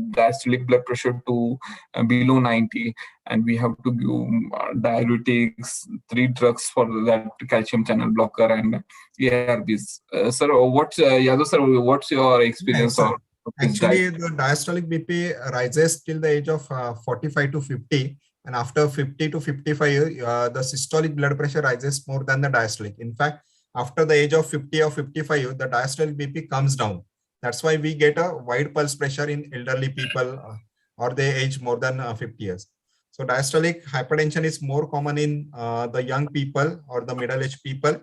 diastolic blood pressure to below 90, and we have to give diuretics, 3 drugs for that, calcium channel blocker, and ARBs. Sir, what's Yadav sir, what's your experience? Yes, actually, the diastolic BP rises till the age of 45 to 50, and after 50 to 55, the systolic blood pressure rises more than the diastolic. In fact, after the age of 50 or 55, the diastolic BP comes down. That's why we get a wide pulse pressure in elderly people or they age more than 50 years. So diastolic hypertension is more common in the young people or the middle-aged people,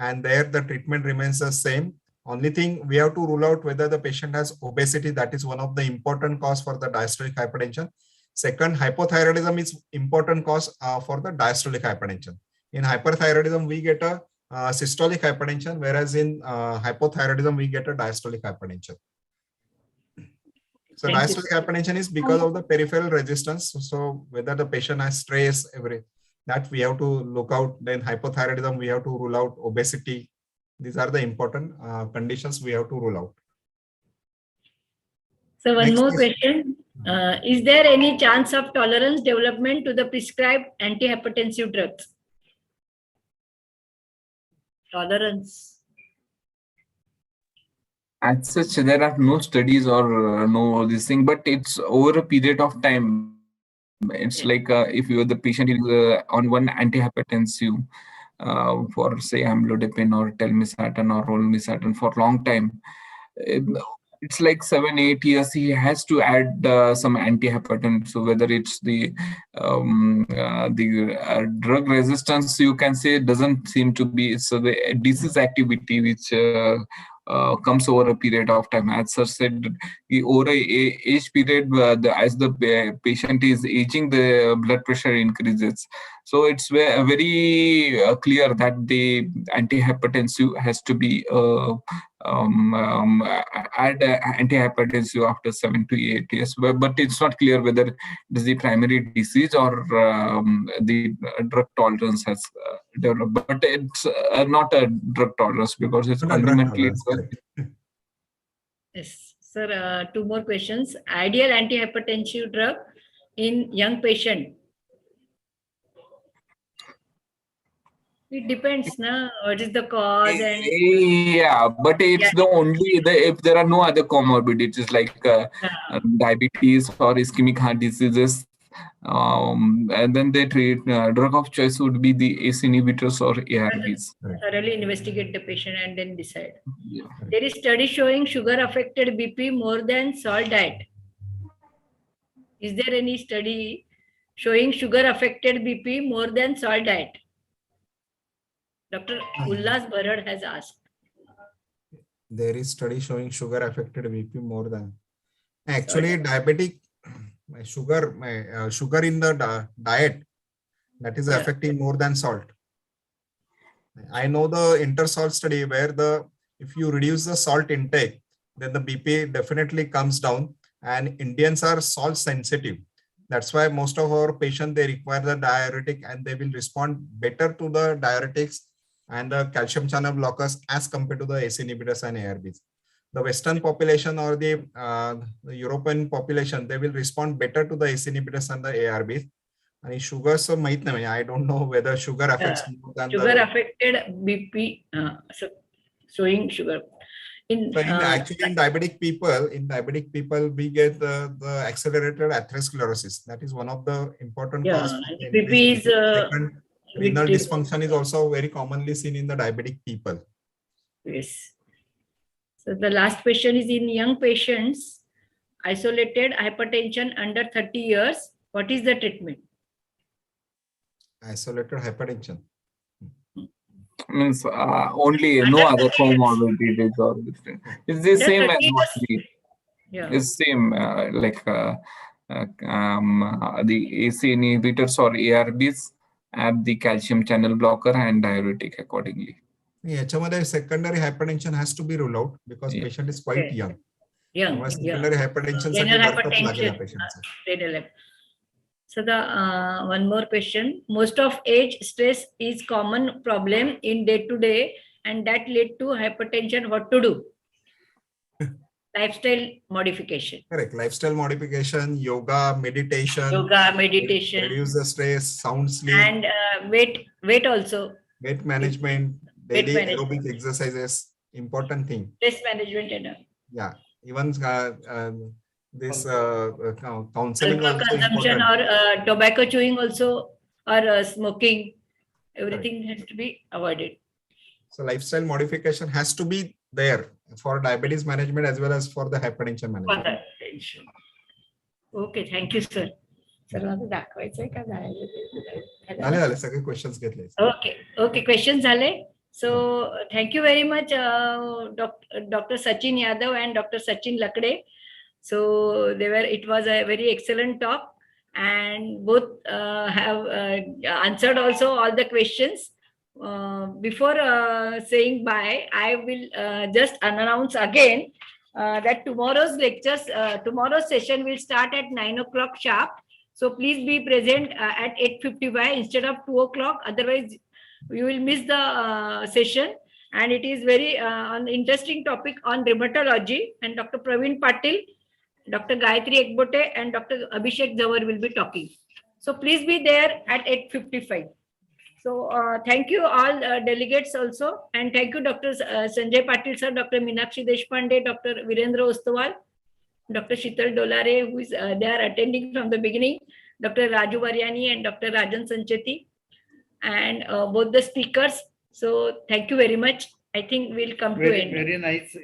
and there the treatment remains the same. Only thing we have to rule out whether the patient has obesity. That is one of the important cause for the diastolic hypertension. Second, hypothyroidism is important cause for the diastolic hypertension. In hyperthyroidism, we get a systolic hypertension, whereas in hypothyroidism, we get a diastolic hypertension. So diastolic hypertension is because of the peripheral resistance. So whether the patient has stress, that we have to look out. Then hypothyroidism, we have to rule out obesity. These are the important conditions we have to rule out. So one more question. Is there any chance of tolerance development to the prescribed antihypertensive drugs? Tolerance. As such, there are no studies or no this thing, but it's over a period of time. It's like if the patient is on one antihypertensive for say amlodipine or telmisartan or olmesartan for a long time, it's like 7-8 years he has to add some antihypertensive. So whether it's the drug resistance, you can say, doesn't seem to be. So the disease activity which comes over a period of time. As sir said, over a age period, as the patient is aging, the blood pressure increases. So it's very clear that the antihypertensive has to be add antihypertensive after 7 to 8 years. But it's not clear whether it is the primary disease or the drug tolerance has developed. But it's not a drug tolerance because it's ultimately. Yes, sir. 2 more questions. Ideal antihypertensive drug in young patient. It depends, na, what is the cause and Yeah, but it's the only if there are no other comorbidities like diabetes or ischemic heart diseases, and then they treat drug of choice would be the ACE inhibitors or ARBs. thoroughly investigate the patient and then decide. Yeah. There is study showing sugar affected BP more than salt diet. Is there any study showing sugar affected BP more than salt diet? Dr. Ullas Barad has asked. There is study showing sugar affected BP more than actually diabetic sugar in the diet that is affecting more than salt. I know the intersalt study where if you reduce the salt intake, then the BP definitely comes down, and Indians are salt sensitive. That's why most of our patients, they require the diuretic and they will respond better to the diuretics and the calcium channel blockers as compared to the ACE inhibitors and ARBs. The Western population or the European population, they will respond better to the ACE inhibitors and the ARBs. And sugar, so I don't know whether sugar affects more than sugar affected BP, showing sugar. Actually, in diabetic people, we get the accelerated atherosclerosis. That is one of the important causes. BP is renal dysfunction is also very commonly seen in the diabetic people. Yes. So the last question is in young patients, isolated hypertension under 30 years. What is the treatment? Isolated hypertension means only no other comorbidities or it's the same as what we. It's same like the ACE inhibitors or ARBs have the calcium channel blocker and diuretic accordingly. Secondary hypertension has to be ruled out because patient is quite young. Secondary hypertension. So the one more question. Most of age stress is common problem in day-to-day and that led to hypertension. What to do? Lifestyle modification. Correct. Lifestyle modification, yoga, meditation. Reduce the stress, sound sleep. And weight also. Weight management, daily aerobic exercises, important thing. Stress management and yeah. Even this counseling alcohol also consumption important. Or tobacco chewing also or smoking, everything has to be avoided. So lifestyle modification has to be there for diabetes management as well as for the hypertension management. Okay, thank you, sir. Questions Okay, questions zale. So thank you very much, Dr. Sachin Yadav and Dr. Sachin Lakde. So it was a very excellent talk, and both have answered also all the questions. Before saying bye, I will just announce again that tomorrow's session will start at 9 o'clock sharp. So please be present at 8:55 instead of 2 o'clock. Otherwise, you will miss the session. And it is very an interesting topic on rheumatology. And Dr. Praveen Patil, Dr. Gayatri Ekbote, and Dr. Abhishek Zawar will be talking. So please be there at 8:55. So thank you all delegates also. And thank you Dr. Sanjay Patil sir, Dr. Meenakshi Deshpande, Dr. Virendra Ostwal, Dr. Shital Dolare, who is they are attending from the beginning, Dr. Raju Varyani and Dr. Rajan Sancheti, and both the speakers. So thank you very much. I think we'll come to end. Very nice.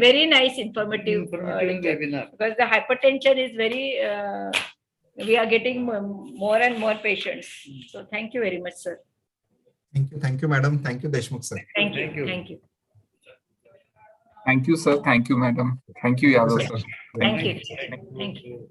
Very nice informative webinar. Because the hypertension is very, we are getting more and more patients. So thank you very much, sir. Thank you, madam. Thank you, Deshmukh sir. Thank you. Thank you, sir. Thank you, madam. Thank you, Yadav sir. Thank you.